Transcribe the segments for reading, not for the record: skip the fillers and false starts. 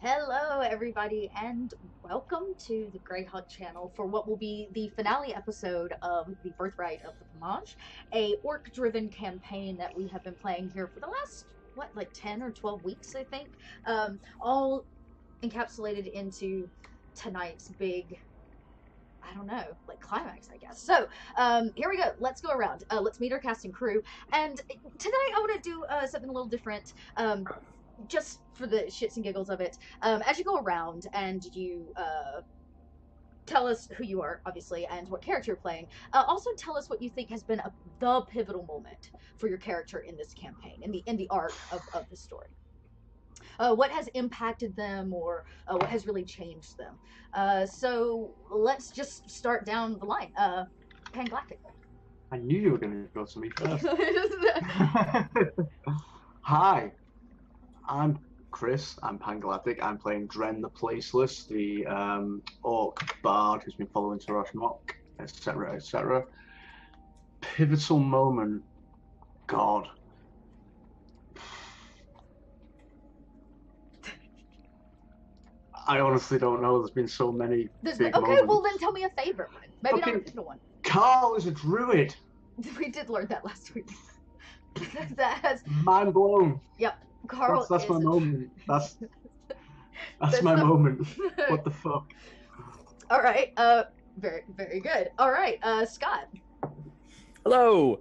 Hello, everybody, and welcome to the Greyhawk channel for what will be the finale episode of the Birthright of the Pomarj, a orc-driven campaign that we have been playing here for the last, like 10 or 12 weeks, I think, all encapsulated into tonight's big, I don't know, like climax, I guess. So, here we go. Let's go around. Let's meet our cast and crew. And tonight I want to do something a little different. Just for the shits and giggles of it, as you go around and you tell us who you are, obviously, and what character you're playing. Also, tell us what you think has been the pivotal moment for your character in this campaign, in the arc of the story. What has impacted them, or what has really changed them? So let's just start down the line. Pangalactic. I knew you were going to go to me first. Hi, I'm Chris. I'm Pangalactic. I'm playing Dren the Placeless, the orc bard who's been following Tarashmok, etc., etc. Pivotal moment. God. I honestly don't know. There's been so many big moments. Well then tell me a favorite one. Maybe not a pivotal one. Carl is a druid. We did learn that last week. That has mind blown. Yep. Carl. That's my moment. That's my moment. What the fuck? All right. Very, very good. All right. Scott. Hello.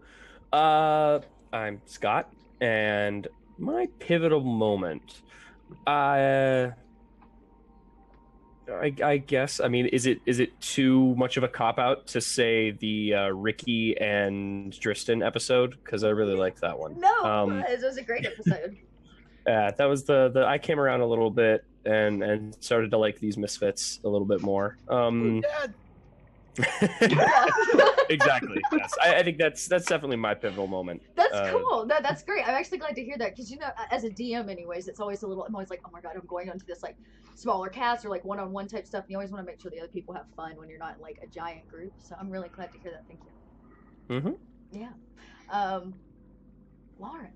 I'm Scott, and my pivotal moment. I guess. I mean, is it too much of a cop out to say the Ricky and Tristan episode? Because I really liked that one. No, it was a great episode. Yeah, that was the I came around a little bit and started to like these misfits a little bit more. Exactly. Yes, I think that's definitely my pivotal moment. That's cool. No, that's great. I'm actually glad to hear that because as a DM, anyways, it's always I'm always like, oh my god, I'm going onto this like smaller cast or like one-on-one type stuff. And you always want to make sure the other people have fun when you're not in like a giant group. So I'm really glad to hear that. Thank you. Yeah. Lauren.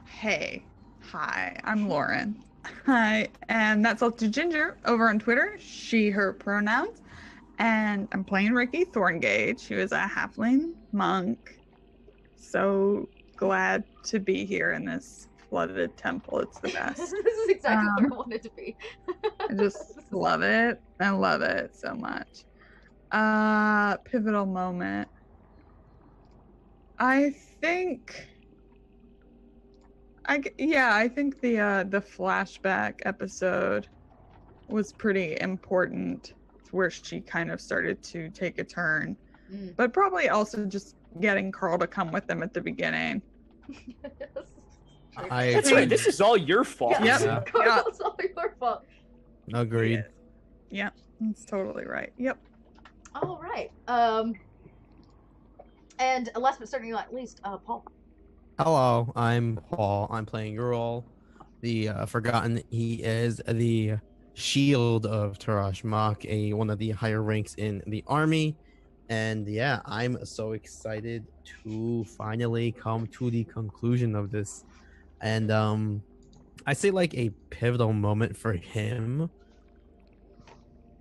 Hey. Hi, I'm Lauren. Hi, and that's Salty Ginger over on Twitter, she, her pronouns. And I'm playing Ricky Thorngage, who is a halfling monk. So glad to be here in this flooded temple. It's the best. This is exactly where I wanted to be. I just love it. I love it so much. Pivotal moment. I think the flashback episode was pretty important, where she kind of started to take a turn, but probably also just getting Carl to come with them at the beginning. That's right. This is all your fault. Yep. Carl, it's all your fault. Agreed. Yeah, that's totally right. Yep. All right. And last but certainly not least, Paul. Hello, I'm Paul. I'm playing Ural, the Forgotten. He is the shield of Tarashmok, one of the higher ranks in the army. And yeah, I'm so excited to finally come to the conclusion of this. And I say like a pivotal moment for him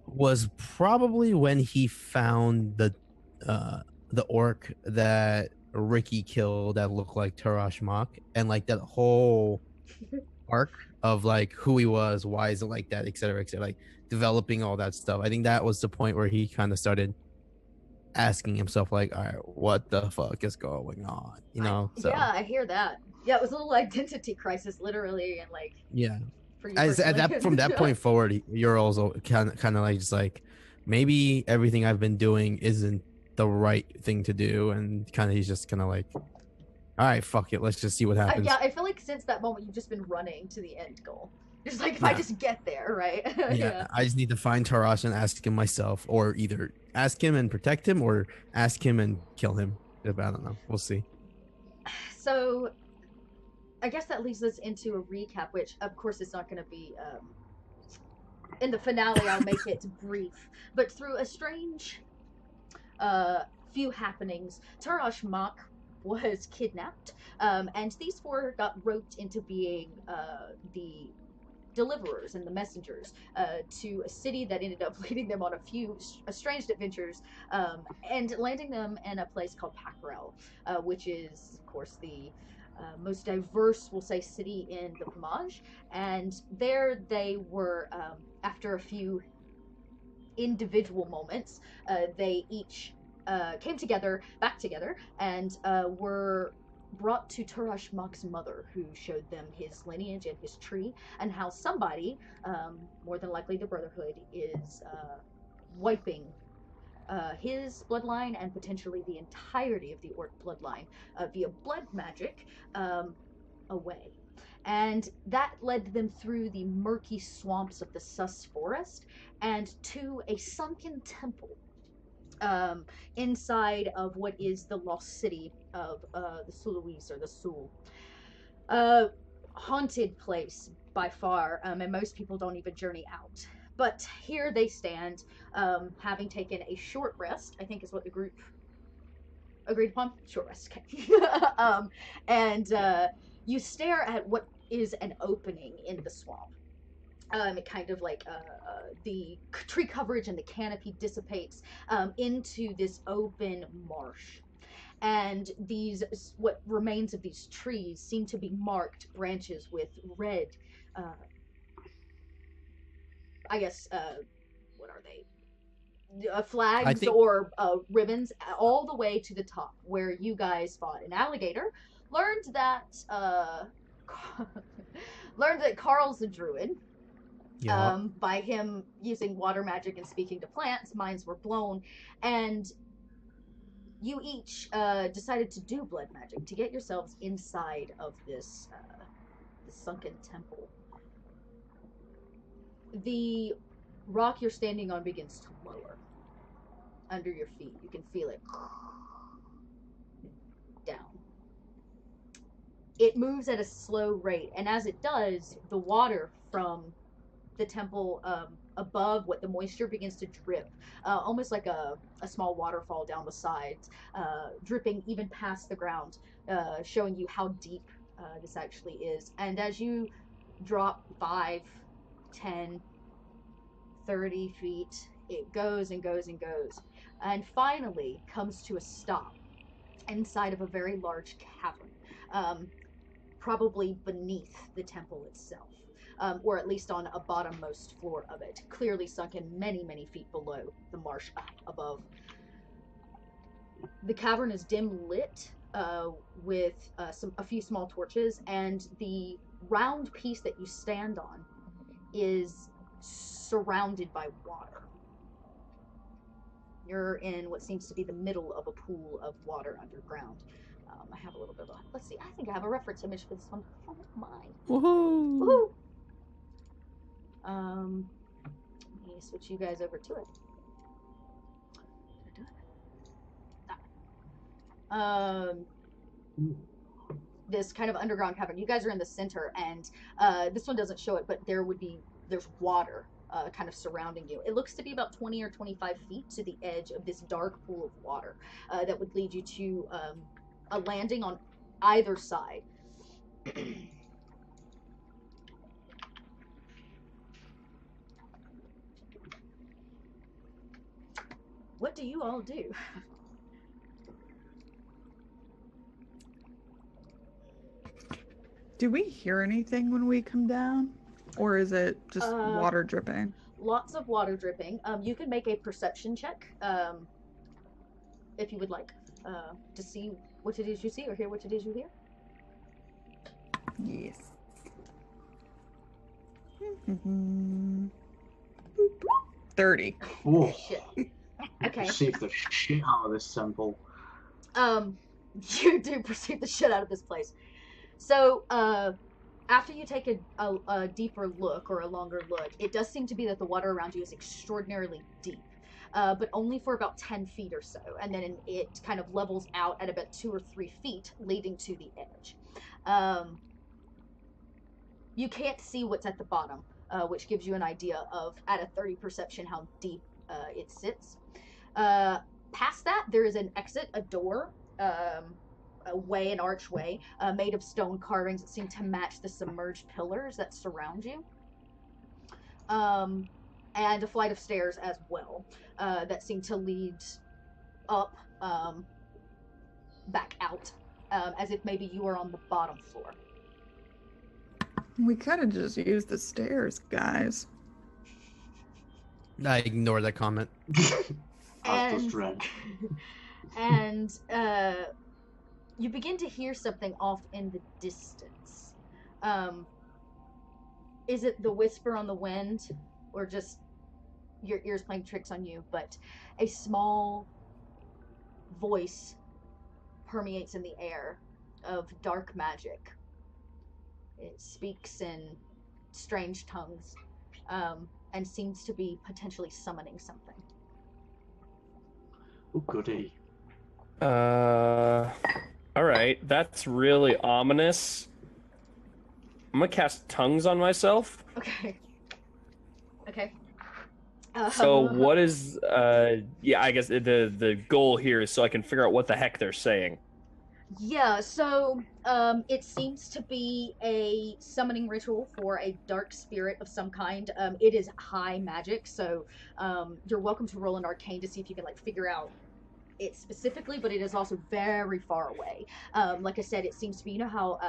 was probably when he found the orc that Ricky killed that looked like Tarashmok, and like that whole arc of like who he was, why is it like that, etc., like developing all that stuff. I think that was the point where he kind of started asking himself like, all right, what the fuck is going on, so yeah, I hear that. Yeah, it was a little identity crisis, literally, and like, yeah, from that point forward, you're also kind of like just like, maybe everything I've been doing isn't the right thing to do, and he's just kind of like, all right, fuck it, let's just see what happens. Yeah, I feel like since that moment you've just been running to the end goal. Just like, if I just get there, right? Yeah, I just need to find Tarash and ask him myself, or either ask him and protect him, or ask him and kill him. I don't know, we'll see. So I guess that leads us into a recap, which of course is not going to be in the finale. I'll make it brief, but through a strange few happenings, Tarashmok was kidnapped, and these four got roped into being the deliverers and the messengers to a city that ended up leading them on a few estranged adventures, and landing them in a place called Packrell, which is, of course, the most diverse, we'll say, city in the Pomarj. And there they were, after a few individual moments, they each came together, back together, and were brought to Turashmak's mother, who showed them his lineage and his tree, and how somebody, more than likely the Brotherhood, is wiping his bloodline and potentially the entirety of the Orc bloodline via blood magic away. And that led them through the murky swamps of the Sus Forest and to a sunken temple inside of what is the lost city of the Suluis, or the Sul. Haunted place by far, and most people don't even journey out. But here they stand, having taken a short rest, I think is what the group agreed upon. Short rest, okay. And you stare at what is an opening in the swamp. It kind of like the tree coverage and the canopy dissipates into this open marsh. And these, what remains of these trees, seem to be marked branches with red, I guess, what are they? Flags think- or ribbons, all the way to the top where you guys fought an alligator. Learned that Carl's a druid. Yeah. By him using water magic and speaking to plants, minds were blown, and you each decided to do blood magic to get yourselves inside of this sunken temple. The rock you're standing on begins to lower under your feet. You can feel it down. It moves at a slow rate, and as it does, the water from the temple above, what the moisture begins to drip, almost like a small waterfall down the sides, dripping even past the ground, showing you how deep this actually is. And as you drop 5, 10, 30 feet, it goes and goes and goes, and finally comes to a stop inside of a very large cavern, probably beneath the temple itself. Or at least on a bottommost floor of it, clearly sunken many, many feet below the marsh above. The cavern is dim lit with a few small torches, and the round piece that you stand on is surrounded by water. You're in what seems to be the middle of a pool of water underground. I have a little bit of let's see, I think I have a reference image for this one. Oh my. Woohoo! Woohoo! Let me switch you guys over to it. This kind of underground cavern. You guys are in the center, and this one doesn't show it, but there's water kind of surrounding you. It looks to be about 20 or 25 feet to the edge of this dark pool of water that would lead you to a landing on either side. What do you all do? Do we hear anything when we come down? Or is it just water dripping? Lots of water dripping. You can make a perception check if you would like to see what it is you see or hear what it is you hear. Yes. 30. Whoa. Shit. Okay. Perceive the shit out of this temple. You do perceive the shit out of this place. So, after you take a deeper look, or a longer look, it does seem to be that the water around you is extraordinarily deep, but only for about 10 feet or so, and then it kind of levels out at about 2 or 3 feet, leading to the edge. You can't see what's at the bottom, which gives you an idea of, at a 30 perception, how deep it sits. Past that, there is an exit, a door, an archway, made of stone carvings that seem to match the submerged pillars that surround you. and a flight of stairs as well that seem to lead up, back out, as if maybe you are on the bottom floor. We could have just used the stairs, guys. I ignore that comment. As does Dren. And you begin to hear something off in the distance. Is it the whisper on the wind, or just your ears playing tricks on you? But a small voice permeates in the air of dark magic. It speaks in strange tongues, and seems to be potentially summoning something. Oh, goody. All right, that's really ominous. I'm gonna cast tongues on myself. Okay. Okay. So what is yeah, I guess the goal here is so I can figure out what the heck they're saying. Yeah, so it seems to be a summoning ritual for a dark spirit of some kind. It is high magic, so you're welcome to roll an arcane to see if you can like figure out it specifically, but it is also very far away. Like I said, it seems to be, you know how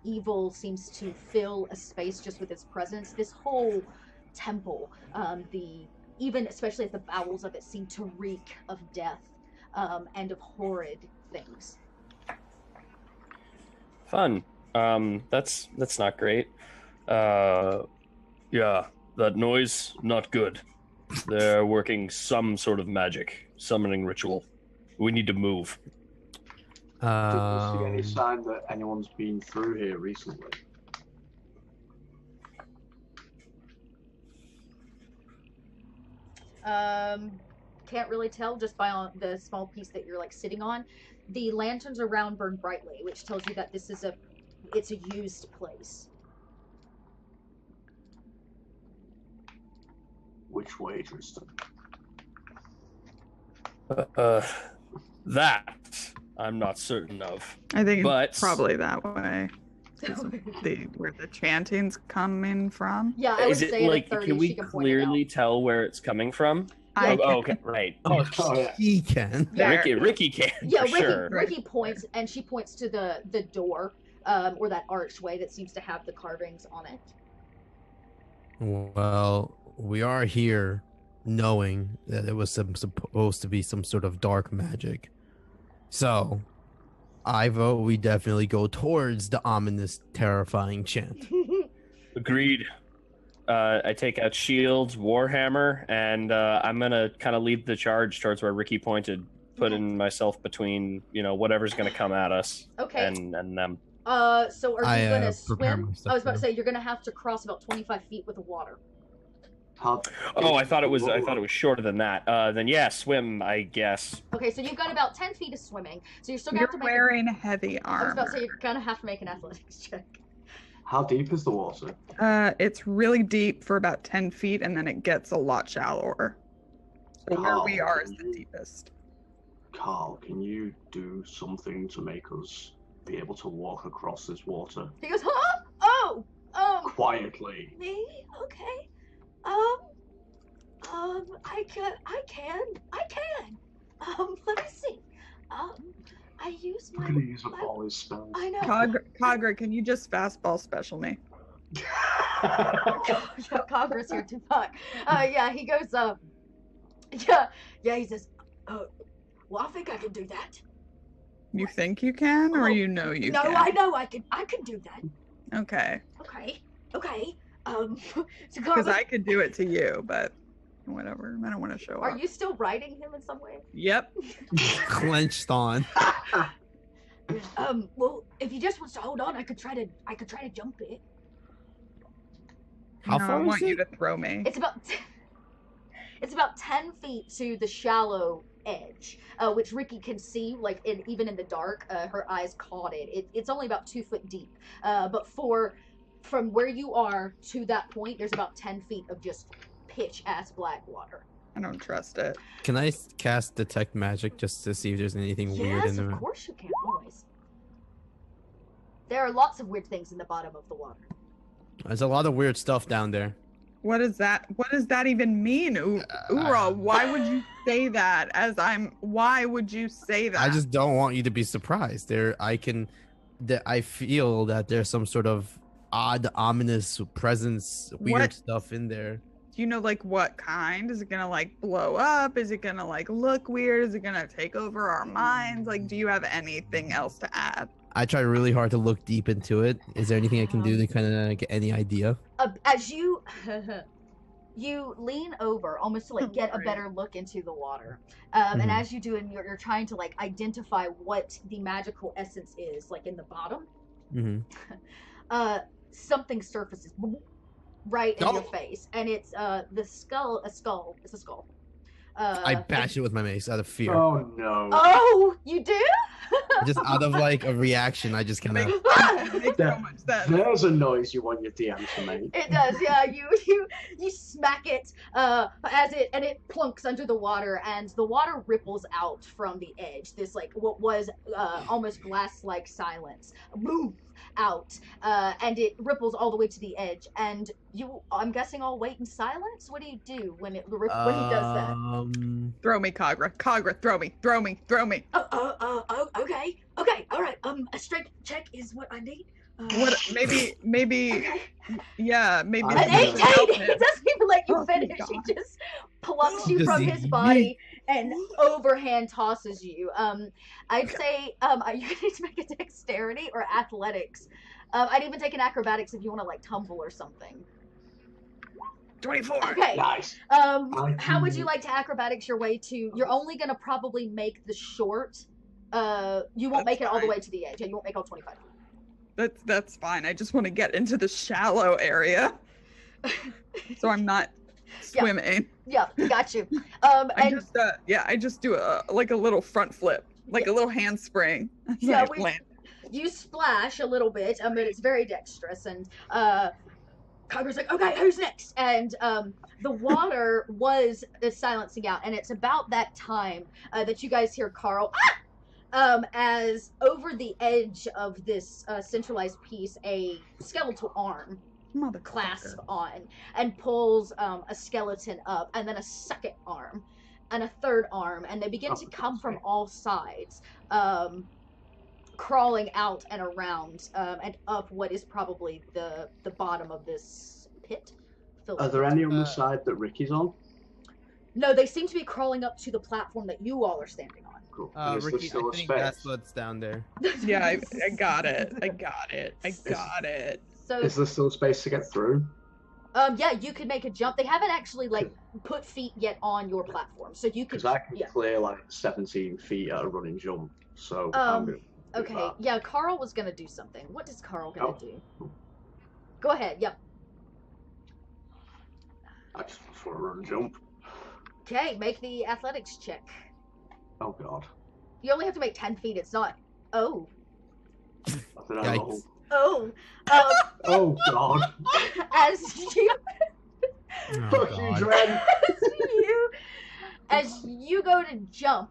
evil seems to fill a space just with its presence? This whole temple, even especially at the bowels of it, seem to reek of death and of horrid things. Fun. That's not great. Yeah, that noise, not good. They're working some sort of magic, summoning ritual. We need to move. Do you see any sign that anyone's been through here recently? Can't really tell just by the small piece that you're like sitting on. The lanterns around burn brightly, which tells you that this is it's a used place. Which way, Tristan? That I'm not certain of. I think But- it's probably that way. Where the chanting's coming from. Yeah, I would Is it say like, at a 30 can we she can point it clearly out. tell where it's coming from? I Oh, okay, right. Oh, Oh, yeah. he can. Yeah. Ricky can, Yeah, for Ricky, sure. Ricky points, and she points to the door, or that archway that seems to have the carvings on it. Well, we are here knowing that it was supposed to be some sort of dark magic. So, I vote we definitely go towards the ominous, terrifying chant. Agreed. I take out shields, warhammer, and I'm gonna kind of lead the charge towards where Ricky pointed, putting myself between, whatever's gonna come at us. Okay. And them. So are you gonna prepare swim? myself I was about to now. say you're gonna have to cross about 25 feet with the water. How Oh, I thought it was shorter than that. Then yeah, swim, I guess. Okay, so you've got about 10 feet of swimming, so you're still gonna You're have to make. wearing heavy I was about to armor. say you're gonna have to make an athletics check. How deep is the water? It's really deep for about 10 feet, and then it gets a lot shallower. So where we are is the deepest. Carl, can you do something to make us be able to walk across this water He goes, huh? Oh, quietly? me? Okay. I can. Let me see. I use I'm my. gonna use up all his spells. I know. Cogra, can you just fastball special me? Yeah, Congress here to fuck. Yeah, he goes, yeah, he says, well, I think I can do that. You think you can, or Oh, you know you No, can? I know I can do that. Okay. Okay. So Because Congress, I could do it to you, but whatever. I don't want to show are up. you still riding him in some way? Yep. Clenched on. Well, if he just wants to hold on, I could try to jump it. How No, far I is want you it? to throw me. It's about 10 feet to the shallow edge, which Ricky can see, like even in the dark. Her eyes caught it. It's only about 2 foot deep, but from where you are to that point, there's about 10 feet of just pitch ass black water. I don't trust it. Can I cast detect magic just to see if there's anything weird Yes, in of there? course you can, always. There are lots of weird things in the bottom of the water. There's a lot of weird stuff down there. What does that even mean, Ura? Why would you say that? Why would you say that? I just don't want you to be surprised. I feel that there's some sort of odd, ominous presence, weird What? stuff in there. Do you know like what kind? Is it gonna like blow up? Is it gonna like look weird? Is it gonna take over our minds? Like, do you have anything else to add? I try really hard to look deep into it. Is there anything I can do to kind of get any idea? As you you lean over almost to like get a Right. better look into the water, and Mhm. as you do, and you're trying to like identify what the magical essence is, like in the bottom, Hmm. something surfaces right in your Oh! face, and it's the skull. It's a skull. I bash it with my mace out of fear. Oh no. Oh, you do? Just out of like a reaction, I just kind of. It makes so There- much sense. There's a noise you want your DM to make. It does, yeah. You smack it and it plunks under the water, and the water ripples out from the edge. This like what was almost glass-like silence, boom, out, and it ripples all the way to the edge. And I'm guessing, all wait in silence. What do you do when he does that? Throw me, Kagra. Kagra, throw me. Okay, all right. A strength check is what I need. What? Maybe. Okay. Yeah, maybe. An An Yeah. 18! It doesn't even let you Oh, finish. God. He just plucks you Just from the his body and overhand tosses you. I'd say you need to make a dexterity or athletics. I'd even take an acrobatics if you want to like tumble or something. 24. Okay. Nice. How would you like to acrobatics your way to? You're only gonna probably make the short. You won't make That's it all the fine. way to the edge. Yeah, you won't make all 25 feet. That's fine. I just want to get into the shallow area, so I'm not Yeah. swimming. Yeah, got you. I just do a little front flip, like a little handspring. as Yeah, I land. You splash a little bit, but it's very dexterous, and Congress like, okay, who's next? And the water was silencing out, and it's about that time that you guys hear Carl, as over the edge of this centralized piece, a skeletal arm clasp Motherfucker. on and pulls a skeleton up, and then a second arm, and a third arm, and they begin to come from all sides. Crawling out and around and up what is probably the bottom of this pit. Are there any on the side that Ricky's on? No, they seem to be crawling up to the platform that you all are standing on. Cool. And is there Ricky, still I a think space? that's what's down there. Yeah, I got it. I got it. So Is there still space to get through? yeah, you could make a jump. They haven't actually like put feet yet on your platform, so you could. Because I can Yeah. clear like 17 feet at a running jump. So Um, I'm gonna do Okay. that. Yeah, Carl was gonna do something. What is Carl gonna Oh. do? Go ahead. Yep. I just want to run and jump. Okay, make the athletics check. Oh god. You only have to make 10 feet. It's not. Oh. I don't know. Yikes. Oh. Oh god. As you Oh, Fuck you, God. Dren. as you go to jump,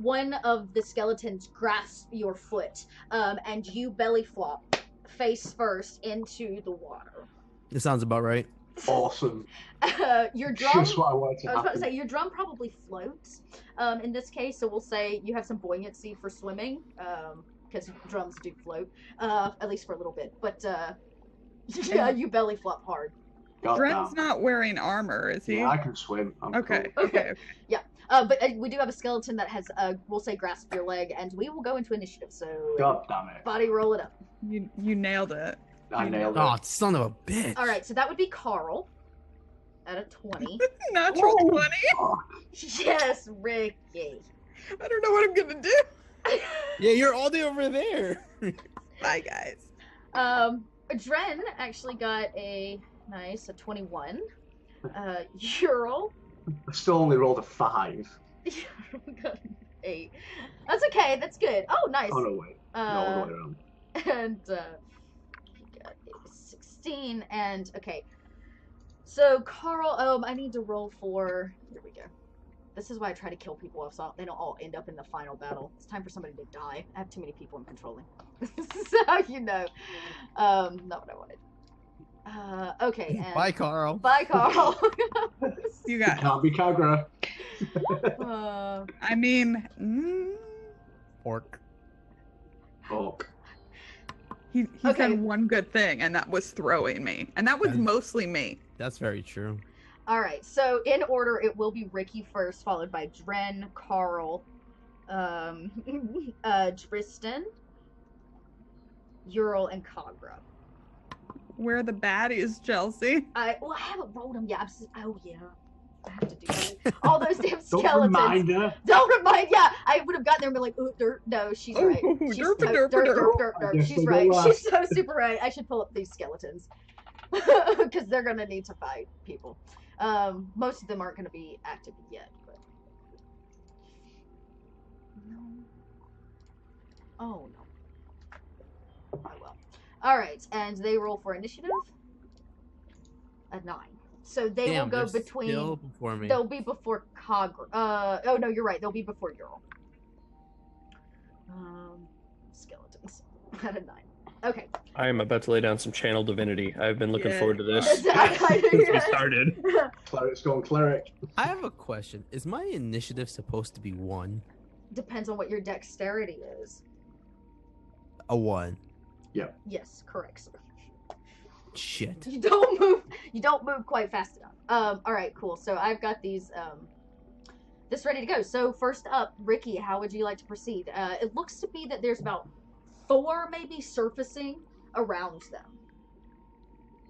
one of the skeletons grasps your foot, and you belly flop face first into the water. It sounds about right. Awesome. Your drum. Just what I wanted to I was about to happen. say your drum probably floats. In this case, so we'll say you have some buoyancy for swimming, because drums do float, at least for a little bit. But yeah, you belly flop hard. God Dren's damn. not wearing armor, is he? Yeah, I can swim. I'm Okay. cool. Okay. But we do have a skeleton that has, we'll say, grasped your leg, and we will go into initiative. So God damn it. body roll it up. You nailed it. I nailed it. Oh, son of a bitch. All right, so that would be Carl at a 20. Natural Oh. 20. Yes, Ricky. I don't know what I'm gonna do. Yeah, you're all the way over there. Bye, guys. Dren actually got a 21. Ural I still only rolled a 5. got an 8. That's okay. That's good. Oh, nice. Oh, no, wait. No, all the way around. And he got a 16. And okay, so Carl. I need to roll for. Here we go. This is why I try to kill people off so they don't all end up in the final battle. It's time for somebody to die. I have too many people I'm controlling. This is how you know. Not what I wanted. Okay. And Bye, Carl. Bye, Carl. You It got. can't be Kagra. I mean, Orc. Orc. he Okay. said one good thing, and that was throwing me, and that was And- mostly me. That's very true. All right. So in order, it will be Ricky first, followed by Dren, Carl, Dristan, Ural, and Kagra. Where are the baddies, Chelsea? I haven't rolled them yet. Oh yeah, I have to do that. All those damn Don't skeletons. remind her. Don't remind. Yeah, I would have gotten there and been like, ooh, dirt. No, she's right. Ooh, She's derp, to- derp, derp, derp. derp, derp, I derp. guess She's we'll go right. last. She's so super right. I should pull up these skeletons because they're gonna need to fight people. Most of them aren't gonna be active yet, but no. Oh no. Oh well. All right, and they roll for initiative. A 9. So they Damn, will go they're between. still before me. They'll be before Kagra. Oh no, you're right. They'll be before Ural. Skeletons at a 9. Okay. I am about to lay down some channel divinity. I've been looking Yeah. forward to this I since we knew- started. Cleric's gone cleric. I have a question. Is my initiative supposed to be 1? Depends on what your dexterity is. A 1. Yes, correct, sir. Shit. You don't move. You don't move quite fast enough. All right, cool. So I've got these. This ready to go. So first up, Ricky, how would you like to proceed? It looks to be that there's about 4 maybe surfacing around them.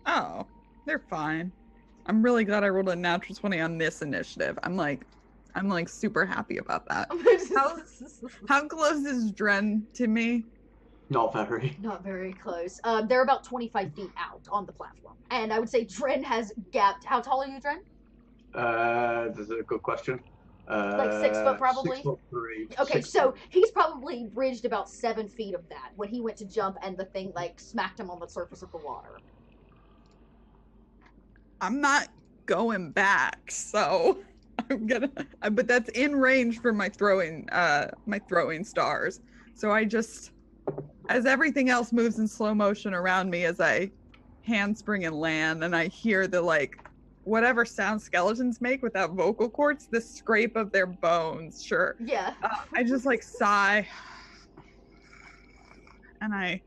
Oh, they're fine. I'm really glad I rolled a natural 20 on this initiative. I'm like super happy about that. How close is Dren to me? Not very. Not very close. They're about 25 feet out on the platform. And I would say Dren has gapped. How tall are you, Dren? That's a good question. Like 6 foot probably? 6'3". Okay, 6 so foot. he's probably bridged about 7 feet of that when he went to jump and the thing like smacked him on the surface of the water. I'm not going back, so I'm gonna. But that's in range for my throwing stars. So I just, as everything else moves in slow motion around me, as I handspring and land, and I hear the like, whatever sound skeletons make without vocal cords, the scrape of their bones. Sure. Yeah. I just like sigh, and I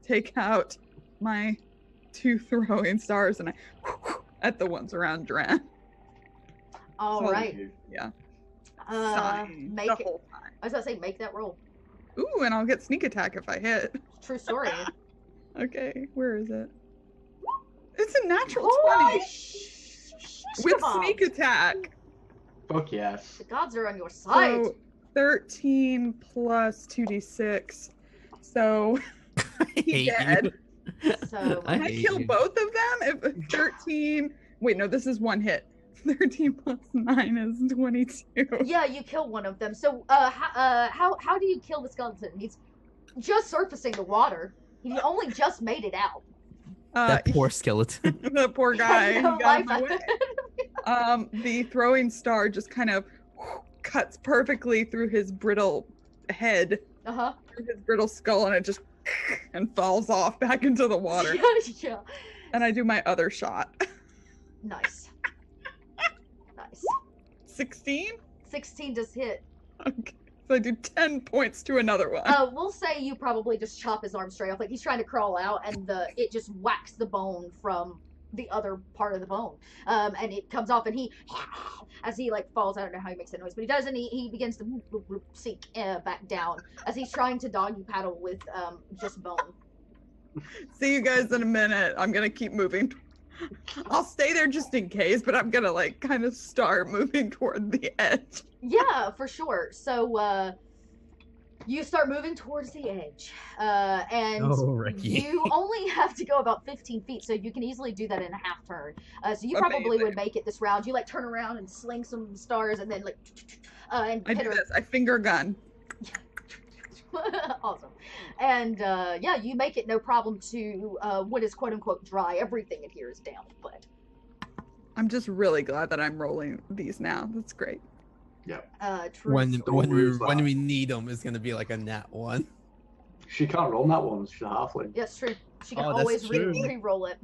take out my 2 throwing stars, and I at the ones around Dren. All So- right. Yeah. Make the it. whole time. I was gonna say make that roll. Ooh, and I'll get sneak attack if I hit. True story. Okay, where is it? It's a natural Holy 20 sh- with kebab. sneak attack. Fuck yes. The gods are on your side. So 13 plus 2d6. So I hate dead. you. So I can I hate kill you. both of them? If 13. Wait, no, this is one hit. 13 plus 9 is 22. yeah, you kill one of them. So how do you kill the skeleton? He's just surfacing the water. He only just made it out. That poor skeleton. The poor guy. Has no He got in life my way. The throwing star just kind of cuts perfectly through his brittle head, Uh-huh. through his brittle skull, and it just and falls off back into the water. Yeah. And I do my other shot. Nice. Nice. 16? 16 does hit. Okay. So I do 10 points to another one. We'll say you probably just chop his arm straight off. Like he's trying to crawl out, and it just whacks the bone from the other part of the bone, and it comes off, and he, as he like falls, I don't know how he makes that noise, but he does, and he begins to sink back down as he's trying to doggy paddle with just bone. See you guys in a minute. I'm gonna keep moving. I'll stay there just in case, but I'm gonna like kind of start moving toward the edge. Yeah, for sure. So you start moving towards the edge, and Oh, Ricky. you only have to go about 15 feet, so you can easily do that in a half turn. So you probably Amazing. would make it this round. You like turn around and sling some stars, and then like and I hit do her. this. I finger gun. Awesome. And yeah, you make it no problem to what is quote unquote dry. Everything in here is damp, but I'm just really glad that I'm rolling these now. That's great. true. When we need them, it's gonna be like a nat 1. She can't roll that one. She's a halfling. Yes, true. She can Oh, that's always true. re-roll it.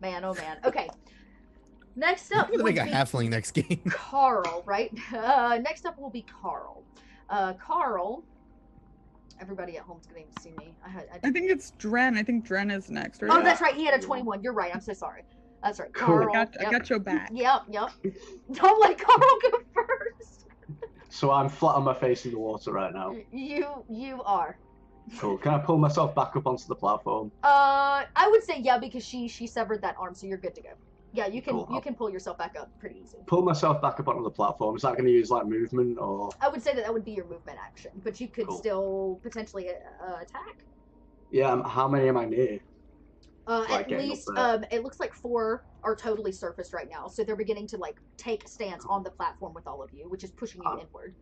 Man, oh man. Okay. Next up I'm gonna would make a be halfling next game. Carl, right? Next up will be Carl. Carl. Everybody at home's getting to see me. I think it's Dren. I think Dren is next, right? Oh, that's right. He had a 21. You're right. I'm so sorry. That's right. Cool. Carl. I got your back. Yep. Don't let Carl go first. So I'm flat on my face in the water right now. You are. Cool. Can I pull myself back up onto the platform? I would say yeah, because she severed that arm, so you're good to go. Yeah, you can Cool. you can pull yourself back up pretty easy. Pull myself back up onto the platform. Is that going to use like movement or? I would say that would be your movement action, but you could Cool. still potentially attack. Yeah. How many am I near? Like At getting up least there. it looks like 4 are totally surfaced right now, so they're beginning to like take a stance on the platform with all of you, which is pushing you inward.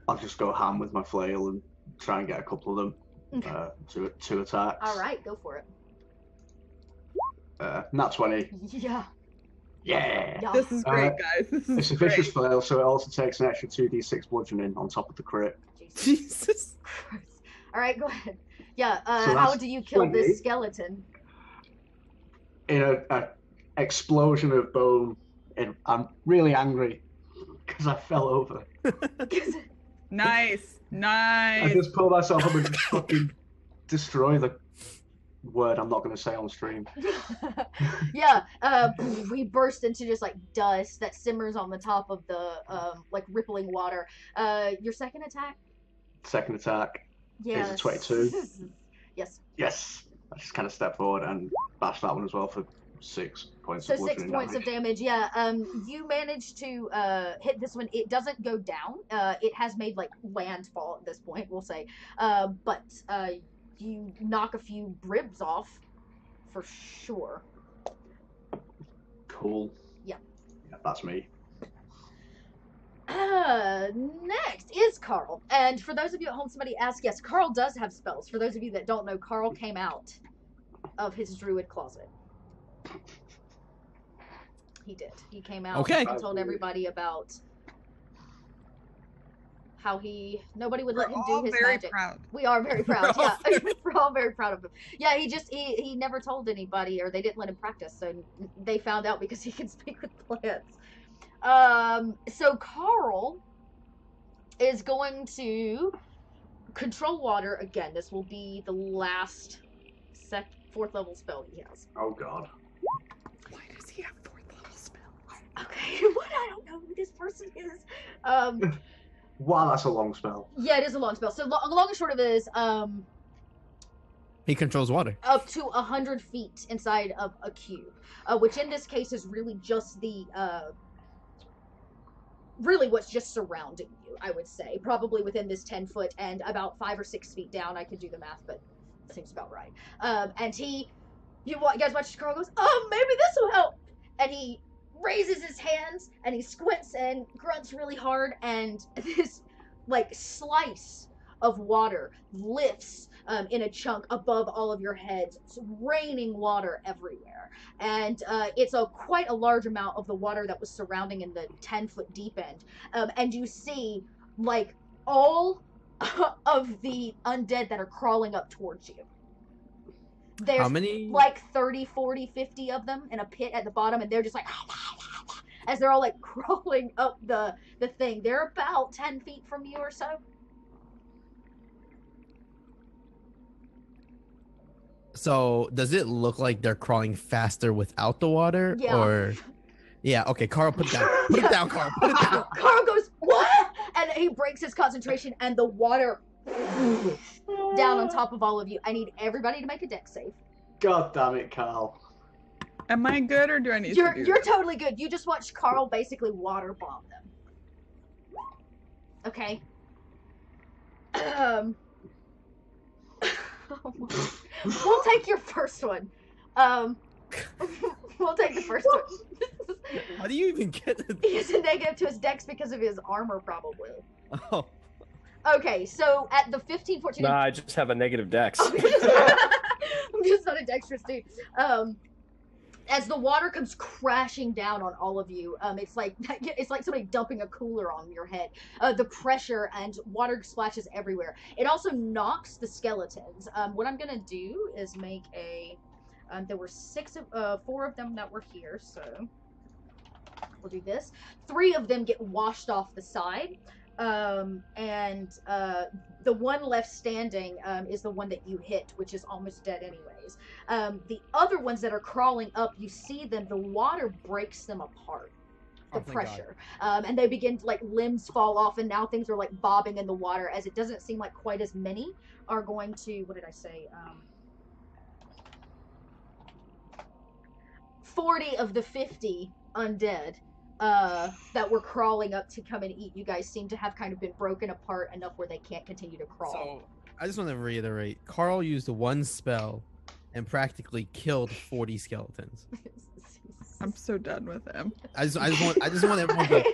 I'll just go ham with my flail and try and get a couple of them to attacks. All right, go for it. Nat 20. Yeah. Yeah. This is great, guys. This is It's a great. vicious flail, so it also takes an extra 2d6 bludgeoning on top of the crit. Jesus. Christ. All right, go ahead. Yeah. So How that's do you kill 20. this skeleton? In a explosion of bone, and I'm really angry because I fell over. Nice. I just pull myself up and just fucking destroy the word I'm not going to say on stream. Yeah. We burst into just like dust that simmers on the top of the like rippling water. Your second attack? Second attack. Yes. Is it 22? Yes. Yes. I just kind of step forward and bash that one as well for 6 points So of 6 bludgeoning points of damage. Yeah. You manage to hit this one. It doesn't go down. It has made like landfall at this point, we'll say. But you knock a few ribs off for sure. Cool. Yeah. Yeah, that's me. Next is Carl. And for those of you at home, somebody asked, yes, Carl does have spells. For those of you that don't know, Carl came out of his druid closet. He did. He came out Okay. and told everybody about how nobody would let him do his very magic. proud. We are very proud. We're all Yeah, we're all very proud of him. Yeah, he never told anybody, or they didn't let him practice, so they found out because he can speak with plants. So Carl is going to control water again. This will be the last 4th level spell he has. Oh god. Why does he have 4th level spell? Okay, what? I don't know who this person is. Wow, that's a long spell. Yeah, it is a long spell. So long and short of it is, He controls water. up to 100 feet inside of a cube, which in this case is really just the really what's just surrounding you, I would say. Probably within this 10-foot and about 5 or 6 feet down. I could do the math, but it seems about right. And you guys watch Carl goes, oh, maybe this will help. And he raises his hands and he squints and grunts really hard, and this like slice of water lifts in a chunk above all of your heads. It's raining water everywhere, and it's quite a large amount of the water that was surrounding in the 10-foot deep end. And you see like all of the undead that are crawling up towards you. There's How many? like 30, 40, 50 of them in a pit at the bottom, and they're just like as they're all like crawling up the thing. They're about 10 feet from you or so. So does it look like they're crawling faster without the water? Yeah. Or yeah, okay, Carl, put it down. Put it down, Carl. Put it down. Carl goes, what? And he breaks his concentration, and the water down on top of all of you. I need everybody to make a dex save. God damn it, Carl. Am I good, or do I need You're to do you're this? totally good. You just watched Carl basically water bomb them. Okay. We'll take your first one. We'll take the first one. How do you even get it? He has a negative to his dex because of his armor, probably. Oh, Okay, so at the 15, 14... Nah, I just have a negative dex. I'm just not a dexterous dude. As the water comes crashing down on all of you, it's like somebody dumping a cooler on your head. The pressure and water splashes everywhere. It also knocks the skeletons. What I'm gonna do is make a There were four of them that were here, so we'll do this. 3 of them get washed off the side, and the one left standing is the one that you hit, which is almost dead anyways. The other ones that are crawling up, you see them, the water breaks them apart. The pressure, and they begin to, like, limbs fall off, and now things are like bobbing in the water, as it doesn't seem like quite as many are going to, what did I say, 40 of the 50 undead that were crawling up to come and eat you guys seem to have kind of been broken apart enough where they can't continue to crawl. So I just want to reiterate, Carl used one spell and practically killed 40 skeletons. I'm so done with him. I just want everyone to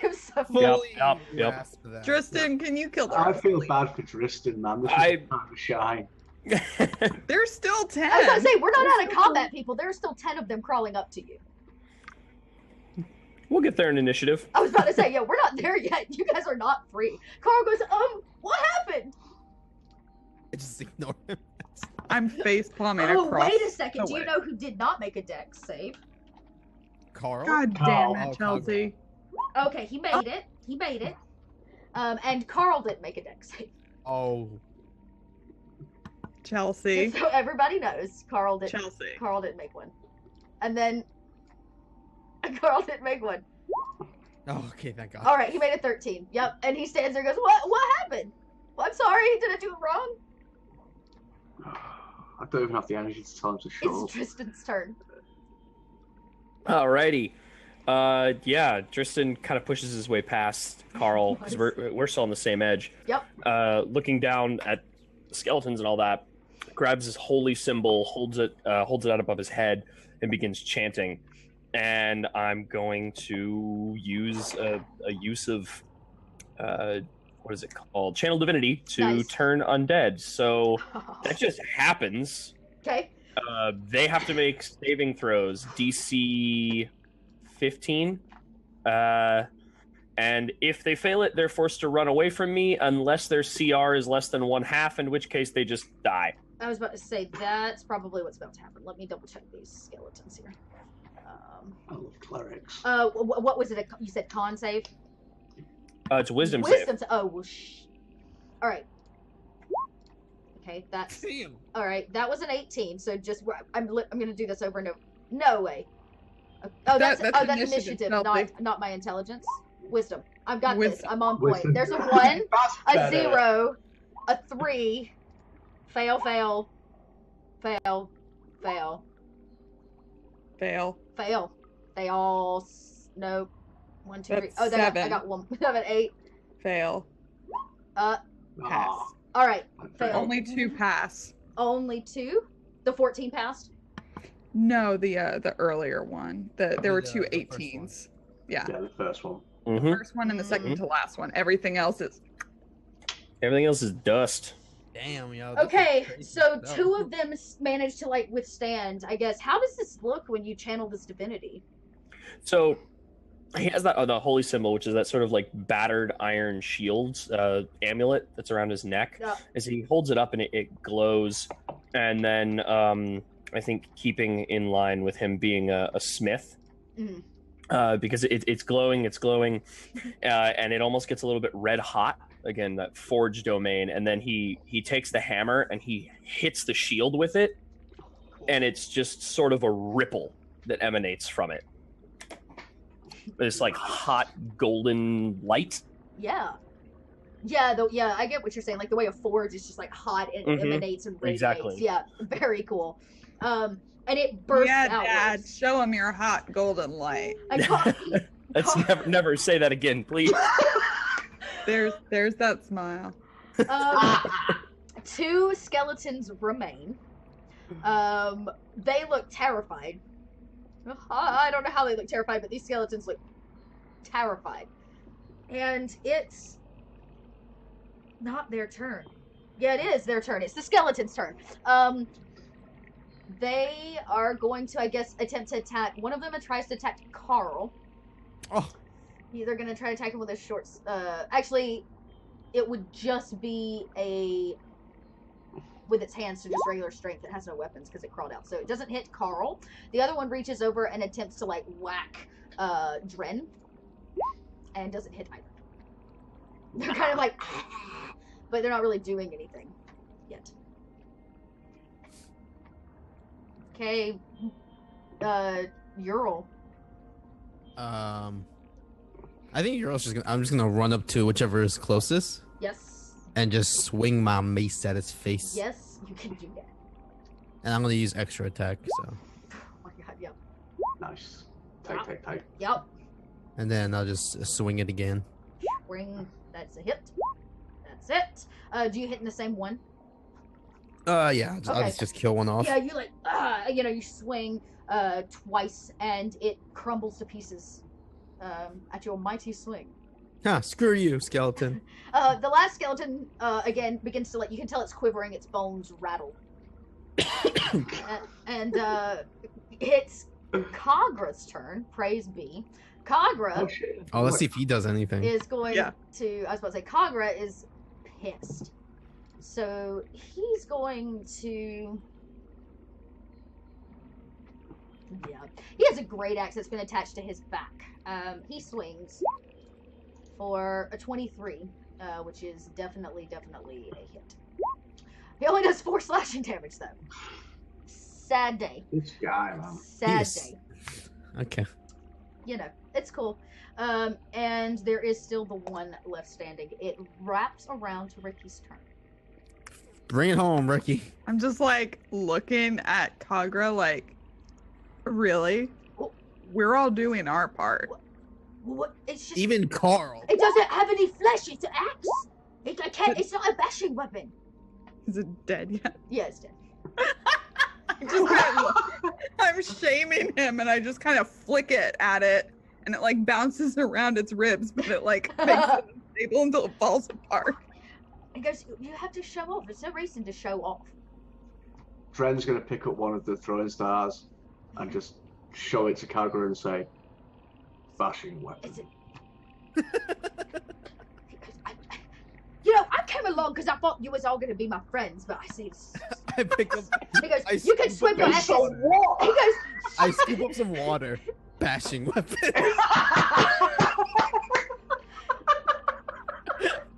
fully grasp that. Tristan, can you kill the I rest, feel please? bad for Tristan, man. This is kind of shine. There's still 10. I was gonna say, we're not out of combat, people. There are still 10 of them crawling up to you. We'll get there in initiative. I was about to say, yeah, we're not there yet. You guys are not free. Carl goes, what happened? I just ignore him. I'm face palming Oh, across. wait a second. the Do you way. know who did not make a dex save? Carl? God Carl. damn it, Chelsea. Okay, he made it. He made it. And Carl didn't make a dex save. Oh. Chelsea. So everybody knows Carl didn't make one. And then Carl didn't make one. Oh, okay, thank God. All right, he made a 13. Yep. And he stands there and goes, What happened? Well, I'm sorry. Did I do it wrong? I don't even have the energy to tell him to shut up. It's Tristan's turn. Alrighty. Yeah, Tristan kind of pushes his way past Carl because we're still on the same edge. Yep. Looking down at the skeletons and all that, grabs his holy symbol, holds it out above his head, and begins chanting. And I'm going to use a use of what is it called? Channel Divinity to Nice. turn undead. So that just happens. Okay. They have to make saving throws, DC 15. And if they fail it, they're forced to run away from me unless their CR is less than 1/2, in which case they just die. I was about to say, that's probably what's about to happen. Let me double check these skeletons here. I love clerics. What was it? You said con save? It's a wisdom save. Oh, well, all right. Okay, that's... Damn. All right, that was an 18, so just... I'm going to do this over and over. No way. Oh, that's initiative, not my intelligence. Wisdom. I've got this. I'm on point. Wisdom. There's a 1, That's a better. 0, a 3, fail, fail, fail, fail, Fail. fail. They all... Nope. 1, 2, 3. That's Oh, I 7. got 1. I got 8. Fail. Pass. Ah, All right. Fail. Only 2 pass. Only 2? The 14 passed? No, the earlier one. There were 2 the first 18s. Yeah. yeah, the first one. Mm-hmm. First one and the second to last one. Everything else is Everything else is dust. Damn, yo. that's Okay, crazy so stuff. 2 of them managed to, like, withstand, I guess. How does this look when you channel this divinity? So he has that the holy symbol, which is that sort of like battered iron shield amulet that's around his neck. Yeah. As he holds it up and it glows, and then I think keeping in line with him being a smith, because it's glowing, and it almost gets a little bit red hot. Again, that forge domain, and then he takes the hammer and he hits the shield with it, and it's just sort of a ripple that emanates from it. This like hot golden light. Yeah. Yeah, I get what you're saying. Like, the way a forge is just, like, hot and it emanates and radiates. Exactly. Yeah, very cool. And it bursts yeah, outwards. Dad, show him your hot golden light. And Let's never say that again, please. There's that smile. 2 skeletons remain. They look terrified. I don't know how they look terrified, but these skeletons look terrified. And it's not their turn. Yeah, it is their turn. It's the skeleton's turn. They are going to, I guess, attempt to attack. One of them tries to attack Carl. Oh. They're going to try to attack him with a short... actually, it would just be a with its hands to just regular strength. It has no weapons because it crawled out. So it doesn't hit Carl. The other one reaches over and attempts to like whack Dren, and doesn't hit either. They're kind of like, but they're not really doing anything yet. Okay, Ural. I think you're also I'm just gonna run up to whichever is closest Yes. and just swing my mace at its face. Yes, you can do that. And I'm gonna use extra attack, so. Oh my god, yep. Nice. Take. Yep. And then I'll just swing it again. Ring. That's a hit. That's it. Do you hit in the same one? Yeah, I'll Okay. just kill one off. Yeah, you like, you swing twice and it crumbles to pieces at your mighty swing. Ha, screw you, skeleton. The last skeleton, again, begins to, you can tell it's quivering, its bones rattle. And it's Kagra's turn, praise be. Kagra Oh shit. Oh, let's see if he does anything. is going Yeah. to, I was about to say, Kagra is pissed. So he's going to, yeah, he has a great axe that's been attached to his back. He swings for a 23, which is definitely a hit. He only does 4 slashing damage though. Sad day. This guy, man. Sad Yes. day. Okay. You know, it's cool. And there is still the one left standing. It wraps around to Ricky's turn. Bring it home, Ricky. I'm just like looking at Kagra like, really? Oh. We're all doing our part. What? It's just, Even Carl. it doesn't have any flesh. It's an axe. I can't. It's not a bashing weapon. Is it dead yet? Yeah, it's dead. I just kind of, I'm shaming him and I just kind of flick it at it and it like bounces around its ribs, but it like makes it unstable until it falls apart. He goes, you have to show off. There's no reason to show off. Dren's gonna pick up one of the throwing stars and just show it to Kagra and say, "Bashing weapon." Is it? I came along because I thought you was all going to be my friends, but I see. I pick up. He goes, I you can scoop swim your up- asses. So what? He goes, I scoop up some water. Bashing weapon.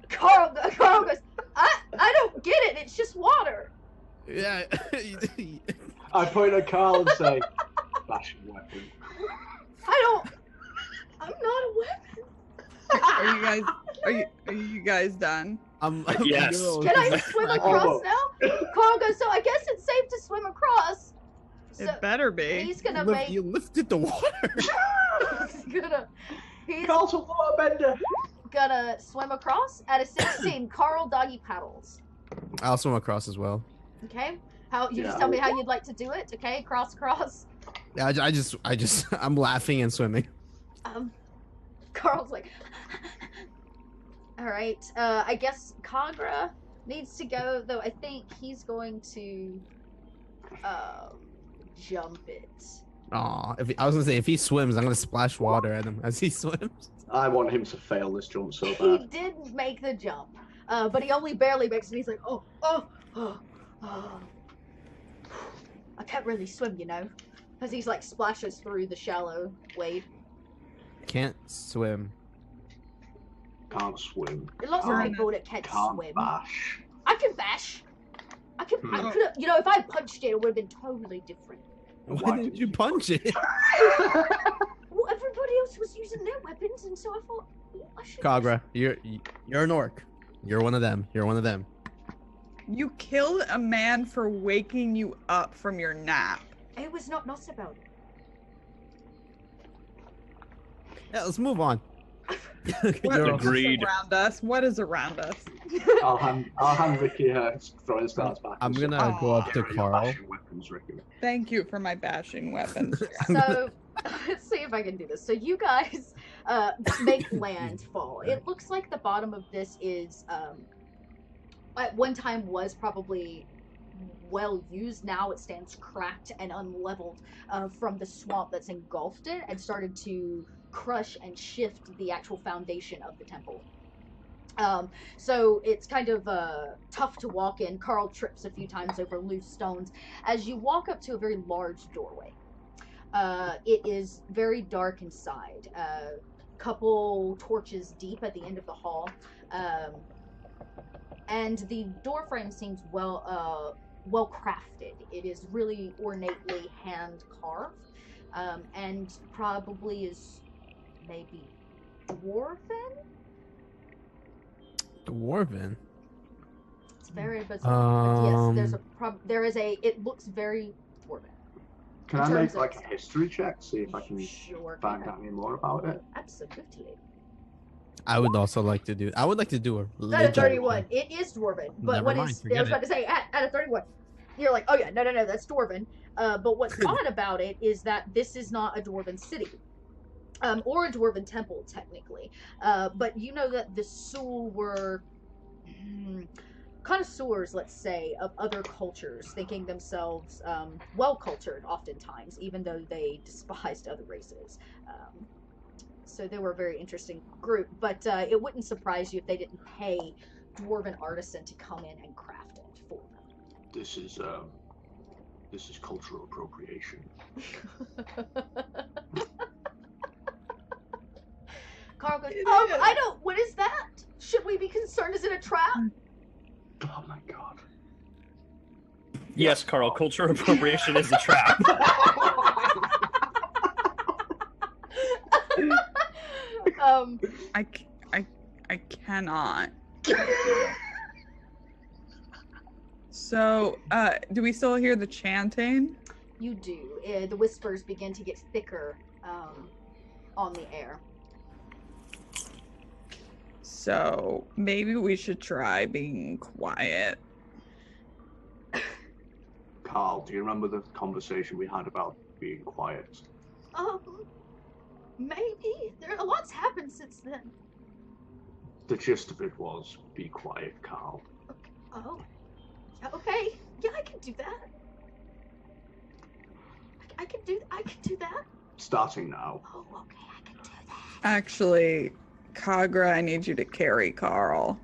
Carl goes, I don't get it. It's just water. Yeah. I point at Carl and say, "Bashing weapon." I'm not a weapon. Are you guys done? Yes. Can I swim across now? Carl goes, so I guess it's safe to swim across. So It better be. he's gonna make. You lifted the water. He's Carl's a waterbender. gonna swim across at a 16. Carl doggy paddles. I'll swim across as well. Okay. How you just Yeah. tell me how you'd like to do it? Okay. Cross. Yeah, I'm laughing and swimming. Carl's like, all right. I guess Kagra needs to go, though. I think he's going to jump it. Aw, I was gonna say if he swims, I'm gonna splash water at him as he swims. I want him to fail this jump so He bad. did make the jump, but he only barely makes it. He's like, oh. I can't really swim, as he's like splashes through the shallow wade. Can't swim. Can't swim. There are lots of Can't- people that can't Can't swim. bash. I can bash. I could Hmm. have, if I punched it, it would have been totally different. Why didn't you punch it? Well, everybody else was using their weapons, and so I thought, I should. Kagra, you're an orc. You're one of them. You're one of them. You killed a man for waking you up from your nap. It was not nice about it. Yeah, let's move on. What You're is Agreed. around us? What is around us? I'll hand Ricky her throwing stars back. I'm and gonna say, go up to "Here are your Carl. bashing weapons, Ricky." Thank you for my bashing weapons. So, let's see if I can do this. So you guys make landfall. It looks like the bottom of this is, at one time was probably well used. Now it stands cracked and unleveled from the swamp that's engulfed it and started to crush and shift the actual foundation of the temple. So it's kind of tough to walk in. Carl trips a few times over loose stones. As you walk up to a very large doorway, it is very dark inside. Couple torches deep at the end of the hall, and the door frame seems well crafted. It is really ornately hand carved, and probably is maybe dwarven. Dwarven. It's very bizarre. But yes, Um, there is a. It looks very dwarven. Can In I terms make of- like a history check, see if I can Sure. find out any more about it? Absolutely. I would also like to do. I would like to do a. At a legend 31, one. it is dwarven. But Never what mind, is? I forget was about to say at a 31. You're like, oh yeah, no, that's dwarven. But what's odd about it is that this is not a dwarven city. Or a dwarven temple, technically. But you know that the Sul were connoisseurs, let's say, of other cultures, thinking themselves well-cultured oftentimes, even though they despised other races. So they were a very interesting group, but it wouldn't surprise you if they didn't pay dwarven artisan to come in and craft it for This is cultural appropriation. them. Carl goes, I don't. What is that? Should we be concerned? Is it a trap? Oh my god. Yes, Carl. Cultural appropriation is a trap. I cannot. So, do we still hear the chanting? You do. The whispers begin to get thicker on the air. So, maybe we should try being quiet. Carl, do you remember the conversation we had about being quiet? Maybe. A lot's happened since then. The gist of it was, be quiet, Carl. Okay. Oh. Okay. Yeah, I can do that. I can do that. Starting now. Oh, okay, I can do that. Actually, Kagra, I need you to carry Carl.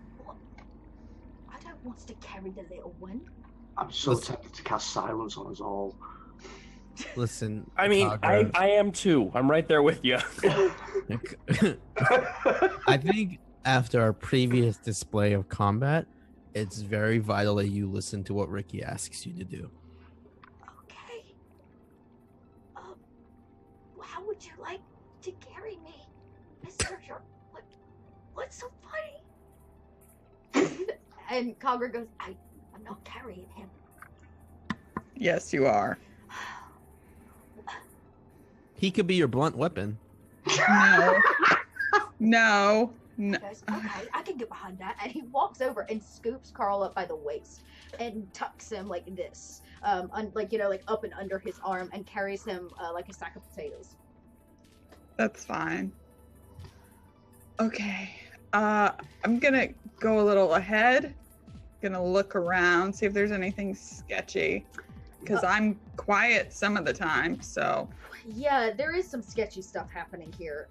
I don't want to carry the little one. I'm so tempted to cast silence on us all. Listen. I mean, Kagra, I am too. I'm right there with you. I think after our previous display of combat, it's very vital that you listen to what Ricky asks you to do. Okay. How would you like to carry me, Mr. What's so funny? And Kagra goes, I'm not carrying him. Yes, you are. He could be your blunt weapon. No. No. He goes, okay, I can get behind that. And he walks over and scoops Carl up by the waist and tucks him like this, like up and under his arm, and carries him like a sack of potatoes. That's fine. Okay. I'm gonna go a little ahead. Gonna look around, see if there's anything sketchy. Because I'm quiet some of the time, so. Yeah, there is some sketchy stuff happening here.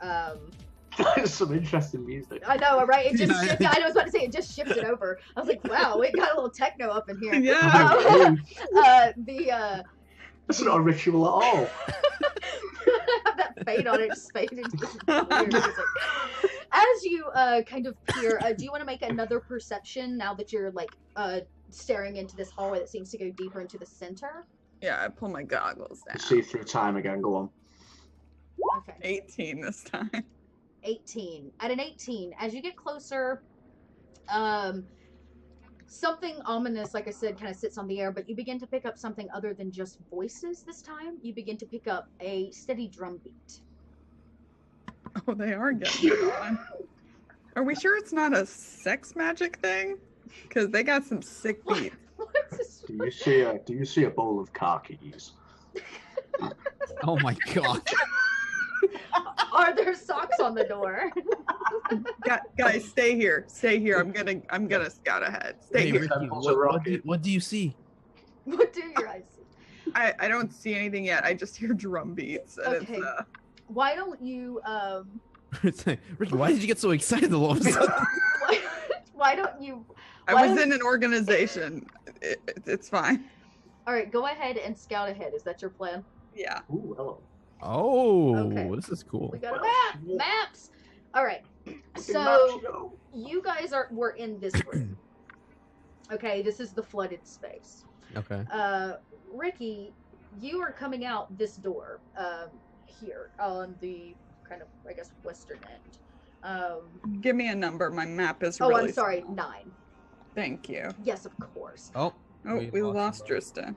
There's some interesting music. I know, right? It just Yeah. shifted. I was about to say it just shifted over. I was like, wow, it got a little techno up in here. Yeah. That's not a ritual at all. have that fade on it, just fade into this weird music. As you kind of peer, do you want to make another perception now that you're like staring into this hallway that seems to go deeper into the center? Yeah, I pull my goggles down. See through time again, go on. Okay. 18 this time. 18. At an 18, as you get closer, something ominous, like I said, kind of sits on the air, but you begin to pick up something other than just voices this time. You begin to pick up a steady drum beat. Oh, they are getting it on. Are we sure it's not a sex magic thing? Because they got some sick beats. What's this? Do you see a bowl of car keys? Oh my god. Are there socks on the door? Guys, stay here. Stay here. I'm gonna scout ahead. Stay Hey, here. Ricky, what do you see? What do your eyes see? I don't see anything yet. I just hear drum beats. And Okay. it's Why don't you It's like, Ricky, why did you get so excited all of a sudden? Why don't you? I why was don't- in an organization. It's fine. All right, go ahead and scout ahead. Is that your plan? Yeah. Ooh, hello. Oh, Okay. this is cool. We got a Well, map. yeah. Maps. All right. Fucking So maps, you know. you guys were in this room. Okay, this is the flooded space. Okay. Ricky, you are coming out this door here on the kind of, I guess, western end. Give me a number. My map is Oh, really I'm sorry, small. 9. Thank you. Yes, of course. Oh, Oh, we lost him. Tristan.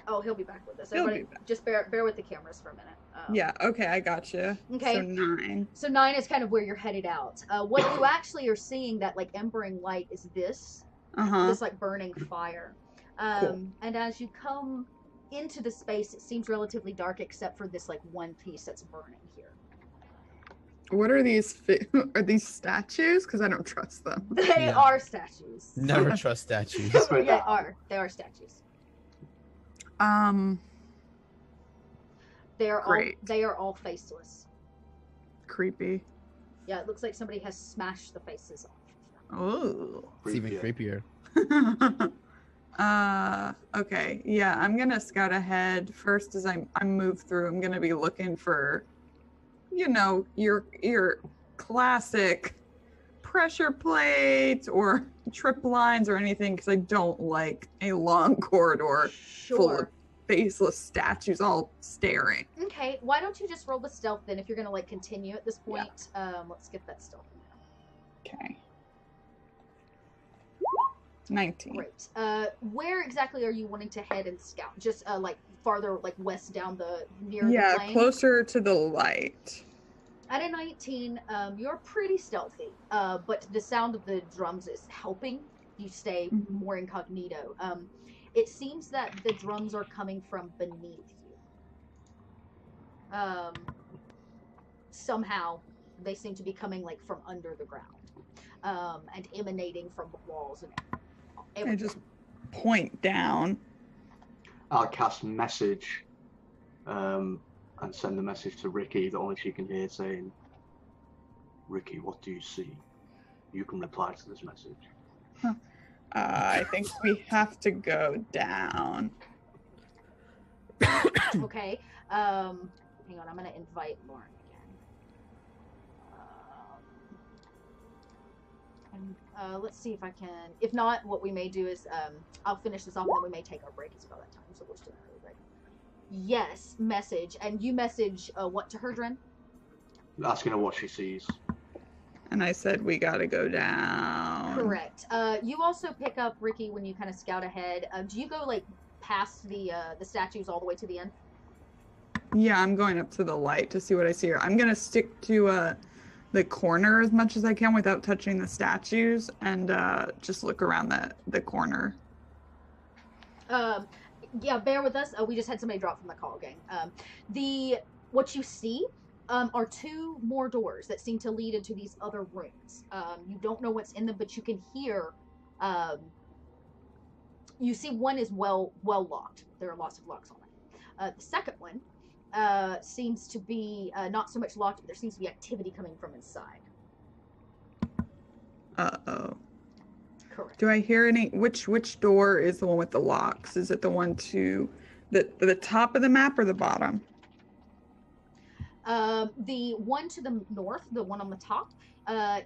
Oh, he'll be back with us. He'll Everybody, be back. just bear with the cameras for a minute. Yeah, okay, I got you. Okay. So 9. So 9 is kind of where you're headed out. What you actually are seeing, that like embering light, is this this like burning fire. Cool. And as you come into the space, it seems relatively dark except for this like one piece that's burning here. What are these? Are these statues? Because I don't trust them. They Yeah. are statues. Never trust statues. They are. They are statues. They are Great. all faceless. Creepy. Yeah, it looks like somebody has smashed the faces off. Oh. It's even creepier. Okay. Yeah, I'm gonna scout ahead first as I move through. I'm gonna be looking for, your classic pressure plates or trip lines or anything, because I don't like a long corridor full of faceless statues all staring. Okay, why don't you just roll the stealth then if you're gonna like continue at this point? Let's get that stealth in there. Okay. 19. Great. Where exactly are you wanting to head and scout? Just like farther like west down the near the plane? Closer to the light. At a 19, you're pretty stealthy, but the sound of the drums is helping you stay more incognito. It seems that the drums are coming from beneath you. Somehow, they seem to be coming like from under the ground, and emanating from the walls and everything. I just point down. I'll cast message, and send the message to Ricky that only she can hear, saying, "Ricky, what do you see?" You can reply to this message. I think we have to go down. Okay. Hang on, I'm gonna invite Lauren again. Let's see if I can. If not, what we may do is I'll finish this off, and then we may take our break as well that time. So we'll still have a break. Yes, message, and you message what to her, Dren? Asking her what she sees. And I said we gotta go down. Correct. You also pick up Ricky when you kind of scout ahead. Do you go like past the statues all the way to the end? Yeah, I'm going up to the light to see what I see here. I'm gonna stick to the corner as much as I can without touching the statues, and just look around the corner. Yeah, bear with us. We just had somebody drop from the call, gang. What you see are 2 more doors that seem to lead into these other rooms. You don't know what's in them, but you can hear. You see one is well locked. There are lots of locks on it. The second one seems to be not so much locked, but there seems to be activity coming from inside. Uh-oh. Correct. Do I hear any? Which door is the one with the locks? Is it the one to the top of the map or the bottom? The one to the north, the one on the top,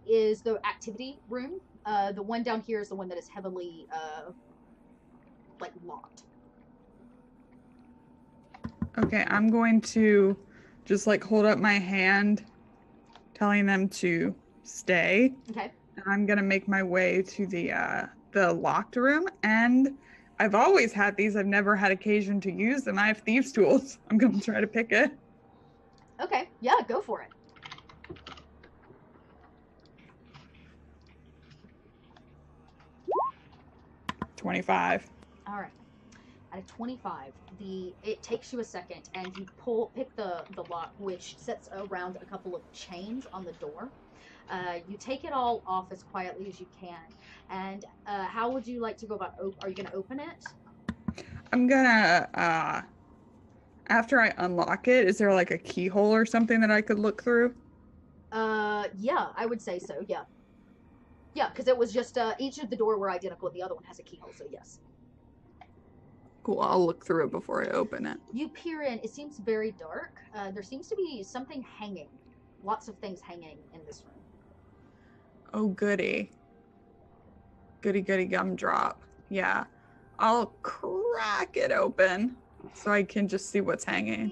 is the activity room. The one down here is the one that is heavily like locked. Okay, I'm going to just like hold up my hand, telling them to stay. Okay. And I'm gonna make my way to the locked room. And I've always had these. I've never had occasion to use them. I have thieves' tools. I'm gonna try to pick it. Okay. Yeah, go for it. $25. All right. At a 25, it takes you a second, and you pick the lock, which sets around a couple of chains on the door. You take it all off as quietly as you can. And how would you like to go about? Are you going to open it? I'm gonna after I unlock it, is there like a keyhole or something that I could look through? Yeah, I would say so. Yeah. Yeah, because it was just each of the door were identical. The other one has a keyhole, so yes. Cool. I'll look through it before I open it. You peer in. It seems very dark. There seems to be something hanging. Lots of things hanging in this room. Oh, goody. Goody, goody gumdrop. Yeah. I'll crack it open so I can just see what's hanging.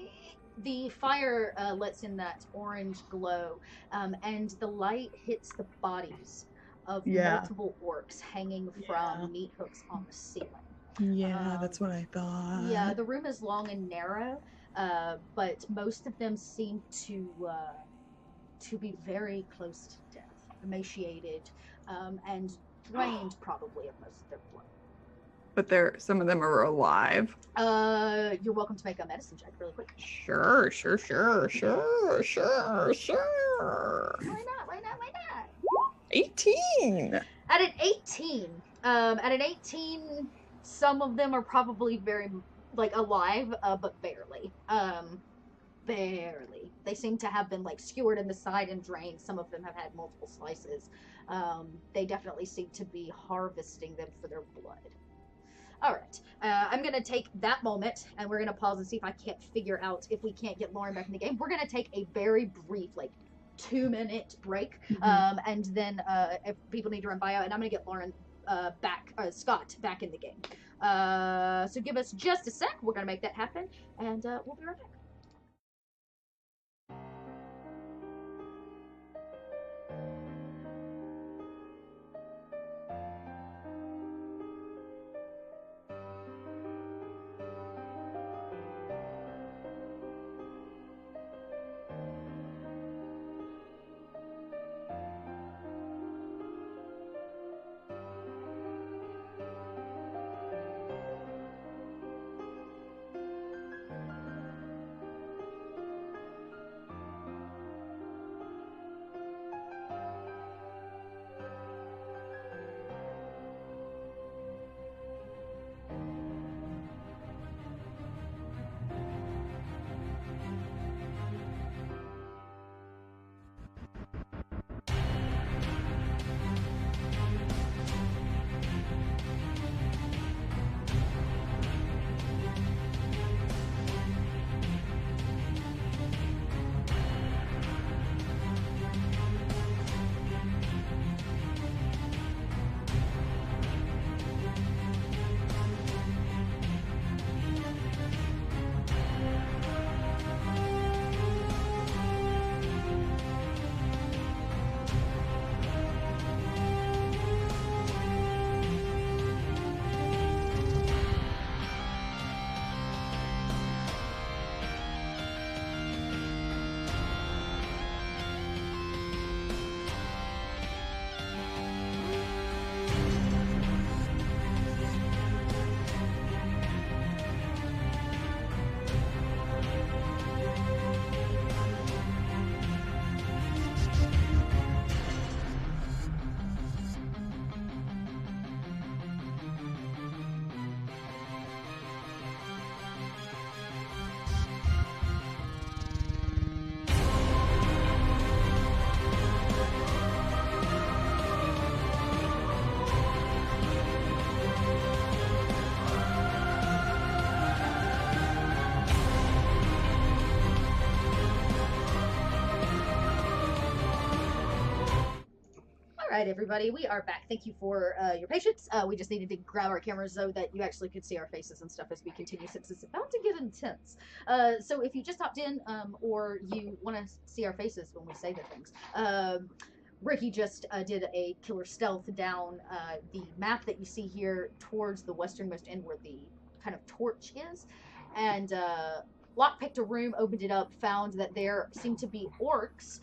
The fire lets in that orange glow, and the light hits the bodies of multiple orcs hanging from meat hooks on the ceiling. Yeah, that's what I thought. Yeah, the room is long and narrow, but most of them seem to be very close to death, emaciated, and drained probably of most of their blood. But some of them are alive. You're welcome to make a medicine check really quick. Sure. Why not? 18. At an 18, some of them are probably very alive, but barely. Barely. They seem to have been skewered in the side and drained. Some of them have had multiple slices. They definitely seem to be harvesting them for their blood. All right, I'm going to take that moment, and we're going to pause and see if I can't figure out if we can't get Lauren back in the game. We're going to take a very brief, 2-minute break, and then if people need to run bio, and I'm going to get Lauren Scott back in the game. So give us just a sec. We're going to make that happen, and we'll be right back. right, everybody, we are back. Thank you for your patience. We just needed to grab our cameras so that you actually could see our faces and stuff as we continue, since it's about to get intense. So if you just hopped in, or you want to see our faces when we say the things, Ricky just did a killer stealth down the map that you see here towards the westernmost end where the kind of torch is, and lockpicked a room, opened it up, found that there seemed to be orcs,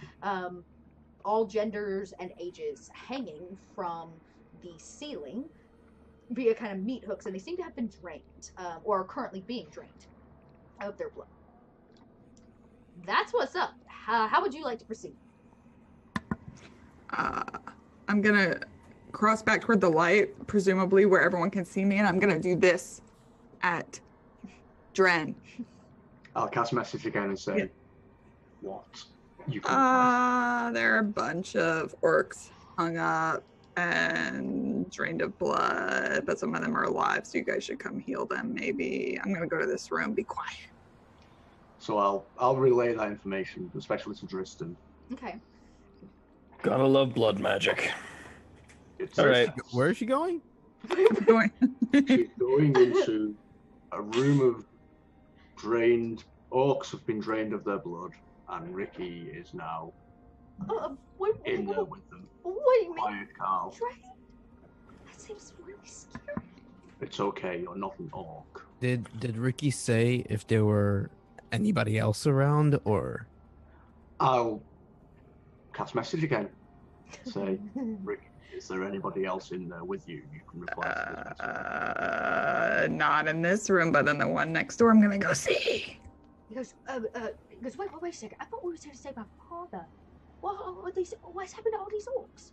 all genders and ages, hanging from the ceiling via kind of meat hooks, and they seem to have been drained, or are currently being drained of their blood. That's what's up. How would you like to proceed? I'm gonna cross back toward the light, presumably where everyone can see me, and I'm gonna do this at Dren. I'll cast message again and say, Yeah. What? You can There are a bunch of orcs hung up and drained of blood, but some of them are alive, so you guys should come heal them. Maybe I'm gonna go to this room. Be quiet. So I'll relay that information, especially to Dristan. Okay. Gotta love blood magic. It's All right. Where is she going? Going. She's going into a room of drained orcs have been drained of their blood, and Ricky is now in there with them. What do you mean? Quiet, Carl. Dragon? That seems really scary. It's okay. You're not an orc. Did Ricky say if there were anybody else around, or? I'll cast message again. Say, Rick, is there anybody else in there with you? You can reply to this message. Not in this room, but in the one next door. I'm gonna go see. He goes, wait a second. I thought we were here to save my father. What's happened to all these orcs?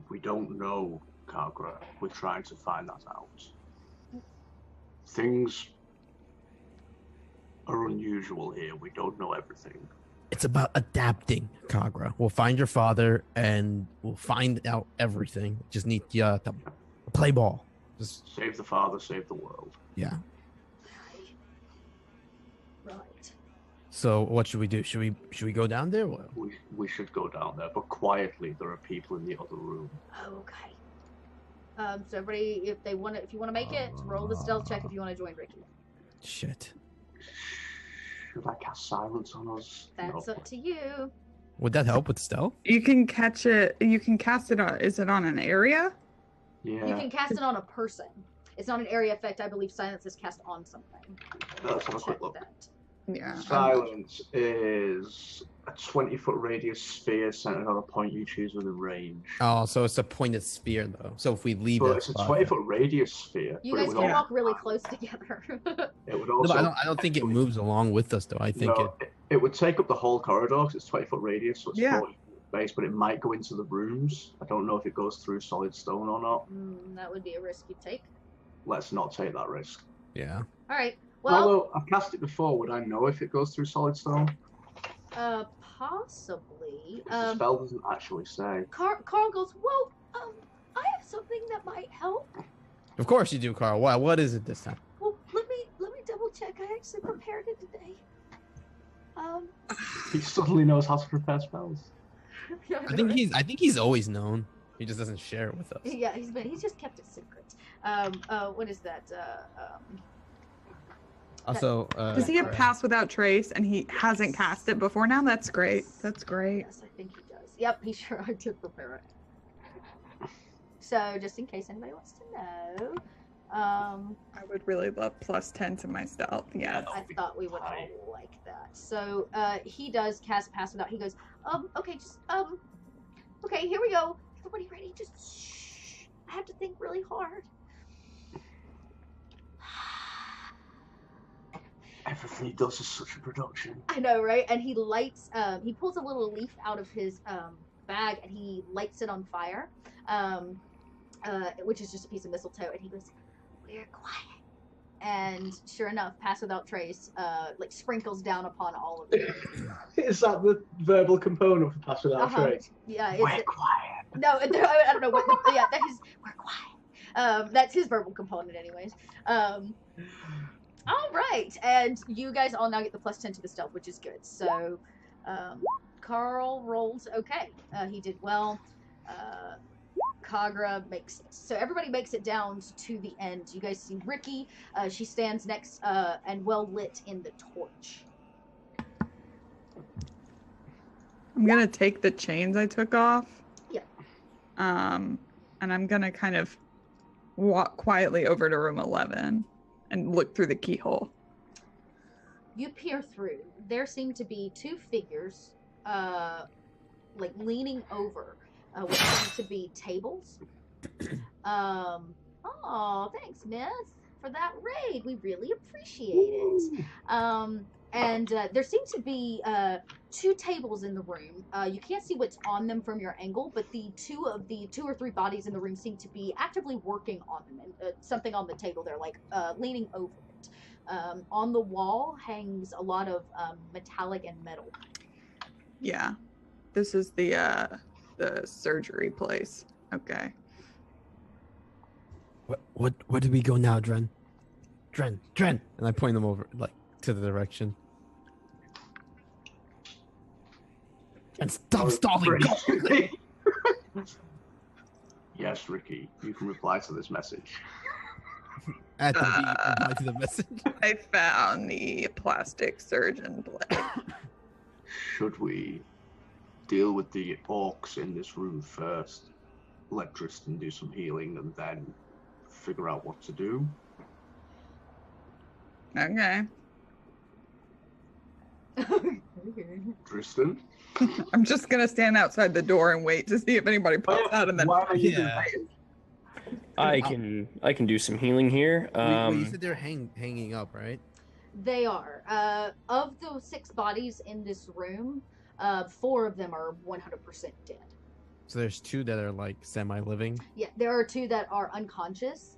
We don't know, Kagra. We're trying to find that out. Things are unusual here. We don't know everything. It's about adapting, Kagra. We'll find your father and we'll find out everything. Just need to play ball. Just Save the father, save the world. yeah. Right. So what should we do? Should we go down there? Or? We should go down there, but quietly. There are people in the other room. Okay. So everybody, if you want to make it, roll the stealth check if you want to join Ricky. Shit. Should I cast silence on us? That's No. up to you. Would that help with stealth? You can catch it. You can cast it on. Is it on an area? Yeah. You can cast it on a person. It's not an area effect. I believe silence is cast on something. Let's have a quick Check look. that. Yeah. Silence is a 20-foot radius sphere centered on a point you choose within range. Oh, so it's a pointed sphere though. So if we leave But that it's a spot, 20-foot radius sphere. You but it guys would can also- walk really close together. It would No, also. but I don't think it moves along with us though. I think No, it would take up the whole corridor because it's 20-foot radius, so it's Yeah. 40 base, but it might go into the rooms. I don't know if it goes through solid stone or not. That would be a risk you take. Let's not take that risk. yeah. All right. Well, Although I've cast it before, would I know if it goes through solid stone? possibly. The spell doesn't actually say. Carl goes, well, I have something that might help. Of course you do, Carl. What is it this time? Well, let me double check. I actually prepared it today. He suddenly knows how to prepare spells. I think he's always known. He just doesn't share it with us. Yeah, he's just kept it secret. What is that? Also, Does he have pass without trace and he hasn't cast it before now? That's great. That's great. Yes, I think he does. Yep, I did prepare it. So, just in case anybody wants to know, I would really love +10 to my stealth. Yeah. I thought we would all like that. So, he does cast pass without. He goes, okay, just, okay, here we go. Everybody ready? Just shh. I have to think really hard. Everything he does is such a production. I know, right? And he lights, he pulls a little leaf out of his bag and he lights it on fire, which is just a piece of mistletoe. And he goes, "We're quiet." And sure enough, pass without trace, like sprinkles down upon all of it. Is that the verbal component for pass without trace? Yeah, We're it's, quiet. no, I don't know what. Yeah, that is, we're quiet. That's his verbal component, anyways. All right, and you guys all now get the +10 to the stealth, which is good. So, Carl rolls okay. He did well. Kagra makes it. So everybody makes it down to the end. You guys see Ricky. She stands next and well lit in the torch. I'm gonna take the chains I took off. Yeah. And I'm gonna kind of walk quietly over to room 11 and look through the keyhole. You peer through. There seem to be two figures, like leaning over what seem to be tables. Oh, thanks, Miss, for that raid. We really appreciate it. And there seem to be two tables in the room. You can't see what's on them from your angle, but the two or three bodies in the room seem to be actively working on them. And something on the table, they're like leaning over it. On the wall hangs a lot of metallic and metal. Yeah. This is the surgery place. Okay. Where do we go now, Dren? Dren, and I point them over like to the direction. And stop stalling. Go. Yes, Ricky, you can reply to this message. At the beat, reply to the message. I found the plastic surgeon blade. Should we deal with the orcs in this room first? Let Tristan do some healing and then figure out what to do? Okay. Tristan? I'm just gonna stand outside the door and wait to see if anybody pops out, and then Why are you Yeah. I can do some healing here. Wait, you said they're hanging up, right? They are. Of the 6 bodies in this room, 4 of them are 100% dead. So there's 2 that are like semi-living. Yeah, there are 2 that are unconscious,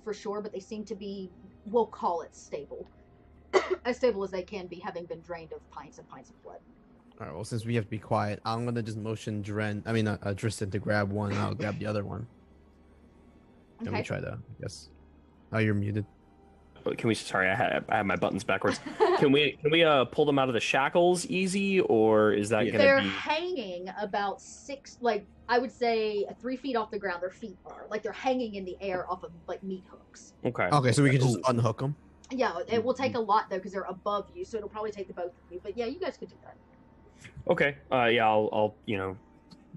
for sure, but they seem to be, we'll call it stable. As stable as they can be, having been drained of pints and pints of blood. All right. Well, since we have to be quiet, I'm gonna just motion Tristan to grab one, and I'll grab the other one. Let me Okay. try to. I guess. Oh, you're muted. Can we? Sorry, I had my buttons backwards. Can we pull them out of the shackles easy, or is that gonna They're be? hanging about 6, like, I would say 3 feet off the ground. Their feet are like they're hanging in the air off of like meat hooks. Okay. Okay, so we can just Ooh. unhook them. Yeah, it will take a lot though because they're above you, so it'll probably take the both of you. But yeah, you guys could do that. Okay. Yeah, I'll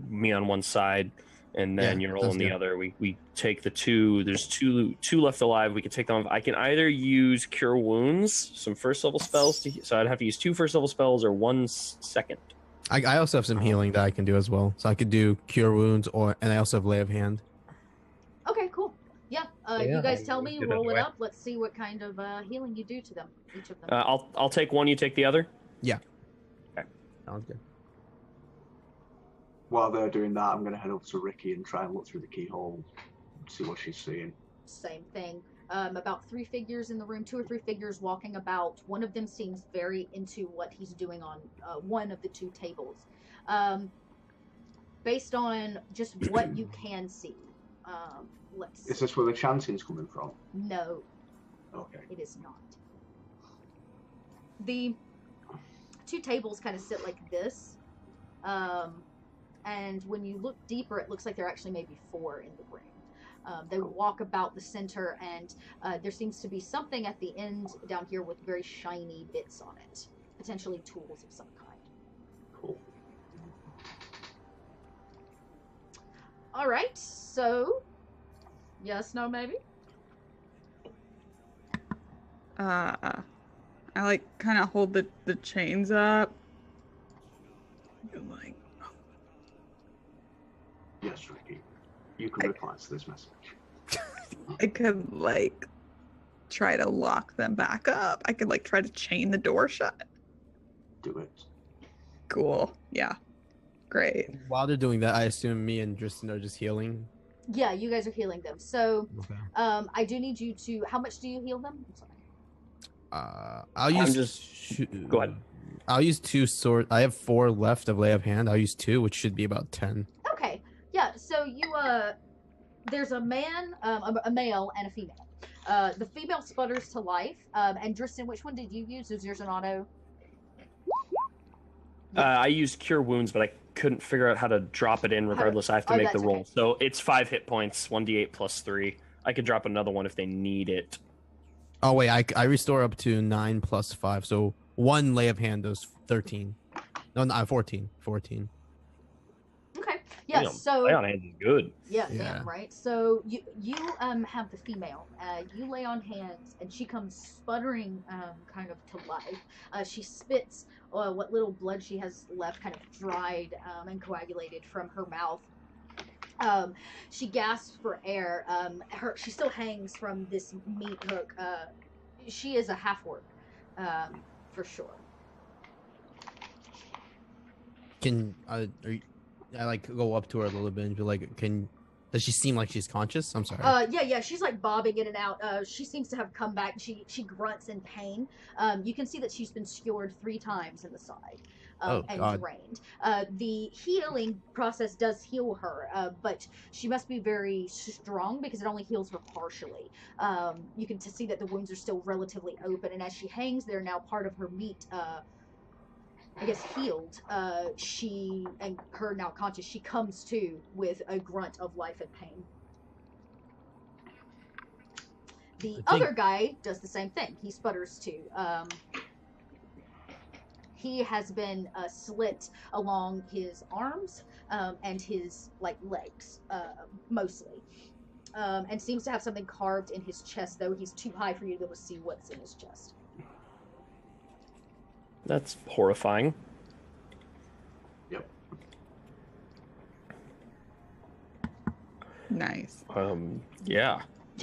me on one side, and then Yeah, you're all sounds on the good. other. We take the 2. There's two left alive. We can take them off. I can either use Cure Wounds, some first level spells, so I'd have to use 2 first level spells or 1 second. I also have some healing that I can do as well. So I could do Cure Wounds, and I also have Lay of Hand. Okay, cool. Yeah, Yeah, you guys tell me, do that roll it anyway. up. Let's see what kind of healing you do to them, each of them. I'll take one. You take the other. Sounds good. While they're doing that, I'm going to head up to Ricky and try and look through the keyhole, see what she's seeing. Same thing. About 3 figures in the room, 2 or 3 figures walking about. One of them seems very into what he's doing on one of the 2 tables. Based on just what you can see, let's see. Is this where the chanting's coming from? No, Okay. it is not. The 2 tables kind of sit like this. And when you look deeper, it looks like there are actually maybe 4 in the room. They walk about the center, and there seems to be something at the end down here with very shiny bits on it. Potentially tools of some kind. Cool. Alright, so... Yes, no, maybe? I like kind of hold the chains up. Like, Yes, Ricky. You can reply to this message. I could like try to lock them back up. I could like try to chain the door shut. Do it. Cool. Yeah. Great. While they're doing that, I assume me and Tristan are just healing. Yeah, you guys are healing them. So, Okay. I do need you to... How much do you heal them? I'm sorry. I'll use. Go ahead. I'll use 2 sword. I have 4 left of Lay of Hand. I'll use 2, which should be about 10. Okay. Yeah, so you, there's a man, a male and a female. The female sputters to life. And Tristan, which one did you use? Is yours an auto? I used Cure Wounds, but I couldn't figure out how to drop it in. Regardless, I have to Oh, make the that's roll. okay. So it's 5 hit points, 1d8 plus 3. I could drop another one if they need it. Oh wait, I restore up to 9 plus 5, so 1 Lay of Hand does 13. No, 14. 14. Okay. Yeah, Damn, so... Lay on Hands is good. Yeah, Yeah. damn, right? So you have the female. You lay on hands, and she comes sputtering kind of to life. She spits what little blood she has left, kind of dried and coagulated from her mouth. She gasps for air. She still hangs from this meat hook. She is a half-orc, for sure. Can I like go up to her a little bit and be like, can Does she seem like she's conscious? I'm sorry. Yeah, she's like bobbing in and out. She seems to have come back. She grunts in pain. You can see that she's been skewered 3 times in the side, Oh, and God. drained. The healing process does heal her, but she must be very strong because it only heals her partially. You can see that the wounds are still relatively open, and as she hangs there now, part of her meat. I guess healed, she and her now conscious, she comes to with a grunt of life and pain. The other guy does the same thing. He sputters too. He has been slit along his arms and his legs, mostly, and seems to have something carved in his chest. Though he's too high for you to be able to see what's in his chest. That's horrifying. Yep. Nice. Yeah.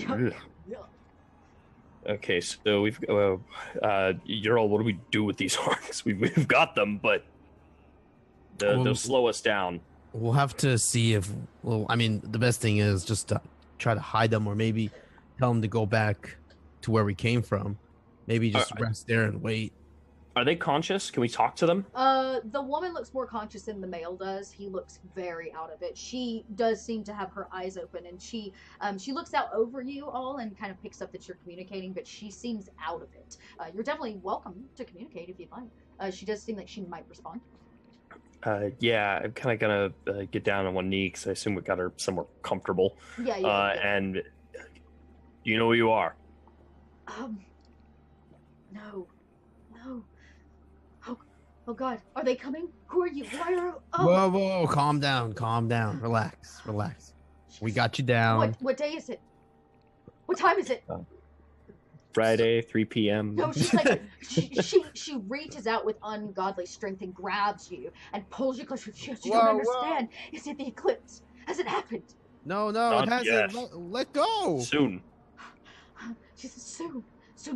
Ugh. Yeah. Okay, so we've Ural, what do we do with these orcs? We've got them, but they'll slow us down. We'll have to see if. Well, I mean, the best thing is just to try to hide them, or maybe tell them to go back to where we came from. Maybe just rest there and wait. Are they conscious? Can we talk to them? The woman looks more conscious than the male does. He looks very out of it. She does seem to have her eyes open, and she looks out over you all and kind of picks up that you're communicating, but she seems out of it. You're definitely welcome to communicate if you'd like. She does seem like she might respond. Yeah, I'm kind of gonna get down on one knee because I assume we got her somewhere comfortable. Yeah. And you know who you are? No. Oh God, are they coming? Who are you? Why are? Whoa, calm down, relax. We got you down. What day is it? What time is it? Friday, 3 p.m. No, she's like she reaches out with ungodly strength and grabs you and pulls you closer. She don't understand. Whoa. Is it the eclipse? Has it happened? No, it hasn't. Let go. Soon. She says soon.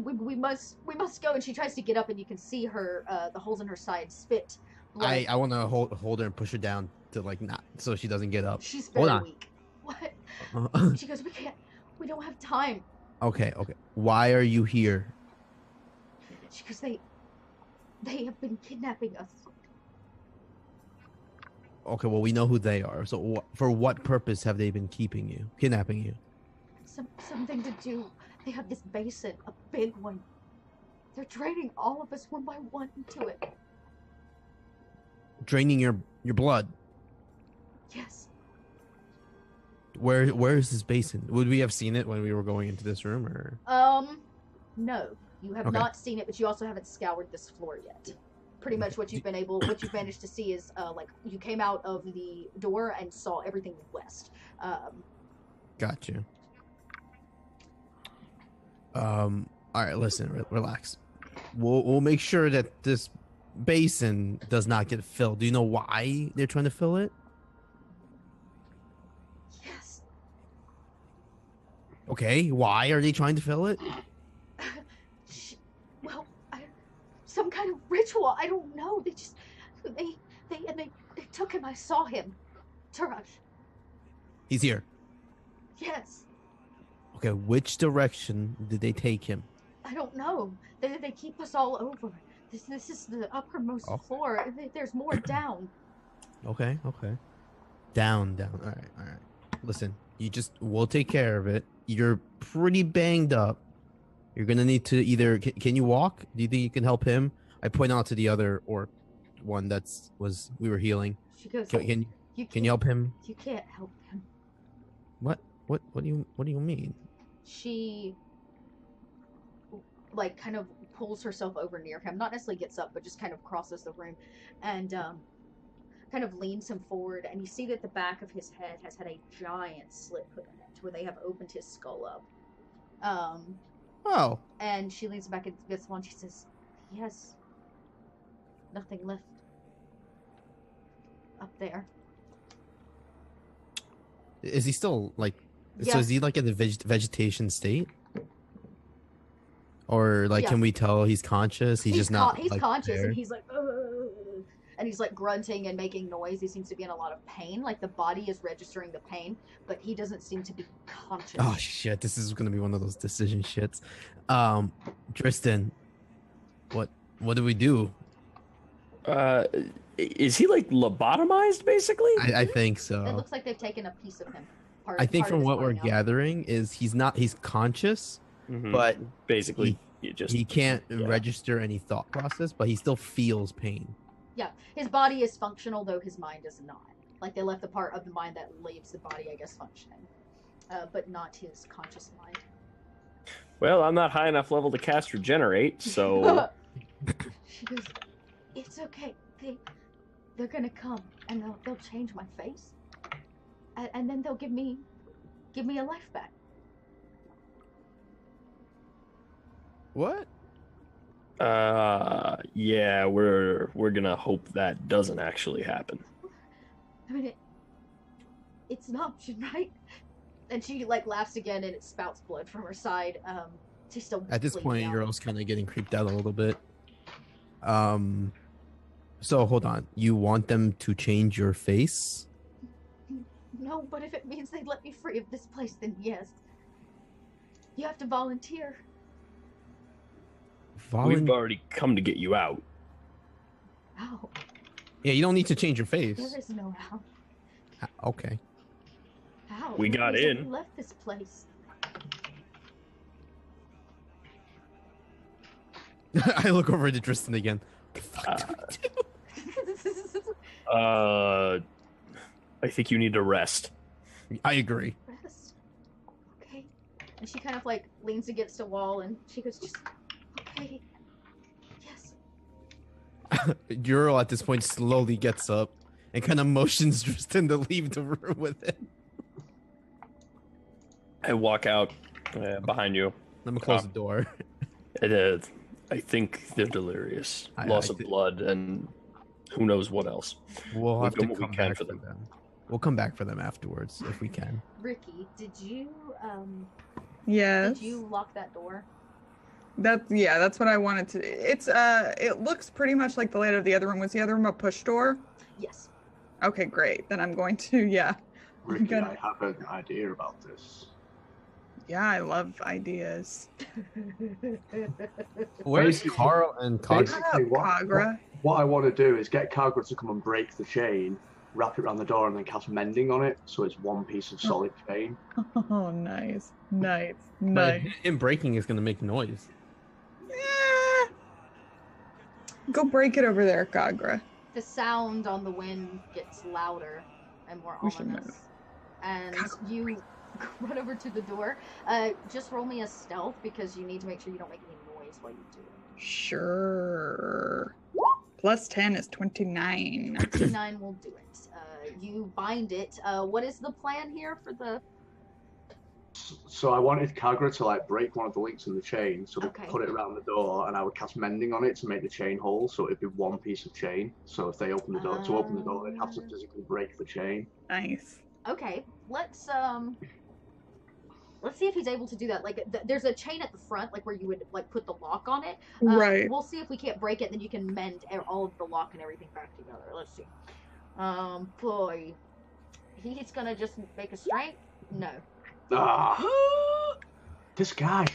We must go. And she tries to get up, and you can see her the holes in her side spit. Blood. I want to hold her and push her down to not so she doesn't get up. She's very weak. What? She goes, we don't have time. Okay. Why are you here? She goes, they have been kidnapping us. Okay, well, we know who they are. So for what purpose have they been kidnapping you? Something to do. They have this basin, a big one. They're draining all of us one by one into it. Draining your blood? Yes. Where is this basin? Would we have seen it when we were going into this room, or? No. You have not seen it, but you also haven't scoured this floor yet. Pretty much what you've managed to see is, you came out of the door and saw everything west. Got you. All right, listen, relax. We'll make sure that this basin does not get filled. Do you know why they're trying to fill it? Yes. Okay, why are they trying to fill it? Some kind of ritual. I don't know. They took him. I saw him. Pomarj. He's here. Yes. Okay, which direction did they take him? I don't know. They keep us all over. This is the uppermost floor. There's more down. Okay. Down. All right. Listen, we'll take care of it. You're pretty banged up. You're gonna need to either. Can you walk? Do you think you can help him? I point out to the other orc one we were healing. She goes. Can you help him? You can't help him. What do you mean? She kind of pulls herself over near him, not necessarily gets up, but just kind of crosses the room and kind of leans him forward, and you see that the back of his head has had a giant slit put in it where they have opened his skull up. And she leans back into this one. She says, he has nothing left up there. Is he still Yeah. So is he in the vegetation state? Or can we tell he's conscious? He's just not. He's conscious, there? and he's like, ugh. and he's like grunting and making noise. He seems to be in a lot of pain. Like the body is registering the pain, but he doesn't seem to be conscious. Oh shit! This is gonna be one of those decision shits. Tristan, what do we do? Is he like lobotomized, basically? I think It so. looks like they've taken a piece of him. I think part of from his what we're body out. gathering is he's conscious, Mhm. but basically, you just he can't yeah. register any thought process, but he still feels pain. Yeah, his body is functional, though his mind is not. Like they left the part of the mind that leaves the body, I guess, functioning, but not his conscious mind. Well, I'm not high enough level to cast regenerate, so She goes, "It's okay. They're gonna come and they'll change my face, and then they'll give me a life back." What? yeah, we're gonna hope that doesn't actually happen. I mean, it's an option, right? And she like laughs again, and it spouts blood from her side. She's still At this bleeding point, out. you're also kind of getting creeped out a little bit. So hold on. You want them to change your face? No, but if it means they'd let me free of this place, then yes. You have to volunteer. We've already come to get you out. How? Yeah, you don't need to change your face. There is no how. Okay. How? We got Nobody's in. ever left this place. I look over to Tristan again. What the fuck do we do? I think you need to rest. I agree. Rest. Okay. And she kind of like leans against a wall, and she goes, "Just okay. Yes." Euro at this point slowly gets up and kind of motions Tristan to leave the room with him. I walk out behind you. Let me close the door. I think they're delirious. I Loss of think- blood and who knows what else. We'll We've have to done what we come can back for for them. them. We'll come back for them afterwards if we can. Ricky, did you Yes. lock that door? That's what I wanted to. It looks pretty much like the layout of the other room. Was the other room a push door? Yes. Okay, great. Then I'm going to, yeah. Ricky, gonna- I have an idea about this. Yeah, I love ideas. Where's Basically- Carl and Cog? Shut up, Basically, Kagra. what I want to do is get Kagra to come and break the chain, wrap it around the door, and then cast mending on it, so it's one piece of solid chain. Oh, nice. Nice. But Nice. him breaking is gonna make noise. Eh. Go break it over there, Kagra. The sound on the wind gets louder and more We should ominous. move. And you run over to the door. Just roll me a stealth because you need to make sure you don't make any noise while you do it. Sure. Plus 10 is 29. 29 will do it. You bind it. What is the plan here for the... So I wanted Kagra to like break one of the links in the chain, so we Okay. put it around the door, and I would cast mending on it to make the chain whole, so it'd be one piece of chain. So if they open the door, to open the door, they'd have to physically break the chain. Nice. Okay, let's see if he's able to do that. Like, there's a chain at the front, like where you would like put the lock on it. Right. We'll see if we can't break it. Then you can mend all of the lock and everything back together. Let's see. Boy, he's gonna just make a strength. No, Ah, this guy.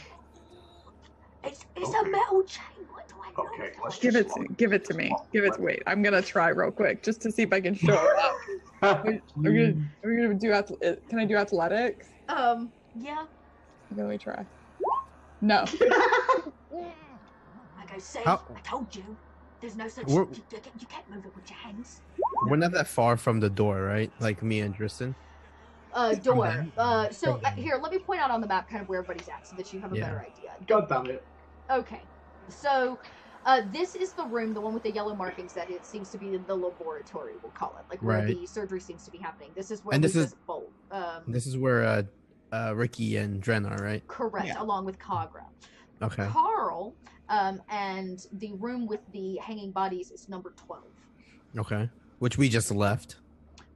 it's a metal chain. What do I know? Okay, let's Give just it to me. Give it to wait. I'm gonna try real quick just to see if I can show it up. Are we gonna do can I do athletics? Yeah. Let me try. No. Like I said, How- I told you. There's no such. We're- You can't move it with your hands. We're not that far from the door, right? Like me and Tristan. Door. So From them. here, let me point out on the map kind of where everybody's at, so that you have a Yeah. better idea. God damn it. Okay, so this is the room, the one with the yellow markings that it seems to be the laboratory, we'll call it, like where Right. the surgery seems to be happening. This is where And this Lucas is- Bolt. This is where Ricky and Dren are, right? Correct, Yeah. along with Kagra. Okay. Carl, and the room with the hanging bodies is number 12, Okay. Which we just left.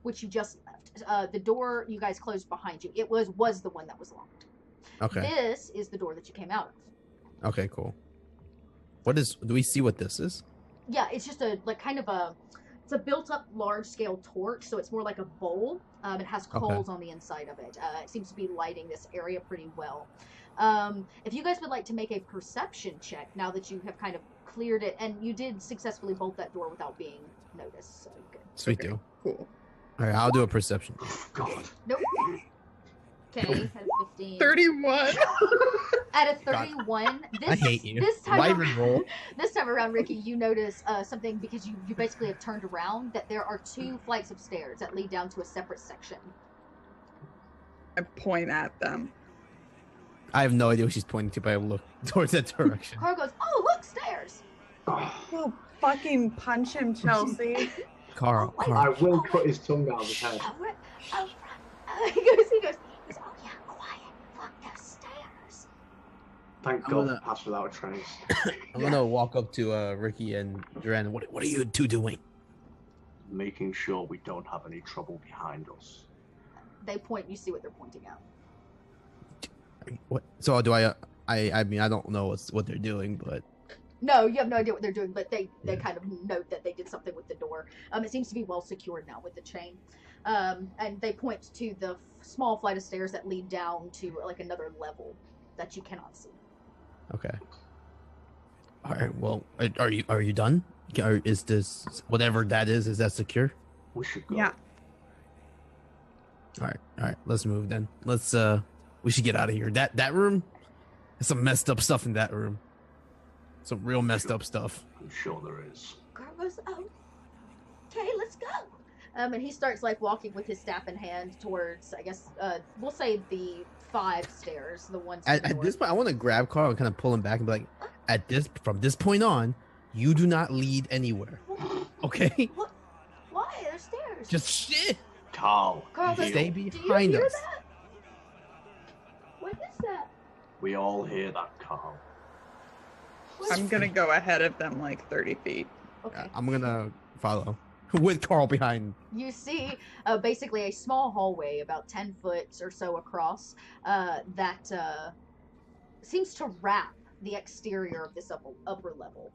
which you just left. The door you guys closed behind you. It was the one that was locked. Okay. This is the door that you came out of. Okay, cool. Do we see what this is? Yeah, it's just a like kind of a It's a built-up large-scale torch, so it's more like a bowl. It has coals on the inside of it. It seems to be lighting this area pretty well. If you guys would like to make a perception check, now that you have kind of cleared it, and you did successfully bolt that door without being noticed, so good. Sweet deal. Cool. All right, I'll do a perception. God. Nope. Okay, at a 15. 31. At a 31, I hate you. This time, Wyvern roll. this time around, Ricky, you notice something because you basically have turned around, that there are 2 flights of stairs that lead down to a separate section. I point at them. I have no idea what she's pointing to, but I look towards that direction. Carl goes, "Oh, look, stairs!" Oh, fucking punch him, Chelsea. Carl, Oh, Carl. I will cut his tongue out of his head. He goes, "Oh yeah, quiet, fuck the stairs." Thank I'm God gonna- passed without a trace. I'm gonna walk up to Ricky and Duran. What are you two doing? Making sure we don't have any trouble behind us. They point, you see what they're pointing at. What? So do I? I mean, I don't know what they're doing, but No, you have no idea what they're doing, but they Yeah. kind of note that they did something with the door. It seems to be well secured now with the chain. And they point to the small flight of stairs that lead down to like another level that you cannot see. okay. All right. Well, are you done? Is this whatever that is? Is that secure? We should go. Yeah. All right. Let's move then. Let's we should get out of here. That room, there's some messed up stuff in that room. Some real messed up stuff. I'm sure there is. Carl goes, "Oh, okay, let's go." And he starts like walking with his staff in hand towards, I guess, we'll say the 5 stairs, the ones. to the At this north. point, I want to grab Carl and kind of pull him back and be like, from this point on, you do not lead anywhere. Okay? What? Why? There's stairs. Just shit. Carl, Carl goes, Stay "Do you behind hear us. that? What is that? we all hear that, Carl. What I'm is- gonna go ahead of them like 30 feet. Okay. I'm gonna follow with Carl behind. You see basically a small hallway about 10 foot or so across that seems to wrap the exterior of this upper level.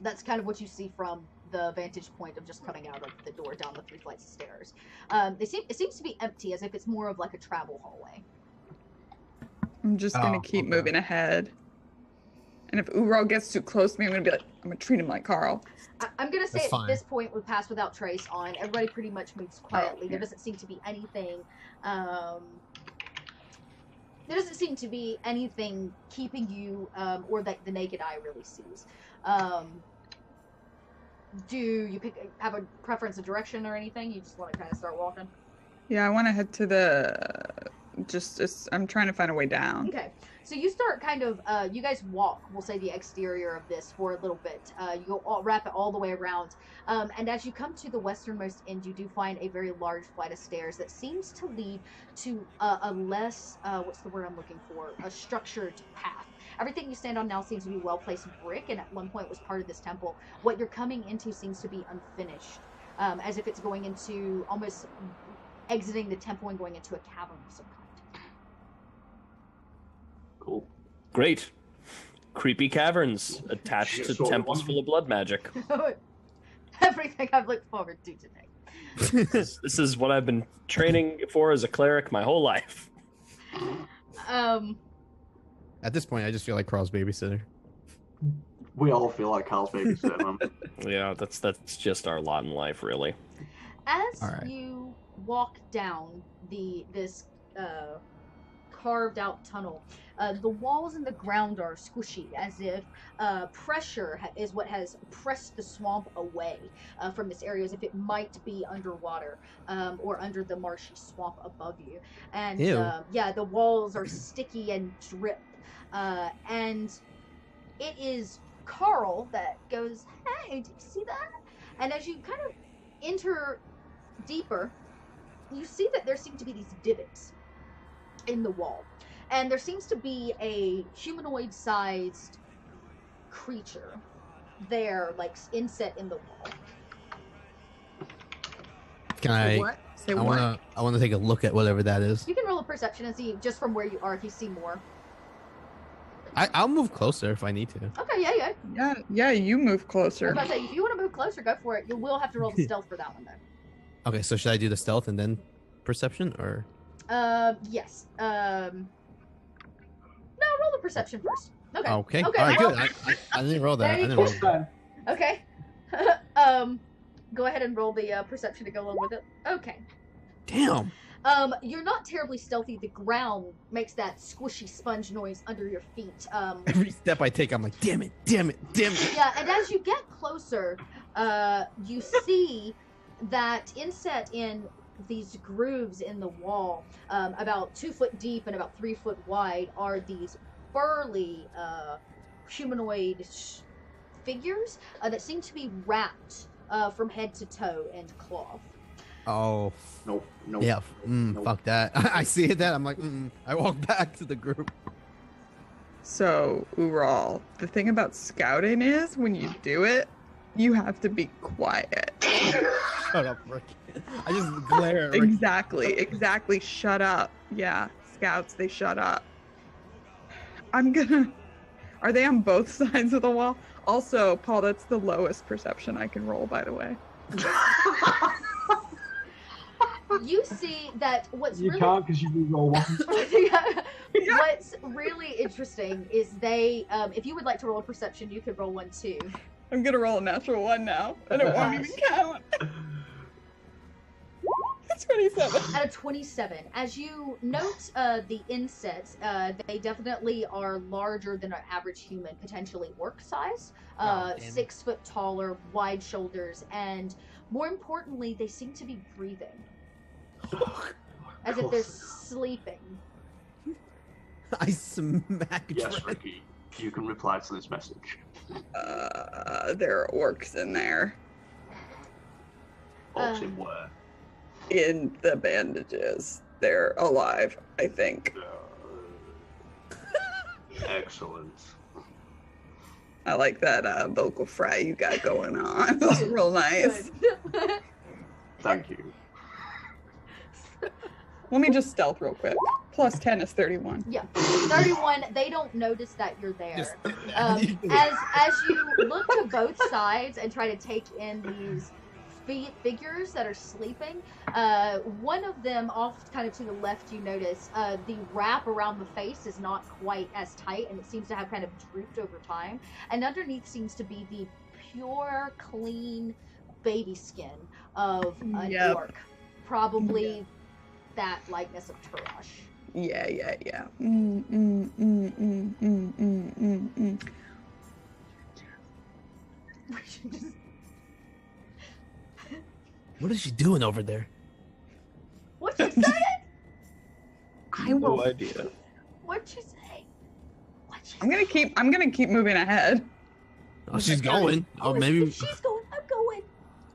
That's kind of what you see from the vantage point of just coming out of the door down the 3 flights of stairs. It seems to be empty, as if it's more of like a travel hallway. I'm just gonna Oh, keep okay. moving ahead. And if Uro gets too close to me, I'm gonna be like, I'm gonna treat him like Carl. I'm gonna say That's at fine. this point we pass without trace on. Everybody pretty much moves quietly. There yeah. doesn't seem to be anything. There doesn't seem to be anything keeping you, or that the naked eye really sees. Do you have a preference of direction or anything? You just want to kind of start walking? Yeah, I want to head to the. I'm trying to find a way down. Okay, so you start kind of, you guys walk, we'll say the exterior of this for a little bit. You go wrap it all the way around. And as you come to the westernmost end, you do find a very large flight of stairs that seems to lead to a less, what's the word I'm looking for? A structured path. Everything you stand on now seems to be well-placed brick, and at one point was part of this temple. What you're coming into seems to be unfinished, as if it's going into, almost exiting the temple and going into a cavern of some kind. Cool. Great. Creepy caverns attached Shit, to so temples one- full of blood magic. Everything I've looked forward to today. This is what I've been training for as a cleric my whole life. At this point, I just feel like Carl's babysitter. We all feel like Carl's babysitter, man. Yeah, that's just our lot in life, really. As All right. you walk down this carved out tunnel, the walls and the ground are squishy, as if pressure is what has pressed the swamp away from this area, as if it might be underwater or under the marshy swamp above you. And Ew. yeah, the walls are sticky and drip. And it is Carl that goes, "Hey, did you see that?" And as you kind of enter deeper, you see that there seem to be these divots in the wall. And there seems to be a humanoid-sized creature there, like inset in the wall. Can I? What? Say I what? wanna take a look at whatever that is. You can roll a perception and see just from where you are if you see more. I'll move closer if I need to. Okay, yeah. Yeah, you move I closer. was about to say, if you want to move closer, go for it. You will have to roll the stealth for that one though. Okay, so should I do the stealth and then perception, or? Yes. No, roll the perception first. Okay. Okay. Okay. All right, well, good. I didn't roll that. There I you didn't go. roll that. Okay. Go ahead and roll the perception to go along with it. Okay. Damn. You're not terribly stealthy. The ground makes that squishy sponge noise under your feet. Every step I take, I'm like, damn it, damn it, damn it. Yeah, and as you get closer, you see that inset in these grooves in the wall, about 2 foot deep and about 3 foot wide, are these burly humanoid figures that seem to be wrapped from head to toe in cloth. Oh. Nope. Yeah. Nope. Fuck that. I see that. I'm like, I walk back to the group. So, Ural, the thing about scouting is when you do it, you have to be quiet. Shut up, Rick. I just glare at Rick. Exactly. Shut up. Yeah, scouts, they shut up. Are they on both sides of the wall? Also, Paul, that's the lowest perception I can roll, by the way. You see that what's You really can't because you roll one. what's really interesting is they if you would like to roll a perception, you could roll one too. I'm gonna roll a natural one now, and it won't even count. 27. Out of 27, as you note the insets, they definitely are larger than an average human, potentially orc size. Oh, damn. 6 foot taller, wide shoulders, and more importantly, they seem to be breathing. As if they're sleeping. I smack Yes, Trent. Ricky, you can reply to this message. There are orcs in there. Orcs in where? In the bandages. They're alive, I think. Excellent. I like that vocal fry you got going on. Those are real nice. Good. Thank you. Let me just stealth real quick. Plus 10 is 31. Yeah, 31. They don't notice that you're there. Just- As you look to both sides and try to take in these figures that are sleeping, one of them off kind of to the left, you notice the wrap around the face is not quite as tight, and it seems to have kind of drooped over time. And underneath seems to be the pure, clean baby skin of an Yep. orc, probably that likeness of Turash. Yeah. What is she doing over there? What you say? I will. No idea. What you say? What you I'm gonna keep moving ahead. Oh, she's going. Oh, if maybe. she's going. I'm going.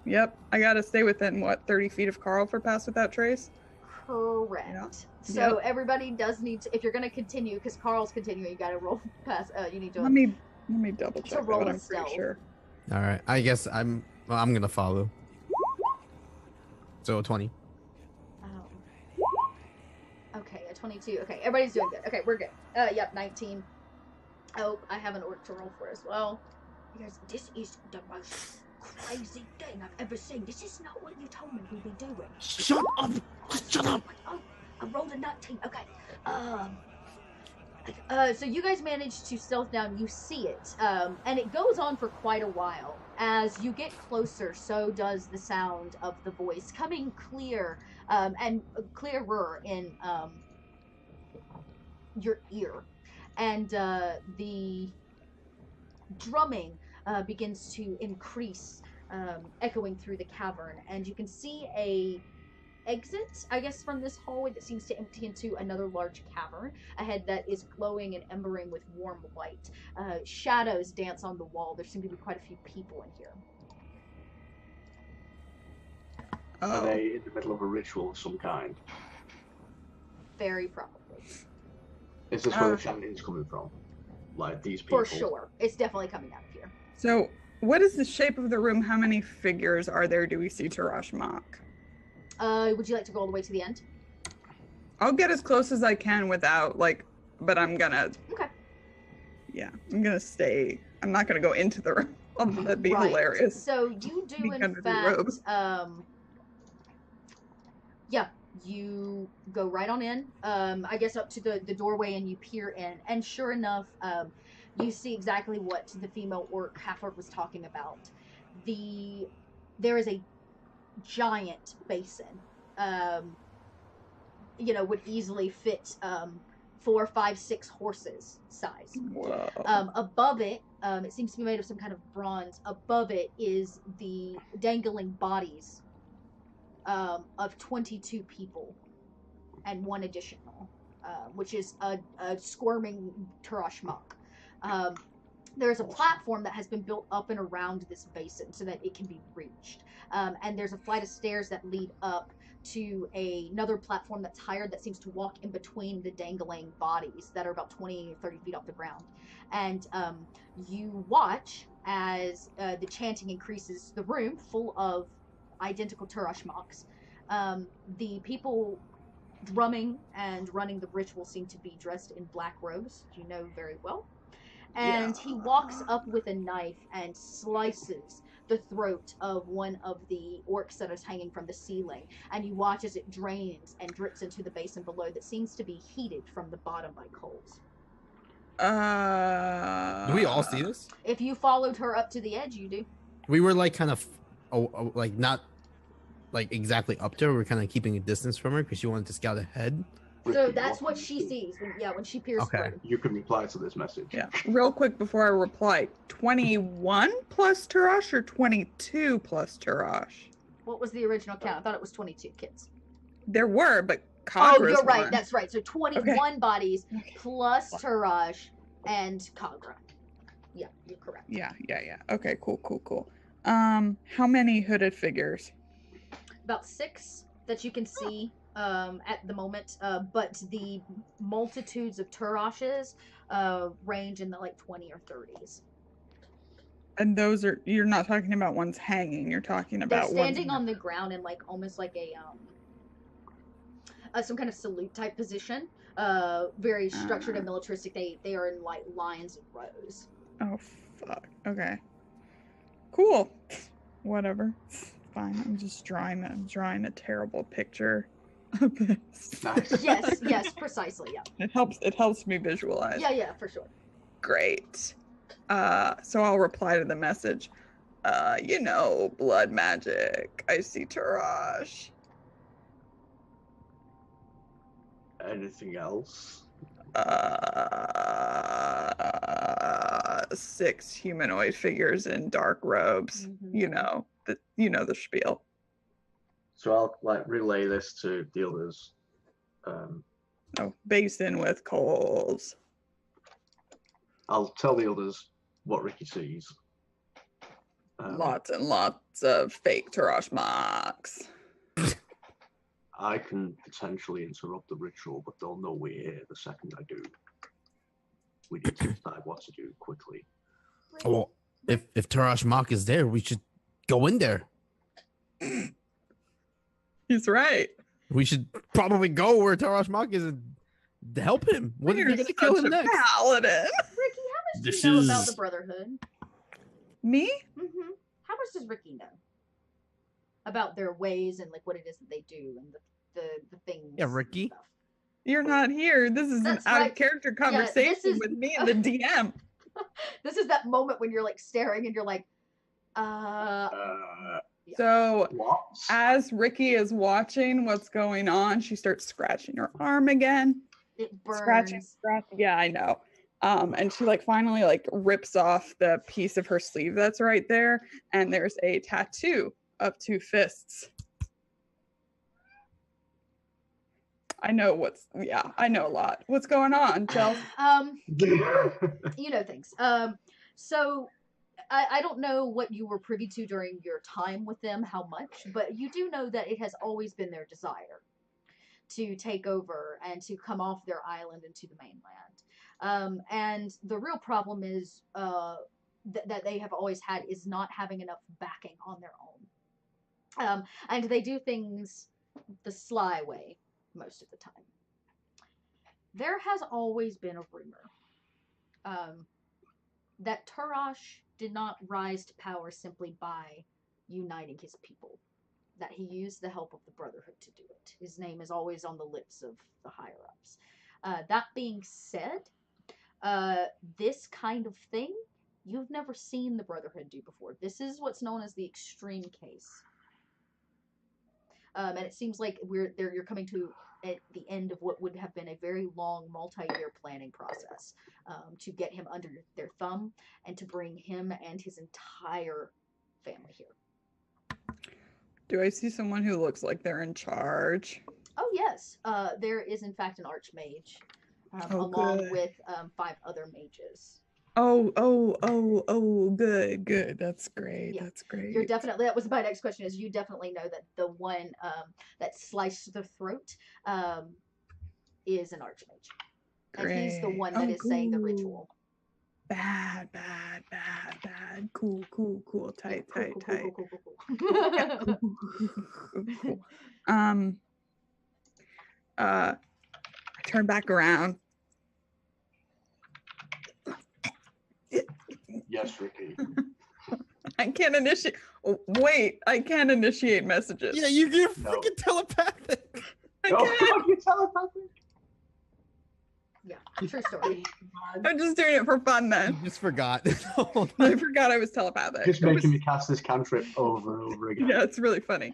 Yep, I gotta stay within what 30 feet of Carl for pass without trace. Correct. Yeah. So everybody does need to, if you're going to continue, because Carl's continuing, you got to roll past. You need to. Let me double To check that, roll but a I'm pretty stealth. sure. All right. I guess I'm gonna follow. So 20. Okay, a 22. Okay, everybody's doing good. Okay, we're good. Yep, 19. Oh, I have an orc to roll for as well. Because this is the most crazy thing I've ever seen. This is not what you told me we'd be doing. Shut up! Just shut up! Oh, I rolled a 19. Okay. So you guys managed to stealth down. You see it, and it goes on for quite a while. As you get closer, so does the sound of the voice coming clear and clearer in your ear, and the drumming begins to increase, echoing through the cavern, and you can see a exit, I guess, from this hallway that seems to empty into another large cavern ahead that is glowing and embering with warm light. Shadows dance on the wall. There seem to be quite a few people in here. Are Oh, they in the middle of a ritual of some kind? Very probably. Is this where the chanting's coming from? Like these people? For sure. It's definitely coming out of here. so what is the shape of the room? How many figures are there? Do we see Tarash Mach? Would you like to go all the way to the end? I'll get as close as I can without but I'm gonna. Okay. Yeah, I'm gonna stay. I'm not gonna go into the room. That'd be Right. hilarious. So you do, Sneak in under the fact, robe. yeah, you go right on in. I guess up to the doorway, and you peer in, and sure enough, you see exactly what the female orc, half orc, was talking about. There is a giant basin. Um, would easily fit 4, 5, 6 horses size. Whoa. Above it, it seems to be made of some kind of bronze. Above it is the dangling bodies of 22 people and one additional, which is a squirming Turashmak. There's a platform that has been built up and around this basin so that it can be reached. And there's a flight of stairs that lead up to another platform that's higher that seems to walk in between the dangling bodies that are about 20 or 30 feet off the ground. And you watch as the chanting increases. The room full of identical Turashmaks. The people drumming and running the ritual seem to be dressed in black robes, you know very well. And he walks up with a knife and slices the throat of one of the orcs that is hanging from the ceiling. And you watch as it drains and drips into the basin below that seems to be heated from the bottom by coals. Do we all see this? If you followed her up to the edge, you do. We were like kind of, like not like exactly up to her. We're kind of keeping a distance from her because she wanted to scout ahead. So that's what she sees when she peers through. You can reply to this message. Yeah. Real quick before I reply, 21 plus Turash or 22 plus Turash? What was the original count? I thought it was 22 kids. There were, but Kagra's you're right. one. That's right. So 21 bodies plus Taraj and Kagra. Yeah, you're correct. Yeah. Okay, cool. How many hooded figures? About 6 that you can see at the moment, but the multitudes of Turashes range in the like 20 or 30s. And those are, you're not talking about ones hanging, you're talking about They're standing on the ground in like almost like some kind of salute type position. Very structured and militaristic. They are in like lines and rows. Oh fuck. Okay. Cool. Whatever. Fine. I'm drawing a terrible picture of this. Nice. Yes, precisely. Yeah. It helps me visualize. Yeah, for sure. Great. So I'll reply to the message. Blood magic. I see Tarash. Anything else? 6 humanoid figures in dark robes. Mm-hmm. The spiel. So I'll relay this to the others. Basin with coals. I'll tell the others what Ricky sees. Lots and lots of fake Tarash marks. I can potentially interrupt the ritual, but they'll know we're here the second I do. We need to decide what to do quickly. Well, if Tarash Mach is there, we should go in there. He's right. We should probably go where Tarash Mach is and help him. When are they going to kill him next? Paladin. Ricky, how much do you know about the Brotherhood? Me? Mm-hmm. How much does Ricky know about their ways and like what it is that they do and the things? Yeah, Ricky. Stuff? You're not here. This is That's an out right. of character conversation with me and the DM. This is that moment when you're like staring and you're like, So What? as Ricky is watching what's going on, she starts scratching her arm again. it burns. Scratching. Yeah, I know. And she finally rips off the piece of her sleeve that's right there, and there's a tattoo of 2 fists. I know a lot. What's going on, Chelsea? You know things. So I don't know what you were privy to during your time with them, how much, but you do know that it has always been their desire to take over and to come off their island into the mainland. And the real problem is that they have always had is not having enough backing on their own. And they do things the sly way most of the time. There has always been a rumor that Turash did not rise to power simply by uniting his people. That he used the help of the Brotherhood to do it. His name is always on the lips of the higher-ups. That being said, this kind of thing you've never seen the Brotherhood do before. This is what's known as the extreme case. And it seems like you're coming to at the end of what would have been a very long multi-year planning process to get him under their thumb and to bring him and his entire family here. Do I see someone who looks like they're in charge? Oh yes, there is in fact an archmage, along good. with 5 other mages. Oh, good. That's great. Yeah. That's great. You're definitely, that was my next question, is you definitely know that the one that sliced the throat is an archmage. Great. And he's the one that is saying the ritual. Bad. Cool. Tight. Cool. Turn back around. Yes, Ricky. I can't initiate. Wait, I can't initiate messages. Yeah, you're No. freaking telepathic. I Oh, can't. you're telepathic. Yeah, true story. I'm just doing it for fun You then. just forgot. I forgot I was telepathic. Just It was- making me cast this cantrip over and over again. Yeah, it's really funny.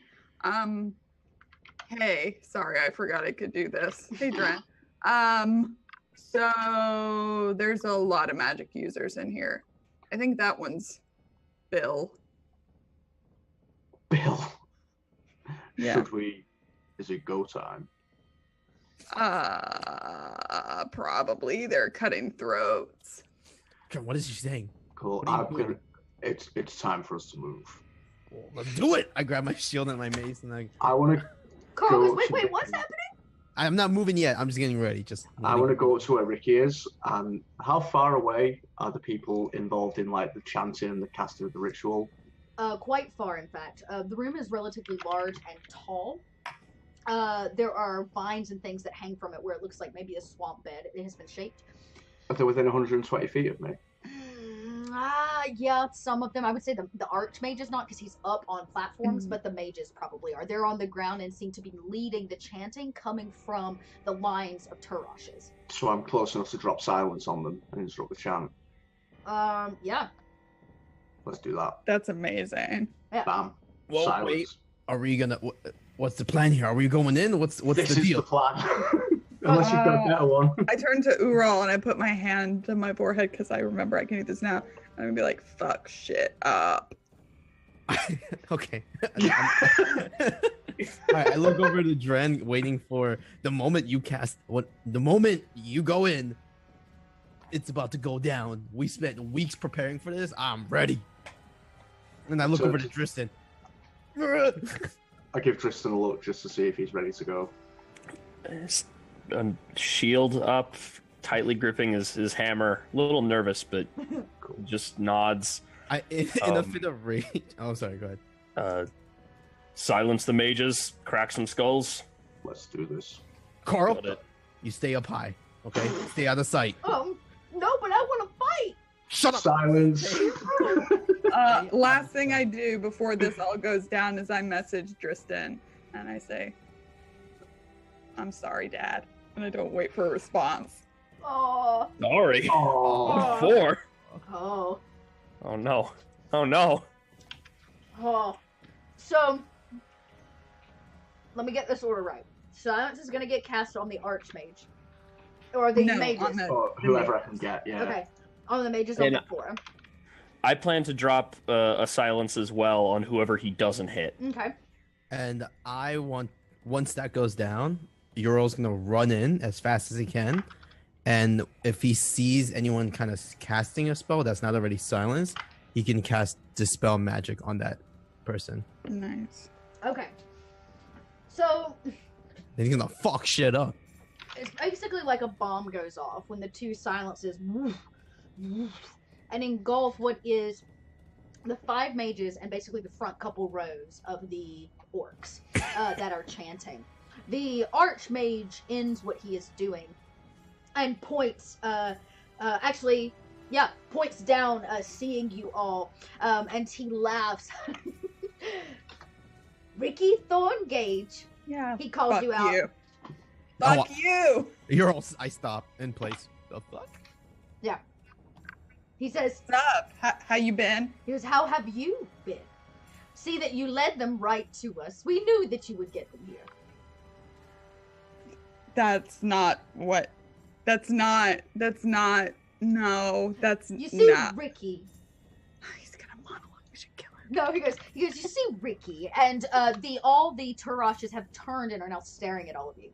Hey, sorry, I forgot I could do this. Hey, Dren. So there's a lot of magic users in here. I think that one's Bill. Bill. Yeah. Should we? Is it go time? Probably. They're cutting throats. What is she saying? Cool. What are you I'm doing? gonna. It's time for us to move. Well, let's do it. I grab my shield and my mace, and I want to. Carl, Go wait, to what's Ricky. happening? I'm not moving yet. I'm just getting ready. I want to go to where Ricky is. And how far away are the people involved in like the chanting and the casting of the ritual? Quite far, in fact. The room is relatively large and tall. There are vines and things that hang from it where it looks like maybe a swamp bed. It has been shaped. If they're within 120 feet of me. Yeah, some of them. I would say the archmage is not because he's up on platforms, Mhm. but the mages probably are. They're on the ground and seem to be leading the chanting coming from the lines of Turoshes. So I'm close enough to drop silence on them and interrupt the chant. Yeah. Let's do that. That's amazing. Bam. Whoa, Silence. wait. Are we gonna? What's the plan here? Are we going in? What's This the is deal? the plan. Unless you've got a better one. I turn to Ural and I put my hand to my forehead because I remember I can do this now. I'm gonna be like, fuck shit up. Okay. Alright, I look over to Dren, waiting for the moment you cast. The moment you go in, it's about to go down. We spent weeks preparing for this. I'm ready. And I look So- over to Tristan. I give Tristan a look just to see if he's ready to go. Shield up, tightly gripping his hammer. A little nervous, but Cool. just nods. In a fit of rage. Oh, sorry. Go ahead. Silence the mages, crack some skulls. Let's do this. Carl, Got it. you stay up high. Okay, stay out of sight. No, but I want to fight. Shut up. Silence. Last thing I do before this all goes down is I message Tristan and I say, I'm sorry, Dad. And I don't wait for a response. Oh. Sorry. Oh. 4. Oh. Oh no. Oh no. Oh. So, let me get this order right. Silence is going to get cast on the archmage. Or the No, mages. on the- Or whoever I can get, yeah. Okay. On the mages And- on the floor. I plan to drop a silence as well on whoever he doesn't hit. Okay. And I want, once that goes down, Ural's gonna run in as fast as he can. And if he sees anyone kind of casting a spell that's not already silenced, he can cast Dispel Magic on that person. Nice. Okay. So, Then he's gonna fuck shit up. it's basically like a bomb goes off when the two silences woof, woof, and engulf what is the 5 mages and basically the front couple rows of the orcs that are chanting. The archmage ends what he is doing and points. Actually, Yeah, points down, seeing you all, and he laughs. Ricky Thorngage. Yeah. He calls Fuck you out. you. Fuck you. You're all. I stop in place. The fuck? Yeah. He says, What's up? How you been? he goes, how have you been? See that you led them right to us. We knew that you would get them here. That's not what. That's not. No, that's You see not. Ricky. He's gonna monologue. We should kill him. No, he goes, you see Ricky, and all the Tarashes have turned and are now staring at all of you.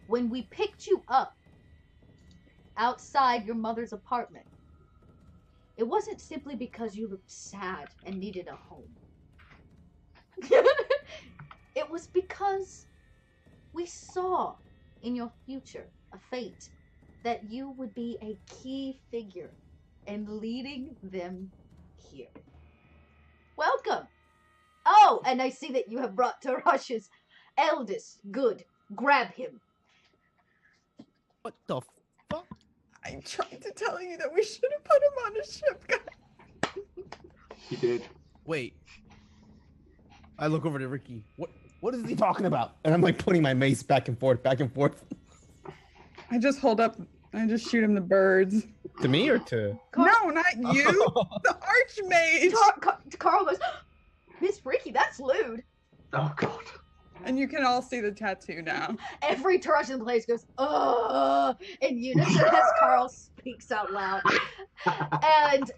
When we picked you up outside your mother's apartment, it wasn't simply because you looked sad and needed a home. It was because we saw in your future a fate that you would be a key figure in leading them here. Welcome. Oh, and I see that you have brought Tarash's eldest. Good. Grab him. What the fuck? I tried to tell you that we should have put him on a ship, guys. He did. Wait. I look over to Ricky. What is he talking about? And I'm like putting my mace back and forth, back and forth. I just hold up. I just shoot him the birds. To me or to? No, not you. The Archmage. Carl goes, Miss Ricky, that's lewd. Oh god. And you can all see the tattoo now. Every Tarash in the place goes, in unison as Carl speaks out loud. And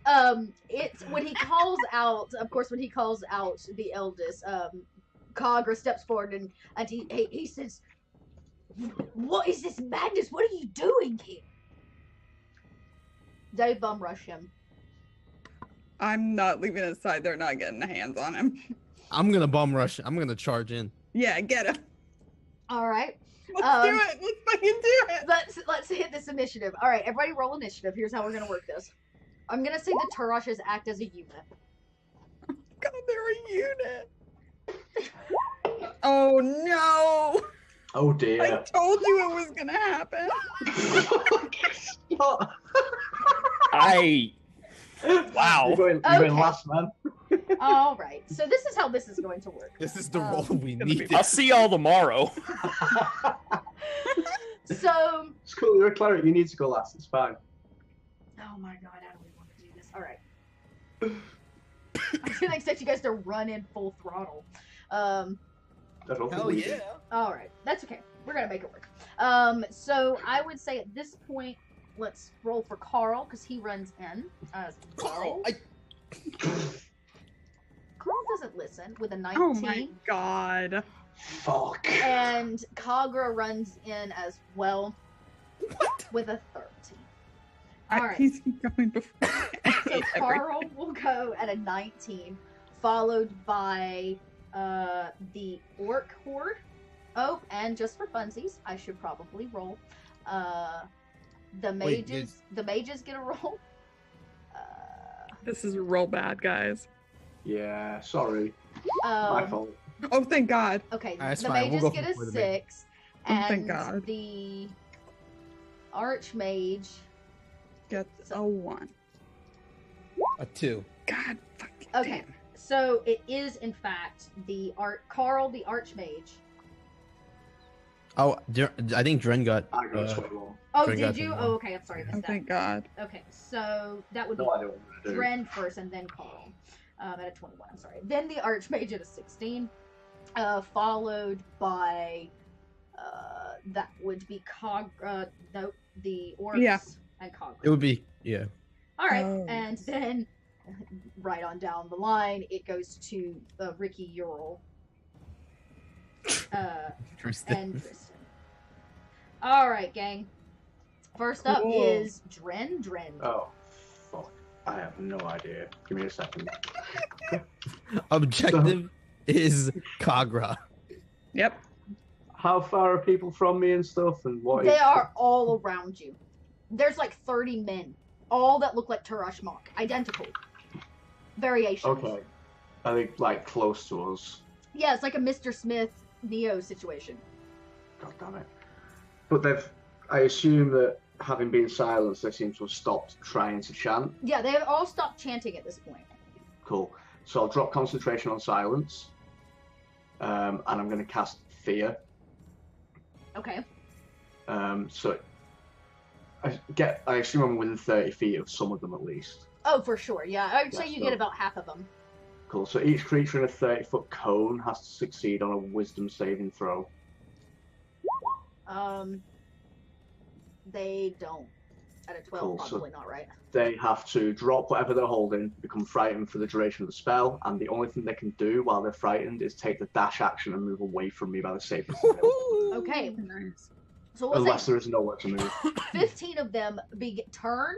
it's when he calls out, of course, when he calls out the eldest, Kagra steps forward and he says, what is this madness? What are you doing here? They bum rush him. I'm not leaving his side. They're not getting a hands on him. I'm gonna bum rush. I'm gonna charge in. Yeah, get him. All right. Let's do it. Let's fucking do it. Let's hit this initiative. All right, everybody roll initiative. Here's how we're gonna work this. I'm gonna say the Tarashes act as a unit. God, they're a unit. Oh no! Oh I dear. told you it was gonna happen. What? Wow. You're going Okay. last, man. All right. So this is how this is going to work. This is the Um, role we gonna be need. I'll see y'all tomorrow. So, It's cool. You're a cleric. You need to go last. It's fine. oh my god, how do we want to do this? All right. I'm gonna expect you guys to run in full throttle. I don't think Hell we yeah. do. All right, that's okay. We're gonna make it work. So I would say at this point, let's roll for Carl because he runs in as well. Carl doesn't listen with a 19. Oh my god. Fuck. And Kagra runs in as well with a 13. All right. He's going before. So Carl will go at a 19, followed by the Orc Horde. Oh, and just for funsies, I should probably roll. The Wait, mages get a roll. This is real bad, guys. Yeah, sorry. My Um, fault. Oh, thank God. okay, That's the fine, we'll mages go get a for the 6, Oh, thank and God. the Archmage. Gets a 1. A 2. God fucking Okay, damn. so it is in fact the Carl the Archmage. Oh, I think Dren got. I got a 21. Oh, Dren got did you? 21. Oh, okay. I'm sorry, I Oh, missed that. thank God. Okay, so that would be No idea what I'm gonna do. Dren first, and then Carl at a 21. I'm sorry. Then the Archmage at a 16, followed by that would be no, the Orcs Yeah. and Cog. It would be All right, Oh. and then right on down the line, it goes to Ricky Ural Tristan. and Tristan. All right, gang. First up Cool. is Dren. Oh, fuck. I have no idea. Give me a second. Objective is Kagra. Yep. How far are people from me and stuff? And what? They are all around you. There's like 30 men, all that look like Tarash Mok, identical. Variations. Okay. Are they like close to us? Yeah, it's like a Mr. Smith Neo situation. God damn it. But I assume that having been silenced, they seem to have stopped trying to chant. Yeah, they have all stopped chanting at this point. Cool. So I'll drop concentration on silence, and I'm going to cast fear. Okay. So I assume I'm within 30 feet of some of them at least. Oh, for sure. Yeah, I would say Yeah, you so- get about half of them. Cool. So each creature in a 30-foot cone has to succeed on a Wisdom saving throw. They don't. At a 12, Cool, so- probably not, right? They have to drop whatever they're holding, become frightened for the duration of the spell, and the only thing they can do while they're frightened is take the dash action and move away from me by the safest available. Okay. Nice. So we'll Unless say there is nowhere to move. 15 of them turn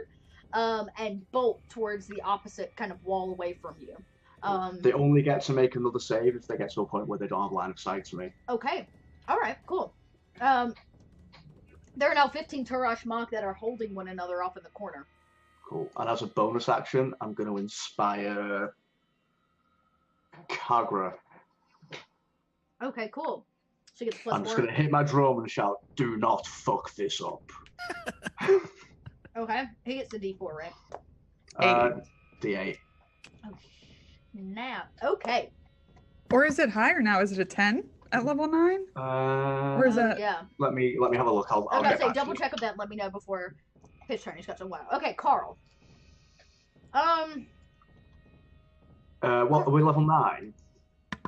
and bolt towards the opposite kind of wall away from you. They only get to make another save if they get to a point where they don't have line of sight to me. Okay. All right, cool. There are now 15 Turash Mach that are holding one another off in the corner. Cool. And as a bonus action, I'm going to inspire Kagra. Okay, cool. She gets plus I'm just 4. going to hit my drum and shout, "Do not fuck this up." Okay. He gets the D4, right? D8. Now. Okay. Or is it higher now? Is it a 10 at level 9? Or is that? Yeah. Let me have a look. I'll I was get gonna say, back to double you. check with that and let me know before his turn. He's got some wow. Okay, Carl. What are we, level 9?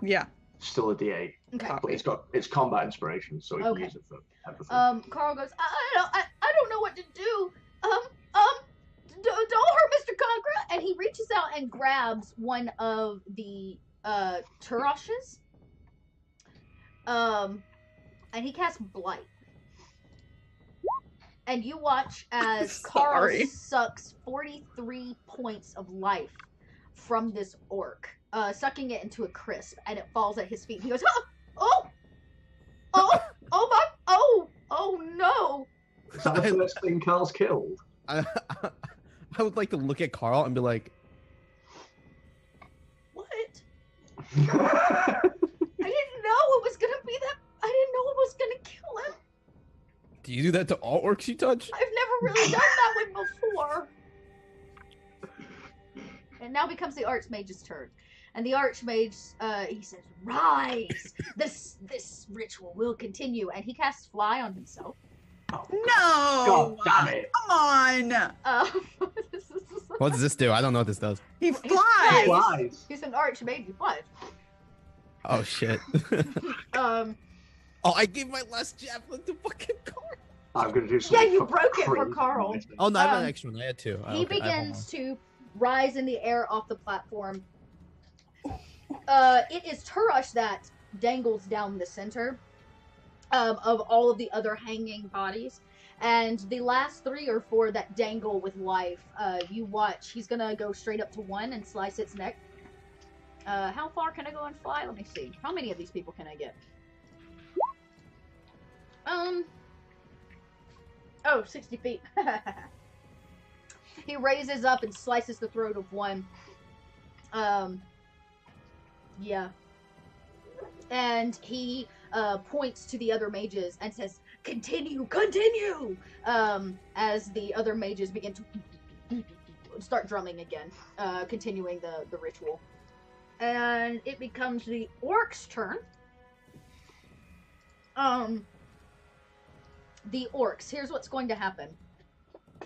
Yeah. Still a D8. Okay. But it's combat inspiration, so we can Okay. use it for everything. Carl goes, I don't know what to do. Don't hurt Mr. Conqueror. And he reaches out and grabs one of the Turashes. And he casts Blight. And you watch as Carl Sorry. sucks 43 points of life from this orc, sucking it into a crisp, and it falls at his feet. He goes, oh no. Is that the first thing Carl's killed? I would like to look at Carl and be like, What? I didn't know it was gonna be that. I didn't know it was gonna kill him. "Do you do that to all orcs you touch?" I've never really done that one before. And now becomes the Archmage's turn. And the Archmage, he says, "Rise! This ritual will continue." And he casts Fly on himself. No! God damn it! Come on! What does this do? I don't know what this does. He flies. flies! Flies. He's an Archmage. He flies. Oh shit. Um, Oh, I gave my last javelin to fucking Carl. I'm gonna do something. you fucking broke it for crazy. Carl. Oh no, I have Um, an extra one. I had 2. he Okay, I have one begins to rise in the air off the platform. It is Turash that dangles down the center of all of the other hanging bodies. And the last 3 or 4 that dangle with life, you watch. He's gonna go straight up to one and slice its neck. How far can I go and fly? Let me see. How many of these people can I get? Oh, 60 feet. He raises up and slices the throat of one. Yeah. And he points to the other mages and says, "Continue, continue!" As the other mages begin to start drumming again, continuing the ritual. And it becomes the orc's turn. The orcs. Here's what's going to happen.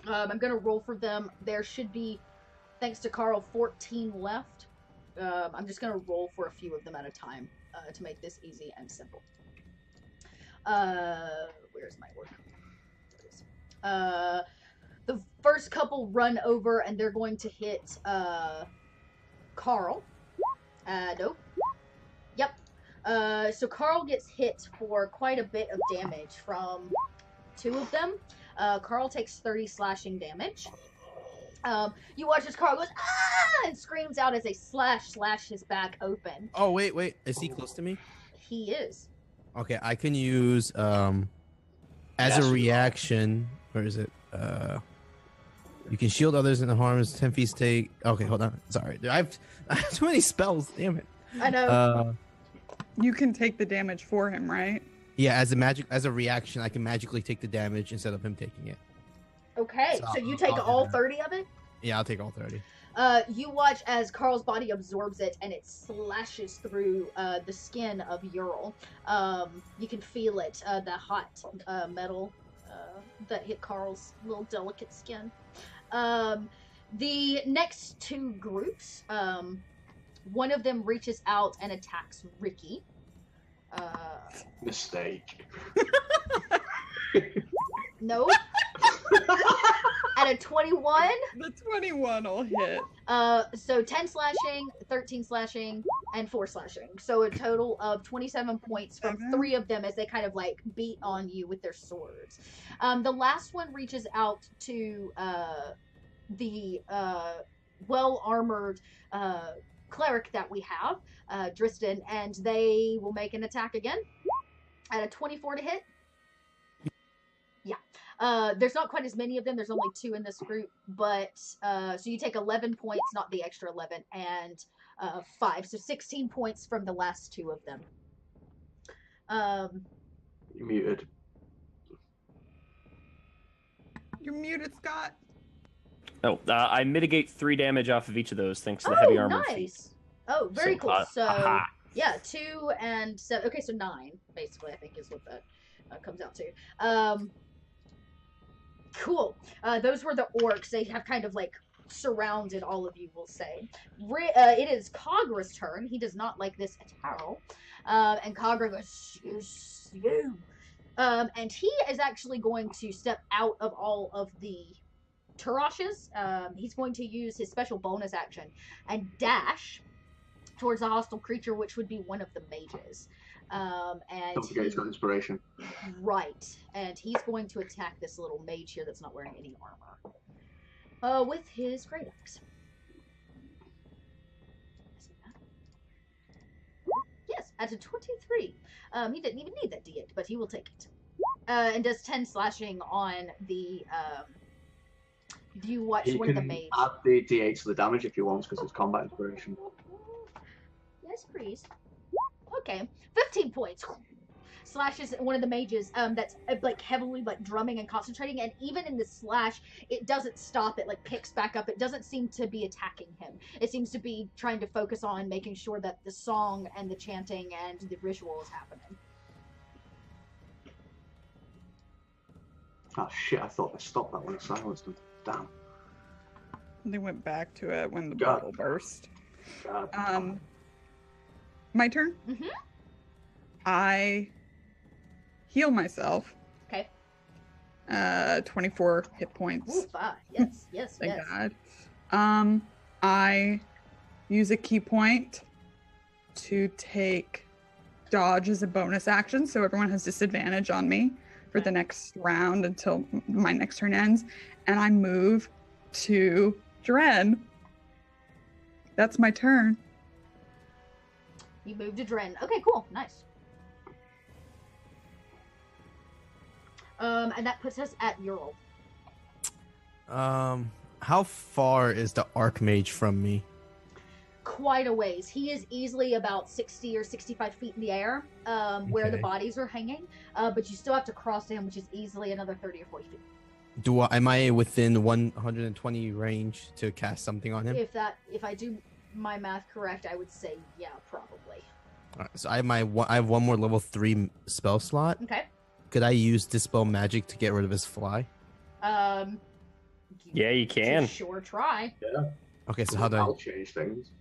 I'm going to roll for them. There should be, thanks to Carl, 14 left. I'm just going to roll for a few of them at a time to make this easy and simple. Where's my orc? There it is. The first couple run over and they're going to hit Carl. Nope. Yep. So Carl gets hit for quite a bit of damage from 2 of them. Carl takes 30 slashing damage. You watch as Carl goes, "Ah!" and screams out as they slash his back open. Oh wait. Is he close to me? He is. Okay, I can use as Yes, a you are. reaction. Where is it? You can shield others in the harms. 10 feet take. Okay, hold on. Sorry, I have too many spells. Damn it. I know. You can take the damage for him, right? Yeah, as a reaction, I can magically take the damage instead of him taking it. Okay, so you take I'll do all that. 30 of it? Yeah, I'll take all 30. You watch as Carl's body absorbs it and it slashes through the skin of Ural. You can feel it, the hot metal that hit Carl's little delicate skin. The next two groups, one of them reaches out and attacks Ricky. Mistake. No. At a 21. The 21 will hit. So 10 slashing, 13 slashing, and 4 slashing. So a total of 27 points from 3 of them as they kind of like beat on you with their swords. The last one reaches out to the well-armored cleric that we have, Dristan, and they will make an attack again at a 24 to hit. Yeah. There's not quite as many of them. There's only 2 in this group, but so you take 11 points, not the extra 11, and 5, so 16 points from the last 2 of them. You're muted. You're muted, Scott. Oh, I mitigate 3 damage off of each of those thanks to the heavy armor feat. Nice. Oh, very So, cool. So aha. yeah, 2 and 7. Okay, so 9 basically. I think is what that comes out to. Cool. Those were the orcs. They have kind of like surrounded all of you, we'll say. It is Cogra's turn. He does not like this at all. And Cogra goes, you. And he is actually going to step out of all of the Tarashes. He's going to use his special bonus action and dash towards a hostile creature, which would be one of the mages. And Don't forget he's got inspiration. Right. And he's going to attack this little mage here that's not wearing any armor. With his great axe. Yes, at a 23. He didn't even need that D8, but he will take it. And does 10 slashing on the you watch He one of the can mage. add the D8 to the damage if he wants because it's combat inspiration. Yes, please. Okay, 15 points. Slashes one of the mages that's like heavily like drumming and concentrating, and even in the slash it doesn't stop. It like picks back up. It doesn't seem to be attacking him. It seems to be trying to focus on making sure that the song and the chanting and the ritual is happening. Oh shit, I thought I stopped that when I silenced him. Damn. They went back to it when the God. bubble burst. God. My turn? Mm-hmm. I heal myself. Okay. 24 hit points. Ooh, 5. Yes, yes, Thank yes. God. I use a key point to take dodge as a bonus action, so everyone has disadvantage on me for the next round until my next turn ends, and I move to Dren. That's my turn. You move to Dren. Okay, cool. Nice. And that puts us at Ural. How far is the Archmage from me? Quite a ways. He is easily about 60 or 65 feet in the air, where the Okay. bodies are hanging. But you still have to cross to him, which is easily another 30 or 40 feet. Am I within 120 range to cast something on him? If I do my math correct, I would say yeah, probably. Alright, so I have one more level 3 spell slot. Okay. Could I use Dispel Magic to get rid of his fly? Yeah, you can. Sure try. Yeah. Okay, so how do I'll I? change things.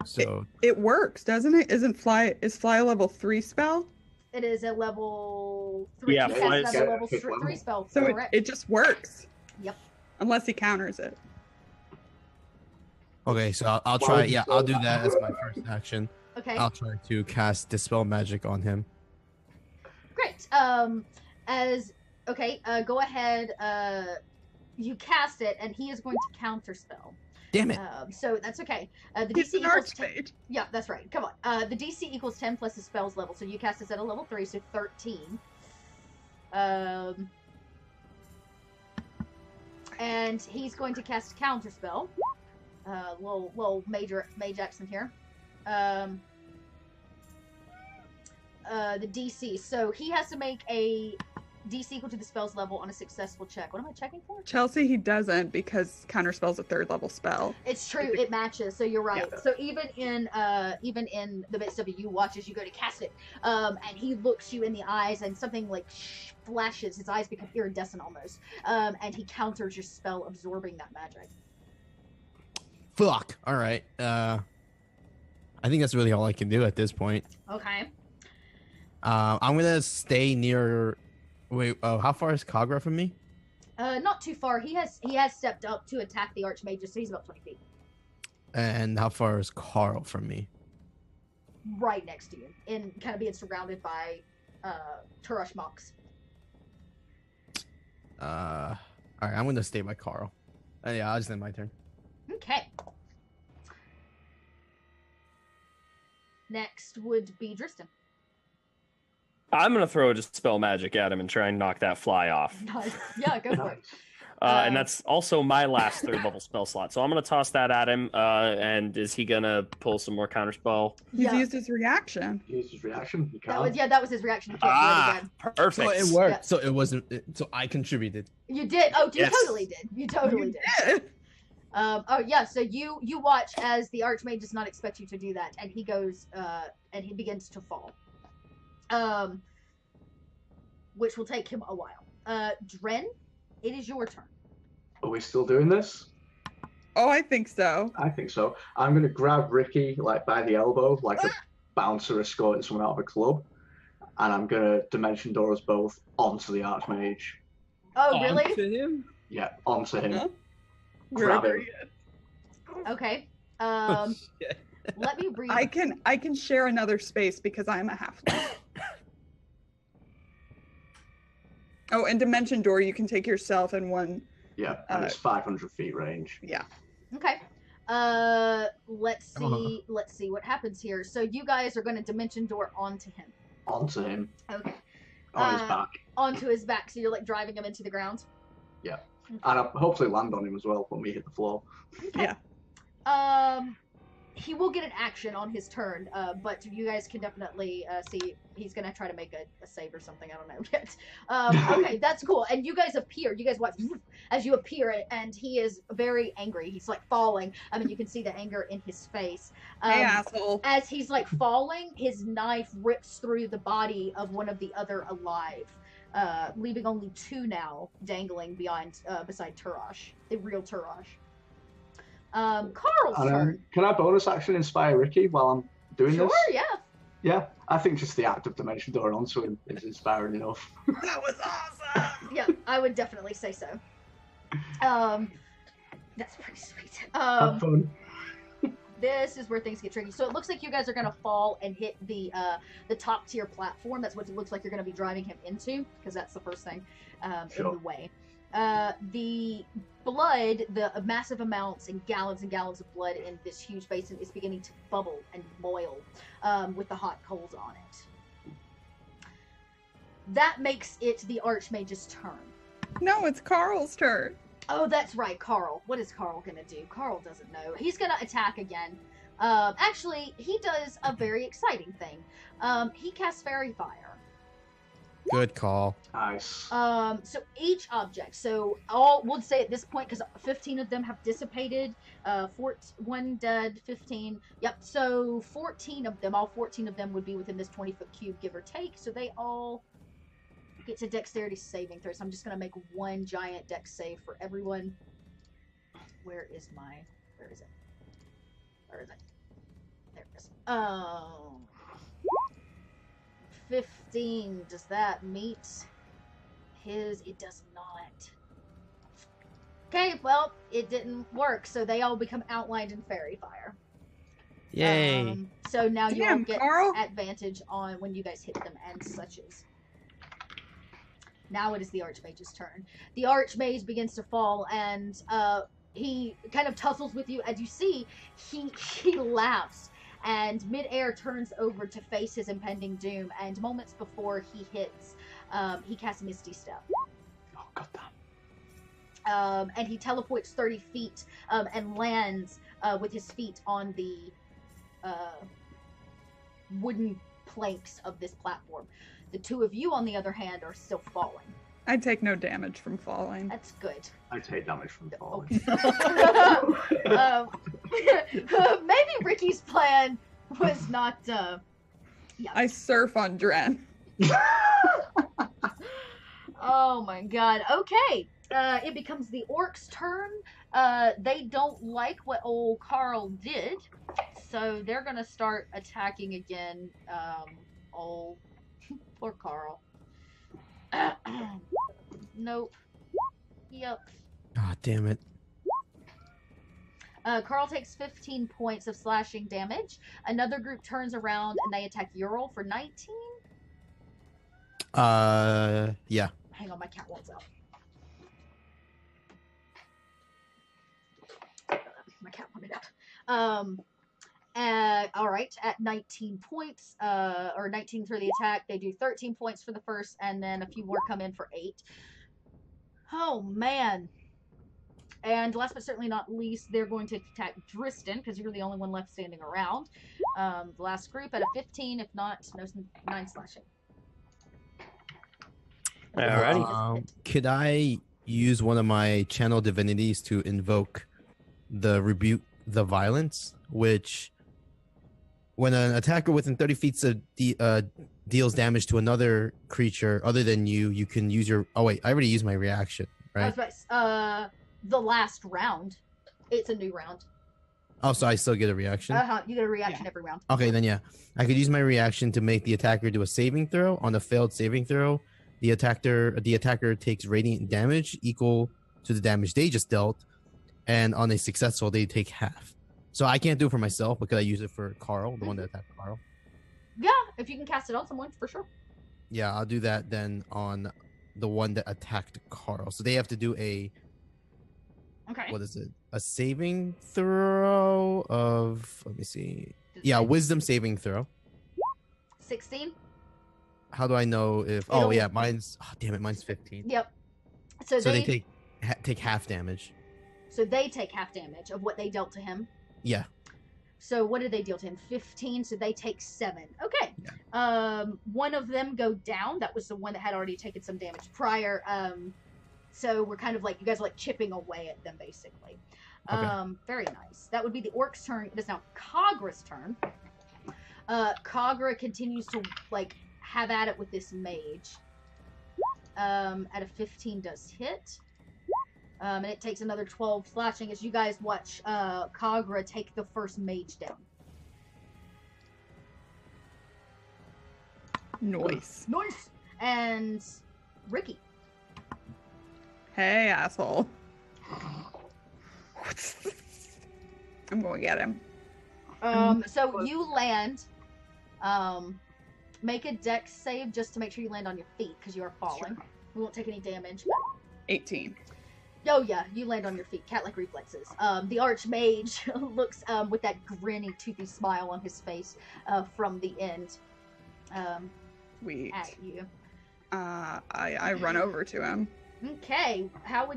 So It works, doesn't it? Is fly a level 3 spell? It is a level 3. Yeah, He fly casts is- another level Hit 3 level. spell. So Correct. it just works. Yep. Unless he counters it. okay, so I'll Why try. would you Yeah, say I'll do that? that as my first action. Okay. I'll try to cast Dispel Magic on him. Great. Go ahead. You cast it, and he is going to counter spell. Damn it! So that's okay. The He's DC an equals 10. archmage. Yeah, that's right. Come on. The DC equals 10 plus the spell's level. So you cast this at a level 3, so 13. And he's going to cast counter spell. Little mage accent here. The DC. So he has to make a DC equal to the spell's level on a successful check. What am I checking for? Chelsea, he doesn't because counterspell's a 3rd level spell. It's true, it matches, so you're right. Yeah. So even in the midst of it, you watch as you go to cast it, and he looks you in the eyes, and something like flashes. His eyes become iridescent almost, and he counters your spell, absorbing that magic. Fuck. All right. I think that's really all I can do at this point. Okay. I'm gonna stay near. Wait. Oh, how far is Kagra from me? Not too far. He has stepped up to attack the Archmage, so he's about 20 feet. And how far is Carl from me? Right next to you, and kind of being surrounded by Turash Mox. All right. I'm gonna stay by Carl. Yeah, I'll just end my turn. Okay. Next would be Dristan. I'm gonna throw a dispel magic at him and try and knock that fly off. Nice. Yeah, go for it. And that's also my last 3rd level spell slot. So I'm gonna toss that at him. And is he gonna pull some more counterspell? He's used his reaction. Use his reaction. You That can't. was his reaction. You can't do it again. Perfect. So it worked. Yeah. So it wasn't. So I contributed. You did. Oh, you Yes. totally did. You totally did. Oh yeah. So you watch as the Archmage does not expect you to do that, and he goes and he begins to fall. Which will take him a while. Dren, it is your turn. Are we still doing this? Oh, I think so. I think so. I'm going to grab Ricky like by the elbow, like a bouncer escorting someone out of a club, and I'm going to dimension door us both onto the Archmage. Oh, really? To him? Yeah, onto him. Huh? Grab him. Very good. Okay. Shit. Let me read. I can share another space because I'm a halfling. Oh, and dimension door, you can take yourself and one. Yeah, and it's 500 feet range. Yeah. Okay. Let's see what happens here. So you guys are going to dimension door onto him. Onto him, Okay. on his back. Onto his back. So you're like driving him into the ground. Yeah. And I'll hopefully land on him as well when we hit the floor. Okay. Yeah. He will get an action on his turn, but you guys can definitely see he's gonna try to make a save or something. I don't know yet. Okay, that's cool. And you guys appear. You guys watch as you appear, and he is very angry. He's like falling. I mean, you can see the anger in his face. Hey, asshole. As he's like falling, his knife rips through the body of one of the other alive, leaving only 2 now dangling beside Turash, the real Turash. Carl's turn. Can I bonus action inspire Ricky while I'm doing Sure, this? yeah. Yeah, I think just the act of dimension door onto him is inspiring enough. That was awesome. Yeah, I would definitely say so. That's pretty sweet. Have fun. This is where things get tricky. So it looks like you guys are gonna fall and hit the top tier platform. That's what it looks like you're gonna be driving him into, because that's the first thing in the way. The blood, the massive amounts and gallons of blood in this huge basin is beginning to bubble and boil with the hot coals on it. That makes it the Archmage's turn. No, it's Carl's turn. Oh, that's right, Carl. What is Carl gonna do? Carl doesn't know. He's gonna attack again. Actually, he does a very exciting thing. He casts Fairy Fire. Good call. Nice. So each object, we'll say at this point, because 15 of them have dissipated, 1 dead, 15. Yep, so 14 of them, all 14 of them would be within this 20-foot cube, give or take. So they all get to dexterity saving throw. So I'm just going to make one giant dex save for everyone. Where is it? There it is. 15. Does that meet his? It does not. Okay, well, it didn't work, so they all become outlined in fairy fire. Yay. So now you all Damn, get Carl. advantage on when you guys hit them and suches. Now it is the Archmage's turn. The Archmage begins to fall, and he kind of tussles with you. As you see, he laughs, and midair turns over to face his impending doom. And moments before he hits, he casts Misty Step. Oh, goddamn. And he teleports 30 feet and lands with his feet on the wooden planks of this platform. The two of you, on the other hand, are still falling. I take no damage from falling. That's good. I take damage from falling. Maybe Ricky's plan was not. Yeah. I surf on Dren. Oh my god. Okay. It becomes the orcs' turn. They don't like what old Carl did, so they're gonna start attacking again. Old poor Carl. Nope. Yep. God damn it. Carl takes 15 points of slashing damage. Another group turns around and they attack Ural for 19. Yeah. Hang on, my cat wants out. My cat wanted out. All right, at 19 points, or 19 for the attack, they do 13 points for the first, and then a few more come in for 8. Oh, man. And last but certainly not least, they're going to attack Dristan, because you're the only one left standing around. The last group at a 15, if not, no 9 slashing. Alrighty. Could I use one of my channel divinities to invoke the rebuke the violence, which when an attacker within 30 feet deals damage to another creature other than you, you can use your. Oh wait, I already used my reaction, right? The last round, it's a new round. Oh, so I still get a reaction? You get a reaction every round. Okay, then yeah. I could use my reaction to make the attacker do a saving throw. On a failed saving throw, the attacker takes radiant damage equal to the damage they just dealt, and on a successful, they take half. So I can't do it for myself, but could I use it for Carl, the one that attacked Carl? Yeah, if you can cast it on someone, for sure. Yeah, I'll do that then on the one that attacked Carl. So they have to do a... Okay. What is it? A saving throw of... Let me see. Yeah, wisdom saving throw. 16. How do I know if... Oh, yeah, mine's... Oh, damn it, mine's 15. Yep. So they take half damage. So they take half damage of what they dealt to him. Yeah. So what did they deal to him? 15. So they take 7. Okay. Yeah. One of them go down. That was the one that had already taken some damage prior. So we're kind of like, you guys are like chipping away at them, basically. Okay. Very nice. That would be the orc's turn. It is now Kagra's turn. Kagra continues to like have at it with this mage. At a 15 does hit. And it takes another 12 slashing as you guys watch Kagra take the first mage down. Nice. Nice! And Ricky. Hey, asshole. I'm going to get him. So you land. Make a dex save just to make sure you land on your feet because you are falling. Sure. We won't take any damage. 18. Oh yeah, you land on your feet. Cat-like reflexes. The archmage looks with that grinny, toothy smile on his face from the end Sweet. at you. I run over to him. Okay, what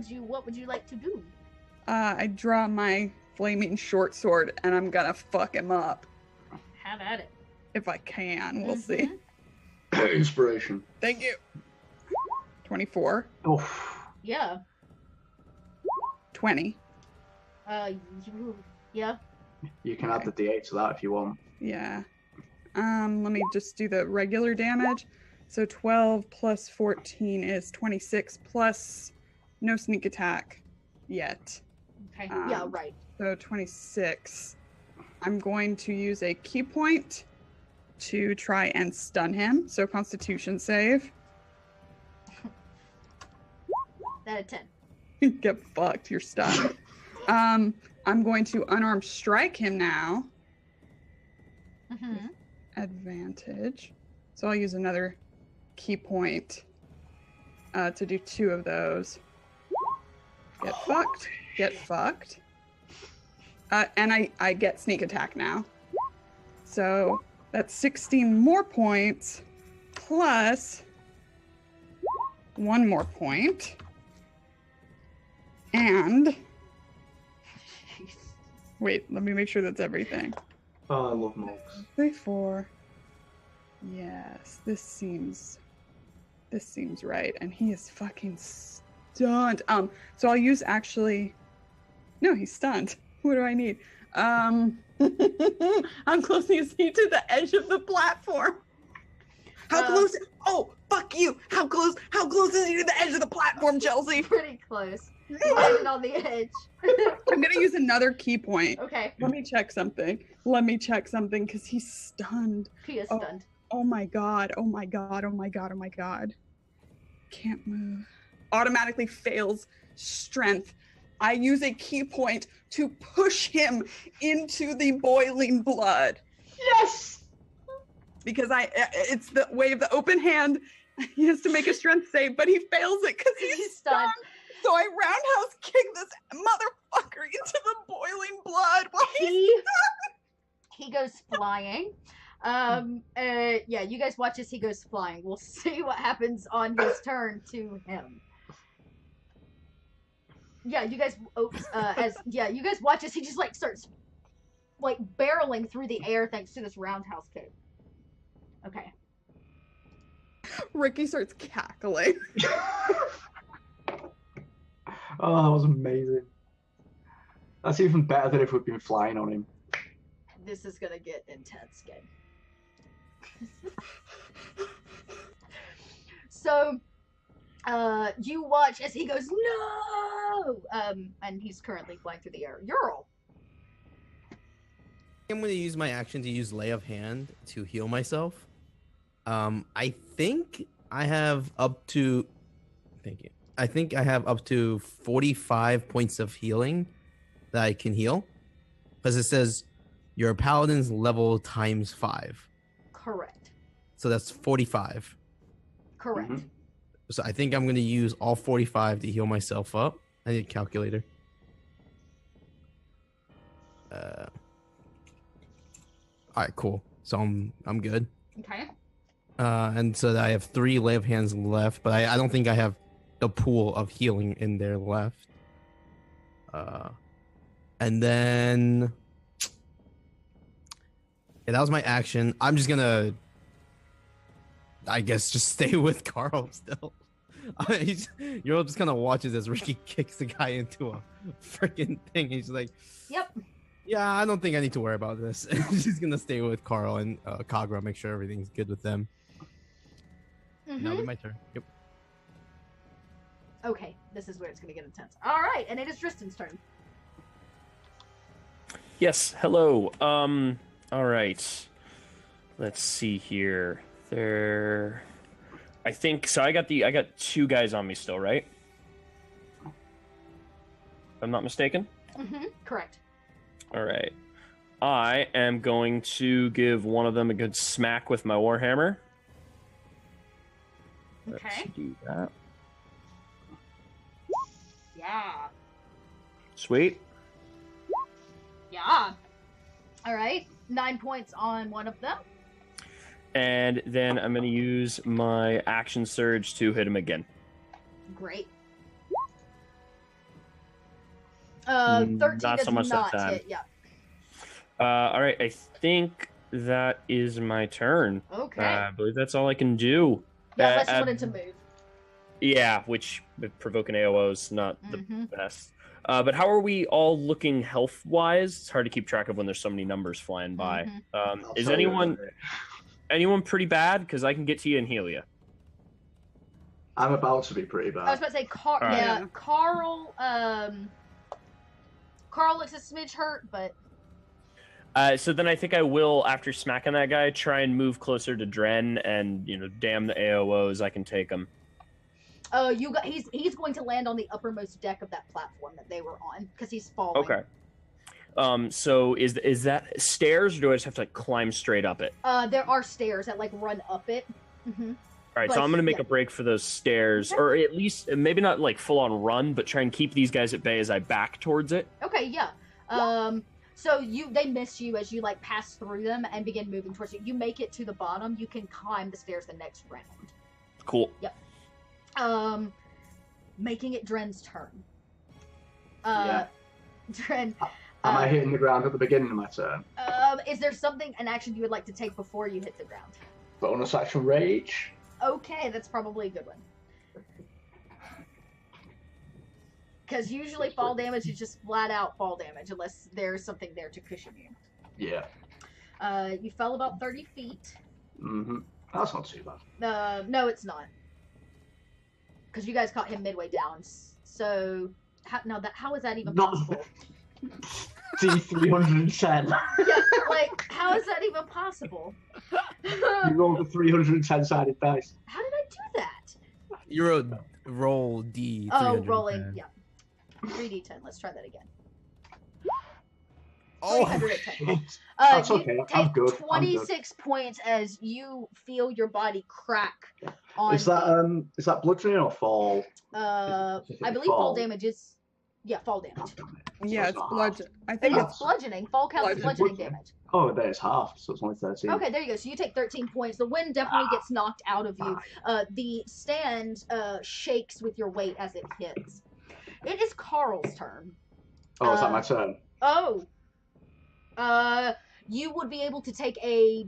would you like to do? I draw my flaming short sword and I'm gonna fuck him up. Have at it. If I can, we'll see. Inspiration. Thank you. 24. Oh. Yeah. 20. Yeah. You can add the d8 to that if you want. Yeah. Let me just do the regular damage. So 12 plus 14 is 26 plus no sneak attack yet. Okay. Yeah, right. So 26. I'm going to use a key point to try and stun him. So Constitution save. That a 10. Get fucked, you're stunned. I'm going to unarmed strike him now. Mm-hmm. Advantage. So I'll use another key point to do 2 of those. Get fucked. Get fucked. And I get sneak attack now. So that's 16 more points plus 1 more point. And wait, let me make sure that's everything. Oh, I love monks. 3, 4, Yes, this seems right, and he is fucking stunned. So I'll use no, he's stunned. What do I need? How close is he to the edge of the platform? How close? Oh, fuck you! How close is he to the edge of the platform, Chelsea? Pretty close. Landed on the edge. I'm gonna use another key point. Okay. Let me check something, because he's stunned. He is stunned. Oh my god, oh my god, oh my god, oh my god. Can't move. Automatically fails strength. I use a key point to push him into the boiling blood. Yes! Because it's the way of the open hand. He has to make a strength save, but he fails it because he's stunned. So I roundhouse kick this motherfucker into the boiling blood while he goes flying. Yeah, you guys watch as he goes flying. We'll see what happens on his turn to him. Yeah, you guys you guys watch as he just like starts like barreling through the air thanks to this roundhouse kick. Okay. Ricky starts cackling. Oh, that was amazing. That's even better than if we'd been flying on him. This is gonna get intense, game. So, you watch as he goes, no! And he's currently flying through the air. Ural. I'm going to use my action to use Lay of Hand to heal myself. I think I have up to... Thank you. I think I have up to 45 points of healing that I can heal. Because it says your paladin's level times 5. Correct. So that's 45. Correct. Mm-hmm. So I think I'm going to use all 45 to heal myself up. I need a calculator. All right, cool. So I'm good. Okay. And so I have 3 Lay of Hands left, but I don't think I have the pool of healing in there left. And then yeah, that was my action. I'm just gonna, I guess, just stay with Carl still. You're just gonna watch as Ricky kicks the guy into a freaking thing. He's like, Yep. Yeah, I don't think I need to worry about this. She's gonna stay with Carl and Kagra, make sure everything's good with them. Now it'll be my turn. Yep. Okay, this is where it's gonna get intense. All right, and it is Tristan's turn. Yes, hello. All right. Let's see here. I think so. I got 2 guys on me still, right? If I'm not mistaken. Mm-hmm. Correct. All right. I am going to give one of them a good smack with my warhammer. Okay. Let's do that. Yeah. Sweet. Yeah. All right. 9 points on one of them. And then I'm going to use my action surge to hit him again. Great. 13 not does so much that not time. hit. Yeah. All right. I think that is my turn. Okay. I believe that's all I can do. Yeah, unless you wanted to move. Yeah, which provoking AOO is not the Mm-hmm. best. But how are we all looking health-wise? It's hard to keep track of when there's so many numbers flying by. Mm-hmm. Is anyone pretty bad? Because I can get to you and heal you. I'm about to be pretty I was bad. about to say, right. yeah, Carl. Carl looks a smidge hurt, but So then I think I will, after smacking that guy, try and move closer to Dren, and damn the AOOs, I can take him. he's going to land on the uppermost deck of that platform that they were on because he's falling. Okay. So is that stairs, or do I just have to climb straight up it? There are stairs that run up it. Mm-hmm. All right, so I'm gonna make a break for those stairs, or at least maybe not full on run, but try and keep these guys at bay as I back towards it. Okay, yeah. So they miss you as you pass through them and begin moving towards you. You make it to the bottom. You can climb the stairs the next round. Cool. Yep. Making it Dren's turn. Yeah. Dren. Am I hitting the ground at the beginning of my turn? Is there an action you would like to take before you hit the ground? Bonus action rage. Okay, that's probably a good one. Because usually fall damage is just flat out fall damage unless there's something there to cushion you. Yeah. You fell about 30 feet. Mm-hmm. That's not too bad. No, it's not. Because you guys caught him midway down. So, how is that even possible? D310. Yeah, like, how is that even possible? You rolled a 310-sided dice. How did I do that? You roll D. Oh, rolling, yeah. 3d10. Let's try that again. Oh, 310. That's you okay. take I'm good. 26 points as you feel your body crack on. Is that bludgeoning or fall? I believe fall damage is. Yeah, fall damage. Yeah, So it's not bludgeon. I think It's bludgeoning. Fall counts as bludgeoning damage. Oh, there's half, so it's only 13. Okay, there you go. So you take 13 points. The wind definitely gets knocked out of you. The stand shakes with your weight as it hits. It is Carl's turn. Oh, is that my turn? Oh. You would be able to take a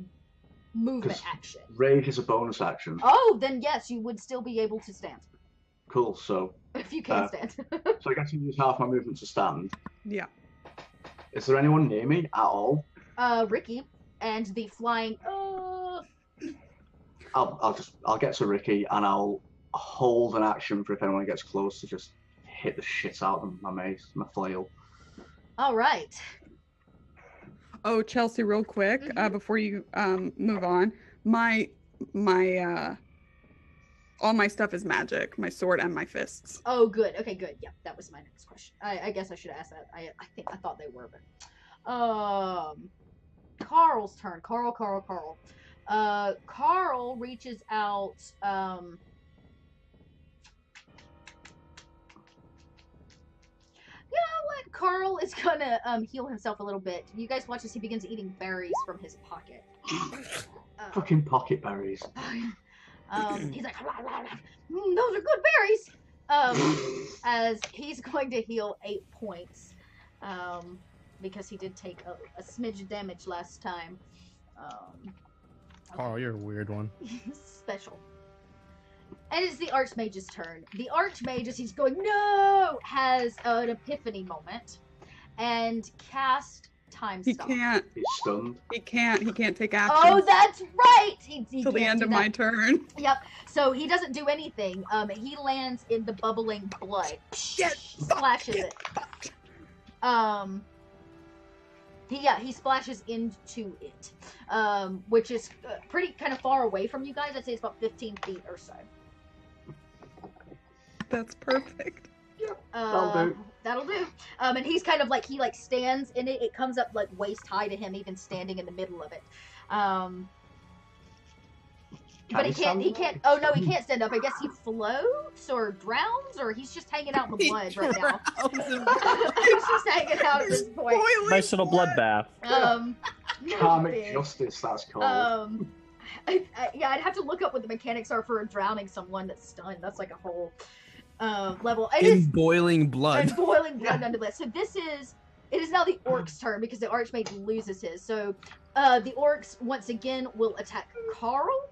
movement 'Cause action. Rage is a bonus action. Oh, then yes, you would still be able to stand. Cool, so If you can stand. I guess I use half my movement to stand. Yeah. Is there anyone near me at all? Ricky and the flying. I'll get to Ricky and I'll hold an action for if anyone gets close to just hit the shit out of my mace, my flail. All right. Oh, Chelsea, real quick, before you move on, my all my stuff is magic, my sword and my fists. Oh, good. Okay, good. Yep, that was my next question. I guess I should have asked that. I thought they were, but Carl's turn. Carl. Carl reaches out. You know what? Carl is gonna heal himself a little bit. You guys watch as he begins eating berries from his pocket. Fucking pocket berries. He's like, those are good berries. As he's going to heal 8 points, because he did take a smidge of damage last time. Carl, you're a weird one. Special. And it's the Archmage's turn. The Archmage, as he's going, no, has an epiphany moment and cast Time He Stop. can't. He's stunned. He can't take action. Oh, that's right. He till the can't end do of that. my turn. Yep. So he doesn't do anything. He lands in the bubbling blood. Splashes it. He splashes into it, which is pretty kind of far away from you guys. I'd say it's about 15 feet or so. That's perfect. That'll do. And he's kind of like, he like stands in it. It comes up like waist high to him, even standing in the middle of it. But he can't. Oh no, he can't stand up. I guess he floats or drowns, or he's just hanging out in the blood right now. He's just hanging out at this point. Nice little bloodbath. Karmic justice, that's called. I'd have to look up what the mechanics are for drowning someone that's stunned. That's like a whole level. Boiling blood. And boiling blood nonetheless. So it is now the orc's turn because the Archmage loses his. So the orcs once again will attack Carl.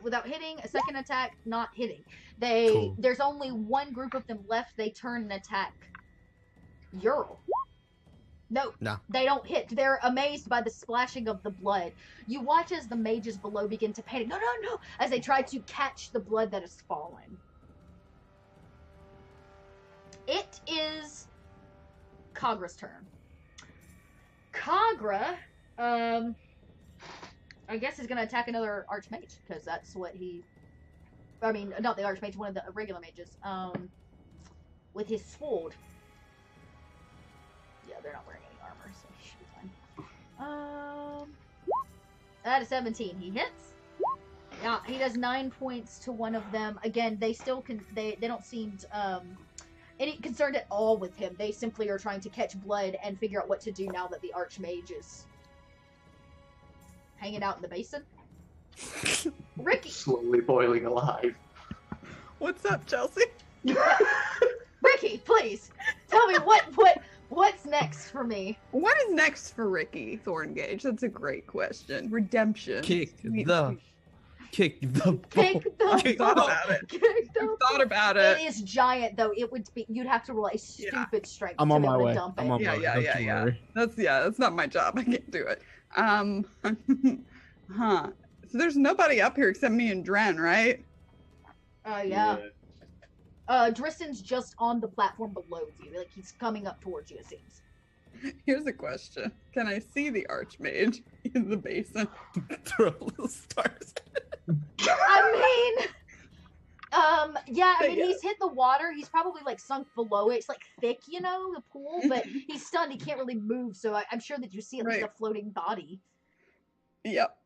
Without hitting. A second attack, not hitting. Cool. There's only one group of them left. They turn and attack Ural. No, they don't hit. They're amazed by the splashing of the blood. You watch as the mages below begin to panic. No, as they try to catch the blood that has fallen. It is Kagra's turn. Kagra, I guess he's gonna attack another Archmage, because that's what I mean, not the Archmage, one of the regular mages, with his sword. Yeah, they're not wearing any armor, so he should be fine. At a 17, he hits. Yeah, he does 9 points to one of them. Again, they still they don't seem any concerned at all with him. They simply are trying to catch blood and figure out what to do now that the Archmage is hanging out in the basin. Ricky! Slowly boiling alive. What's up, Chelsea? Ricky, please! Tell me, What's next for me? What is next for Ricky Thorngage? That's a great question. Redemption. Kick Sweet, the sweet. kick the Kick ball. the I thought ball. about it. Kick the I thought about It it. is giant though. It would be. You'd have to roll a stupid strength I'm to on be my able way. to dump it. I'm on Yeah, my way. yeah, Don't yeah, you yeah. worry. That's not my job. I can't do it. Huh. So there's nobody up here except me and Dren, right? Yeah. Driston's just on the platform below you. Like he's coming up towards you. It seems. Here's a question. Can I see the Archmage in the basin? Throw little stars. I mean, yeah. I mean, Yeah. he's hit the water. He's probably like sunk below it. It's like thick, you know, the pool. But he's stunned. He can't really move. So I'm sure that you see at least a Right. floating body. Yep.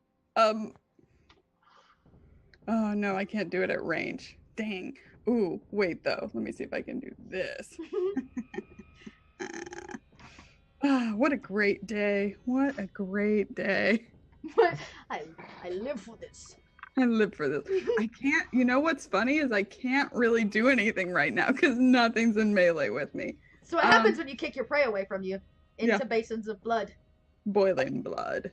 Oh no, I can't do it at range. Dang. Ooh, wait though. Let me see if I can do this. What a great day. What a great day. I live for this. I live for this. I can't, you know what's funny is I can't really do anything right now because nothing's in melee with me. So what happens when you kick your prey away from you into Yeah. basins of blood? Boiling blood.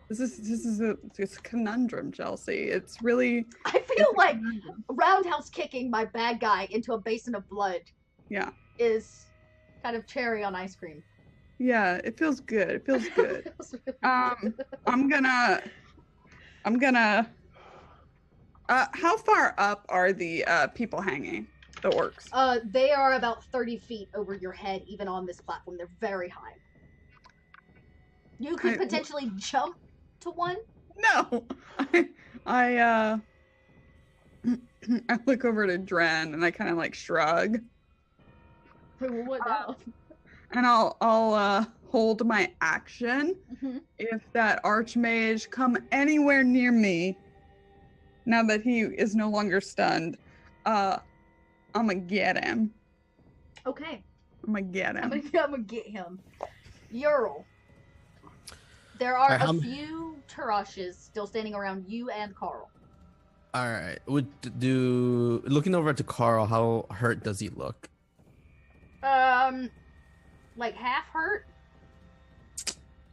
This is a conundrum, Chelsea. It's really I feel like roundhouse kicking my bad guy into a basin of blood yeah. is kind of cherry on ice cream. Yeah, it feels good. It feels good. Feels really Um, good. I'm gonna how far up are the people hanging? The orcs. They are about 30 feet over your head, even on this platform. They're very high. You could I- potentially jump to one. No. I I look over to Dren and I kind of like shrug. What now? And I'll hold my action. Mhm. If that archmage come anywhere near me, now that he is no longer stunned, I'm gonna get him. Okay, I'm gonna get I'm him. gonna get him. Ural. There are Alright, a how few Turashes still standing around you and Carl. All right. Looking over to Carl, how hurt does he look? Like half hurt.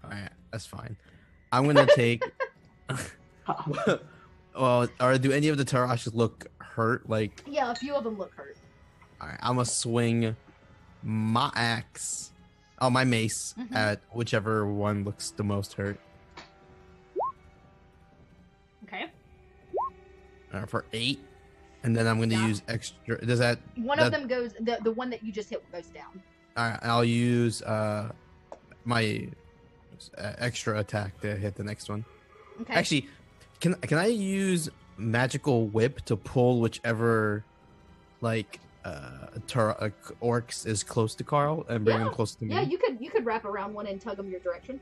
All right, that's fine. I'm gonna take. Well, or do any of the Tarashes look hurt? Like, Yeah, a few of them look hurt. all right, I'm gonna swing my axe, my mace Mhm. at whichever one looks the most hurt. Okay. For 8, and then I'm gonna Yeah. use extra. Does that? One of them goes. The one that you just hit goes down. All right, I'll use my extra attack to hit the next one. Okay. Actually, can I use magical whip to pull whichever like orcs is close to Carl and bring Yeah. him close to me? Yeah, you could wrap around one and tug them your direction.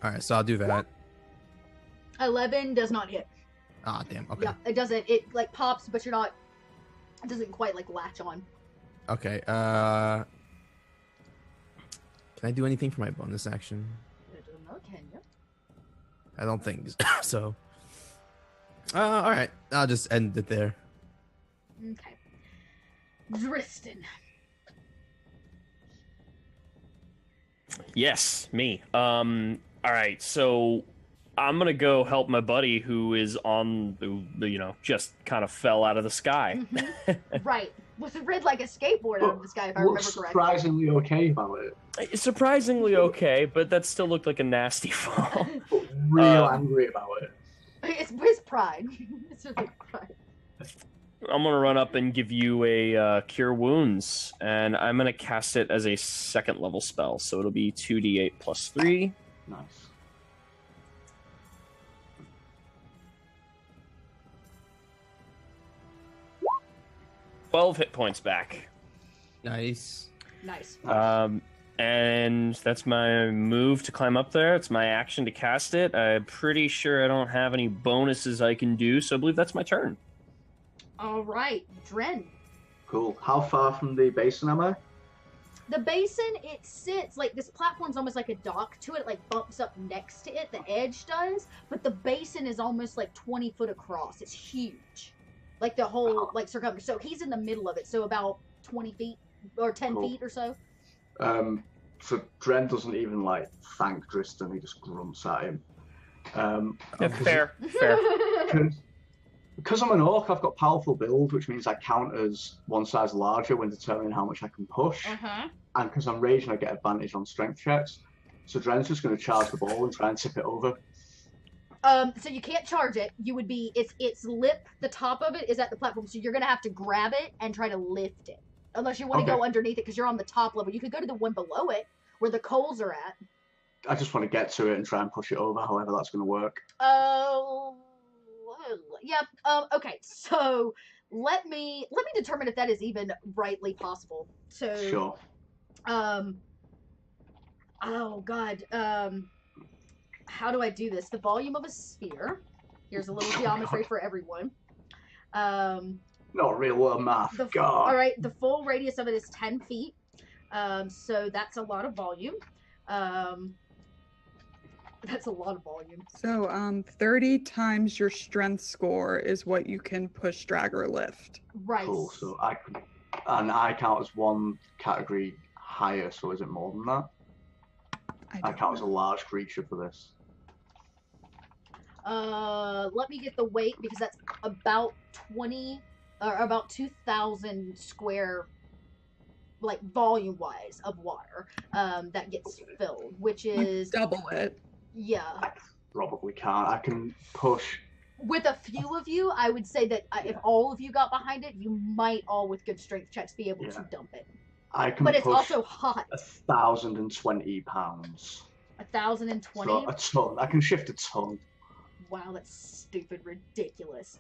All right, so I'll do that. 11 does not hit. Ah, damn. Okay. Yeah, it doesn't. It like pops, but you're not. It doesn't quite like latch on. Okay. Can I do anything for my bonus action? I don't know, can you? I don't think so. All right. I'll just end it there. Okay. Driston. Yes, me. All right, so I'm gonna go help my buddy who is just kind of fell out of the sky. Right. Was it rid like a skateboard out of the sky, if I remember Looks correctly? surprisingly okay about it. It's surprisingly okay, but that still looked like a nasty fall. But real Um, angry about it. It's his pride. It's his pride. I'm gonna run up and give you a cure wounds, and I'm gonna cast it as a second level spell, so it'll be 2d8 plus 3. Nice. $12 hit points back. Nice. Nice. And that's my move to climb up there. It's my action to cast it. I'm pretty sure I don't have any bonuses I can do, so I believe that's my turn. All right, Dren. Cool. How far from the basin am I? The basin, it sits like this platform's almost like a dock to it, like bumps up next to it. The edge does, but the basin is almost like 20 foot across. It's huge. like the whole like circumference. So he's in the middle of it, so about 20 feet or 10 Cool. feet or so. So Dren doesn't even like thank Dristan, he just grunts at him. Fair. Because I'm an orc, I've got powerful build, which means I count as one size larger when determining how much I can push. And because I'm raging, I get advantage on strength checks. So Dren's just going to charge the ball and try and tip it over. So you can't charge it. You would be its lip, the top of it is at the platform, so you're gonna have to grab it and try to lift it. Unless you want to go underneath it because you're on the top level. You could go to the one below it where the coals are at. I just want to get to it and try and push it over, however that's going to work. Yeah. Okay. So let me determine if that is even rightly possible. So Sure. Oh God. How do I do this? The volume of a sphere. Here's a little geometry for everyone. Not real world math. God. All right. The full radius of it is 10 feet. So that's a lot of volume. That's a lot of volume. So 30 times your strength score is what you can push, drag, or lift. Right. Cool. So I count as one category higher. So is it more than that? I count as a large creature for this. Let me get the weight because that's about 20 or about 2,000 square, like volume wise, of water that gets filled, which is double it. Yeah. I probably can't. I can push. With a few of you, I would say that if all of you got behind it, you might all, with good strength checks, be able to dump it. I can but it's push also hot. 1,020 pounds. 1,020? So a ton. I can shift a ton. Wow, that's stupid ridiculous.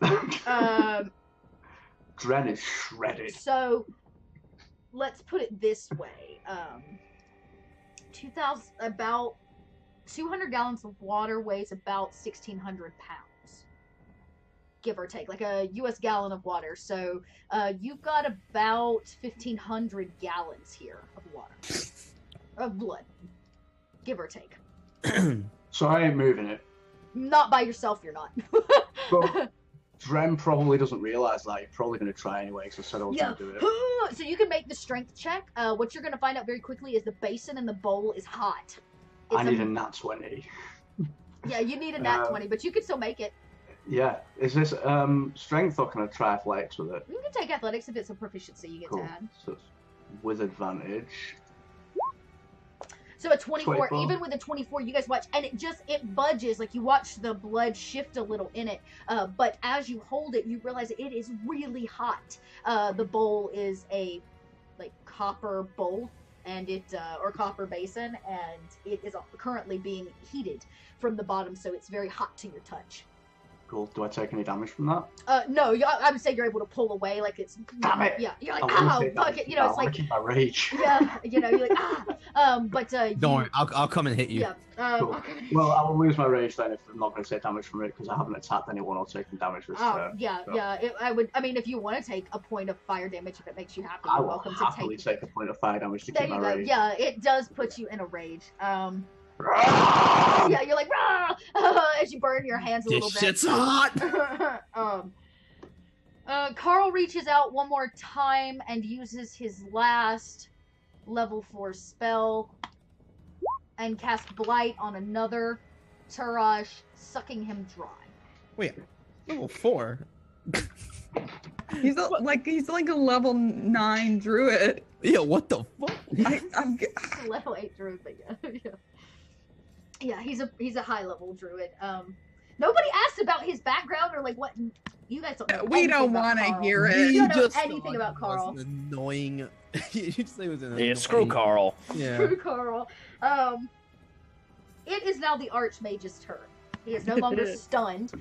Dren is shredded. So, let's put it this way. 200 gallons of water weighs about 1,600 pounds. Give or take, like a U.S. gallon of water. So, you've got about 1,500 gallons here of water. Of blood. Give or take. So I ain't moving it. Not by yourself, you're not. But Dren probably doesn't realize that. You're probably going to try anyway, because I said I was going to do it. So you can make the strength check. What you're going to find out very quickly is the basin in the bowl is hot. I need a nat 20. Yeah, you need a nat 20, but you can still make it. Yeah. Is this strength, or can I try athletics with it? You can take athletics if it's a proficiency you get to add. So it's with advantage. So a 24, 24, even with a 24, you guys watch, and it budges, like you watch the blood shift a little in it, but as you hold it, you realize it is really hot. The bowl is a, like, copper bowl, and or copper basin, and it is currently being heated from the bottom, so it's very hot to your touch. Cool. Do I take any damage from that? No, I would say you're able to pull away, like it's... Damn it! Yeah, you're like, ow, fuck it, you know, it's like... keep my rage. Yeah, you know, you're like, but... Don't worry, I'll come and hit you. Yeah, cool. Okay. Well, I will lose my rage then if I'm not going to take damage from it, because I haven't attacked anyone or taken damage this turn. Yeah, so. yeah, I mean, if you want to take a point of fire damage, if it makes you happy, I you're will welcome to happily take a point of fire damage to there keep you my go. rage. Yeah, it does put you in a rage. Yeah, you're like, rah! As you burn your hands a little bit. This shit's hot! Carl reaches out one more time and uses his last level 4 spell and casts Blight on another Turaj, sucking him dry. Wait, level 4? He's like a level 9 druid. Yeah, what the fuck? Level 8 druid, but yeah. Yeah, he's a high level druid. Nobody asked about his background or like what you guys don't know. We don't want to hear it. You don't know anything about Carl. Annoying. You just say it was an Yeah, screw Carl. Yeah. Screw Carl. It is now the Archmage's turn. He is no longer stunned.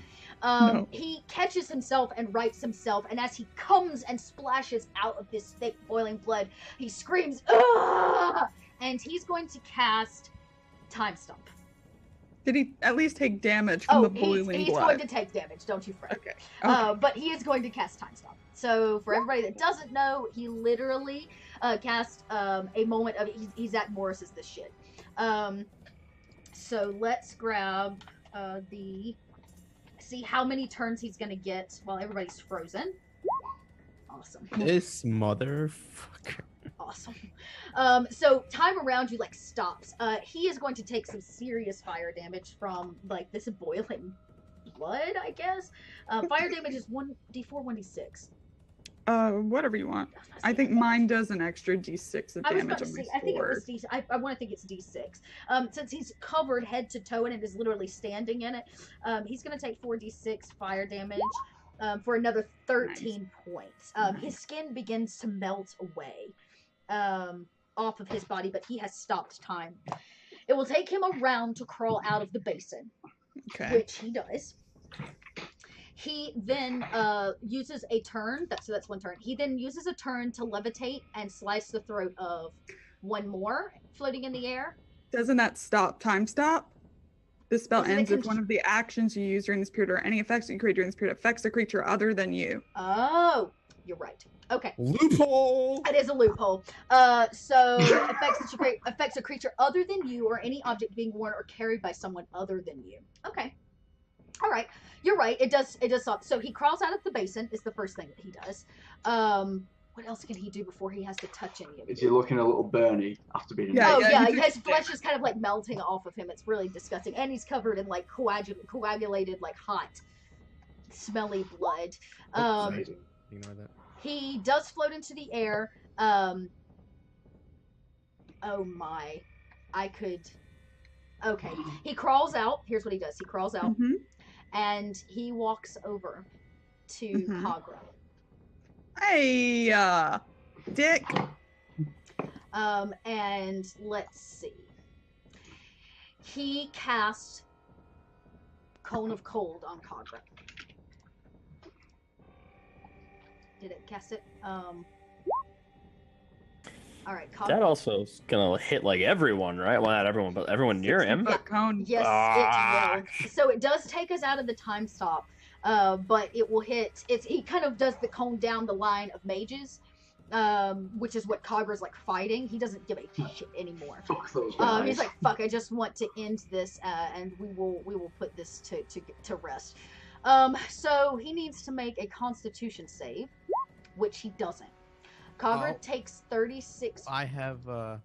No. He catches himself and rights himself, and as he comes and splashes out of this thick boiling blood, he screams, "Ah!" And he's going to cast Time Stomp. Did he at least take damage from the boiling blood? He's going to take damage, don't you fret. Okay. But he is going to cast Time Stomp. So for everybody that doesn't know, he literally cast a moment of... He's Zach Morris is this shit. So let's grab see how many turns he's going to get while everybody's frozen. Awesome. This motherfucker. Awesome. So time around you like stops. He is going to take some serious fire damage from like this boiling blood, I guess. Fire damage is 1d4, 1d6. Whatever you want. I think mine does an extra d6 of I was damage about to on my say, I think it sword. was D. I want to think it's D6. Since he's covered head to toe in it, is literally standing in it. He's going to take 4d6 fire damage for another 13 points. His skin begins to melt away off of his body, but he has stopped time. It will take him a round to crawl out of the basin, Okay. which he does. He then uses a turn. That's one turn. He then uses a turn to levitate and slice the throat of one more floating in the air. Doesn't that time stop? This spell Doesn't it ends if one of the actions you use during this period or any effects you create during this period affects a creature other than you. Oh, you're right. Okay. Loophole. It is a loophole. So effects that you create affects a creature other than you or any object being worn or carried by someone other than you. Okay. All right. You're right. It does stop. So he crawls out of the basin is the first thing that he does. What else can he do before he has to touch any of Is you? he looking a little burny after being Yeah, Oh yeah, he his just- flesh is kind of like melting off of him. It's really disgusting, and he's covered in like coagulated, like hot, smelly blood. Amazing. Ignore that. He does float into the air. Oh my, I could. Okay, he crawls out. Here's what he does. He crawls out Mhm. and he walks over to Mhm. Kagra. Hey, Dick. And let's see. He cast Cone of Cold on Kagra. Did it cast it? All right, Kagra. That also is gonna hit like everyone, right? Well, not everyone, but everyone near him. But cone. Yes, Ah. it will. So it does take us out of the time stop, but it will hit. He kind of does the cone down the line of mages, which is what Kagra's like fighting. He doesn't give a shit anymore. Fuck those guys. He's like, fuck, I just want to end this, and we will put this to rest. So he needs to make a Constitution save, which he doesn't. Kagra Oh. takes 36. I have Oh,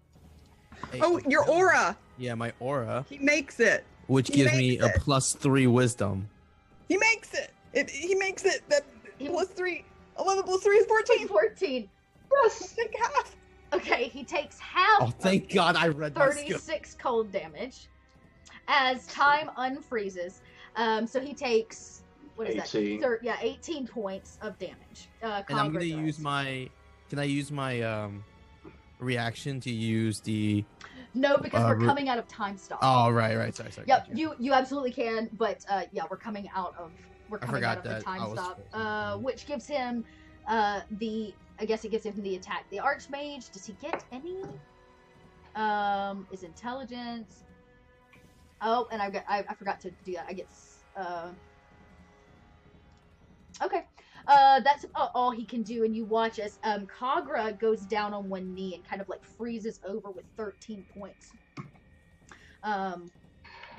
your aura. Yeah, my aura, He makes it. which He gives me makes a it. +3 wisdom. He makes it. He makes it. That He- +3. 11 + 3 is 14. 14. Yes. Take half. Okay, he takes half. Oh, thank God I read my skill. 36 cold damage as time unfreezes. So he takes what is 18. that? 18 points of damage. And I'm Kagra gonna use does. my. Can I use my reaction to use the? No, because we're re- coming out of time stop. Oh, right. Sorry. Yep, gotcha. you absolutely can, but yeah, we're coming out of forgot the that time I was stop, supposed to. which gives him I guess it gives him the attack. The Archmage, does he get any? Is intelligence? Oh, and I forgot to do that. I get okay. That's all he can do, and you watch as Kagra goes down on one knee and kind of like freezes over with 13 points.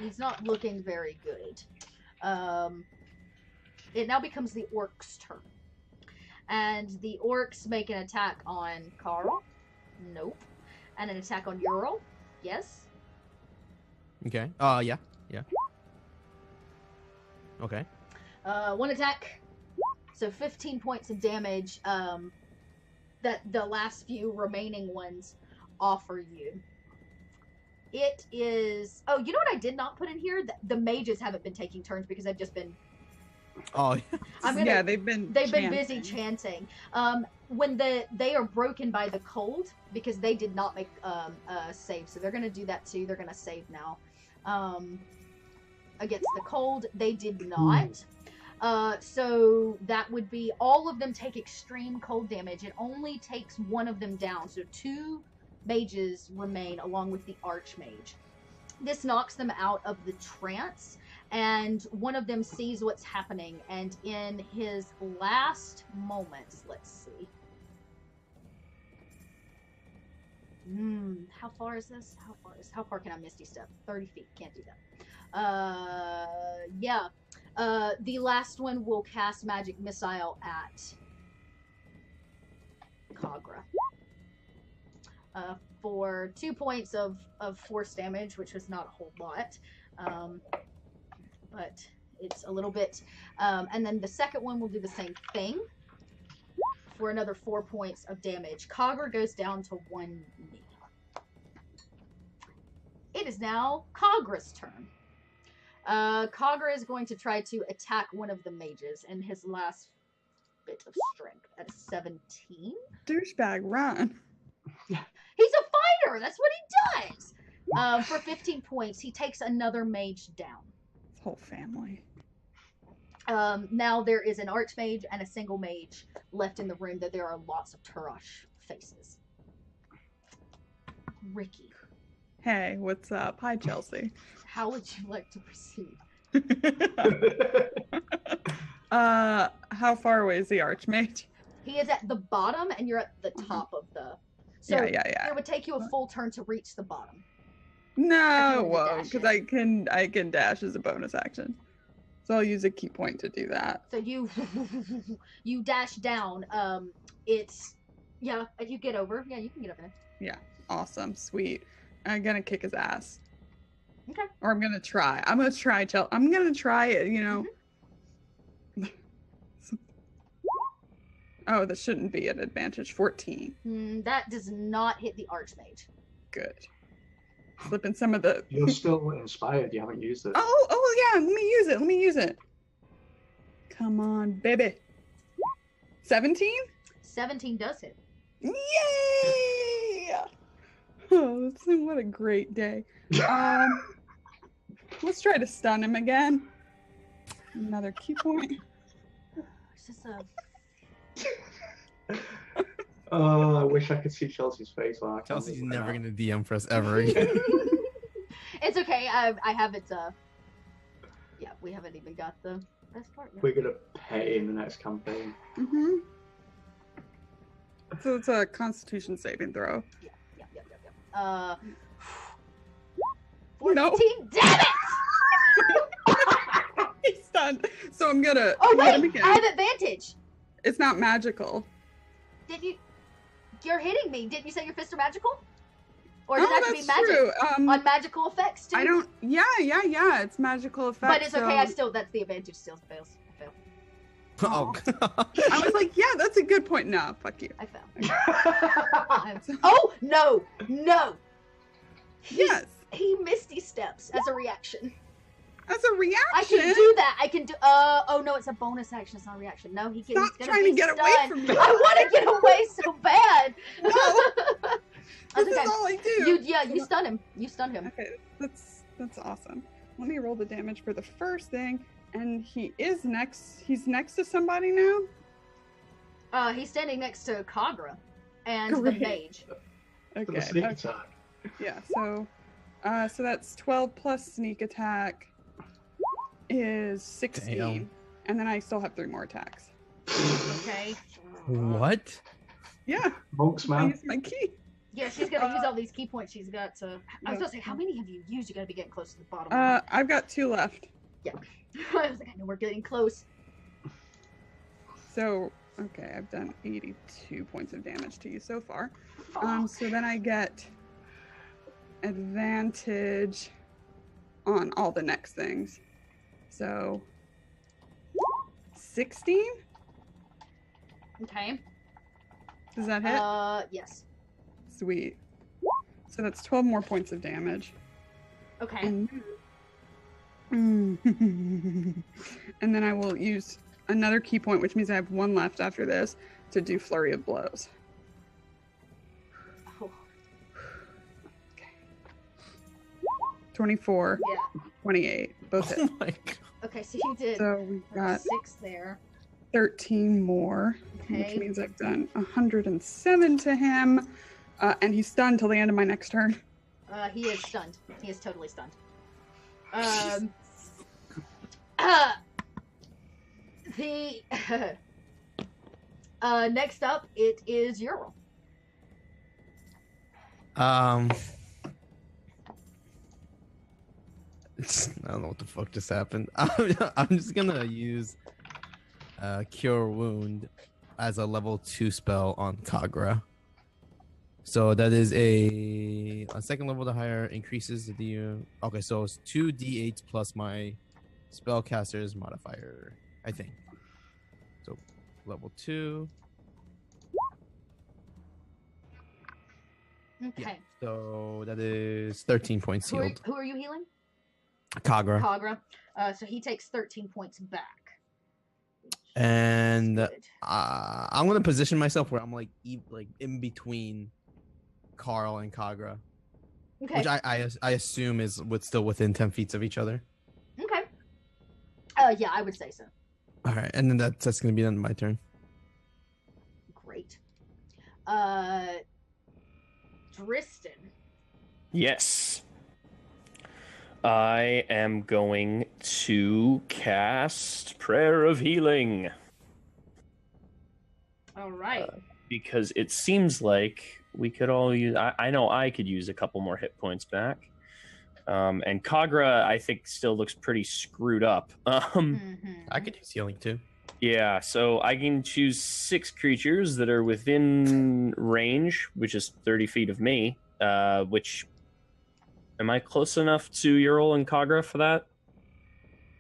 He's not looking very good. It now becomes the orcs' turn, and the orcs make an attack on Carl. Nope. And an attack on Ural. Yes. Okay. Yeah. Okay. One attack. So 15 points of damage that the last few remaining ones offer you. It is... Oh, you know what I did not put in here? The mages haven't been taking turns because they've just been... Oh, Yeah, they've been busy chanting. When they are broken by the cold, because they did not make a save, so they're going to do that too. They're going to save now. Against the cold, they did not. So that would be all of them take extreme cold damage. It only takes one of them down. So 2 mages remain along with the Archmage. This knocks them out of the trance, and one of them sees what's happening, and in his last moments, let's see. How far is this? How far can I Misty Step? 30 feet. Can't do that. Yeah. The last one will cast Magic Missile at Kagra. For 2 points of force damage, which was not a whole lot, but it's a little bit. And then the second one will do the same thing for another 4 points of damage. Kagra goes down to 1 knee. It is now Kagra's turn. Kagra is going to try to attack one of the mages in his last bit of strength at 17. Douchebag, run. He's a fighter. That's what he does. For 15 points, he takes another mage down. His whole family. Now there is an archmage and a single mage left in the room. That there are lots of Turash faces. Ricky, Hey, what's up? Hi, Chelsea. how would you like to proceed? How far away is the Archmage? He is at the bottom, and you're at the top of the. So Yeah. it would take you a full turn to reach the bottom. No, If you whoa, dash because it. I can dash as a bonus action. So I'll use a key point to do that. So you dash down. It's you get over. Yeah, you can get over there. Awesome, sweet. I'm gonna kick his ass. Okay. Or I'm gonna try. I'm gonna try it, you know. Oh, that shouldn't be an advantage. 14. That does not hit the archmage. Good. Slipping some of the. You're still inspired. You haven't used it. Oh yeah. Let me use it. Come on, baby. 17? 17 does hit. Yay! Oh, what a great day. Let's try to stun him again. Another key point. It's just a. Oh, I wish I could see Chelsea's face. When I can't Chelsea's look never at gonna DM for us ever again. It's okay. I have it. Yeah, we haven't even got the best part yet. We're gonna pay in the next campaign. Mm-hmm. So it's a Constitution saving throw. Yeah. 14. No. Damn it! He's stunned. So I'm gonna. Oh hit him wait, again. I have advantage. It's not magical. Did you? You're hitting me. Didn't you say your fists are magical? Or does Oh, it have to be that's magic? true. On magical effects too? I don't. Yeah. It's magical effect. But it's okay. That's the advantage. Still fails. I fail. Oh, God. I was like, yeah, that's a good point. No, fuck you. I fail. Oh no! Yes. He misty steps as a reaction. As a reaction. I can do that. I can do. Oh no, it's a bonus action. It's not a reaction. No, he's Stop gonna trying be to get stunned. away from me. I want to get away so bad. No. That's This okay. is all I do. You stun him. You stun him. Okay, that's awesome. Let me roll the damage for the first thing, and he is next. He's next to somebody now. He's standing next to Kagra and Great. the mage. For the Okay. sneak attack. Yeah. So that's 12 plus sneak attack is 16, Damn. and then I still have 3 more attacks. Okay. What? Yeah. Monks, I man. use my key. Yeah, she's gonna use all these key points she's got to. I was gonna say, how many have you used? You gotta be getting close to the bottom. I've got 2 left. I was like, I know we're getting close. So, okay, I've done 82 points of damage to you so far. Fuck. So then I get advantage on all the next things. So, 16? Okay. Does that hit? Yes. Sweet. So that's 12 more points of damage. Okay. And then I will use another key point, which means I have 1 left after this, to do Flurry of Blows. Oh, 24, yeah. 28, both hit. Oh my God. Okay, so you did So we've got 6 there. 13 more, which Okay. means I've done 107 to him, and he's stunned till the end of my next turn. He is stunned. He is totally stunned. The next up, it is your roll. I don't know what the fuck just happened. I'm just gonna use Cure Wound as a level 2 spell on Kagra. So that is a second level to higher increases the okay, so it's 2d8 plus my spellcaster's modifier, I think. So level 2. Okay. Yeah. So that is 13 points healed. Who are you healing? Kagra. Kagra. So he takes 13 points back. And Good. I'm gonna position myself where I'm like in between Carl and Kagra, Okay. which I assume is still within 10 feet of each other. Okay. Yeah, I would say so. All right, and then that's gonna be then my turn. Great. Dristan. Yes. I am going to cast Prayer of Healing. All right. Because it seems like we could all use... I know I could use a couple more hit points back. And Kagra, I think, still looks pretty screwed up. I could use healing too. Yeah, so I can choose 6 creatures that are within range, which is 30 feet of me, which... Am I close enough to Ural and Kagra for that?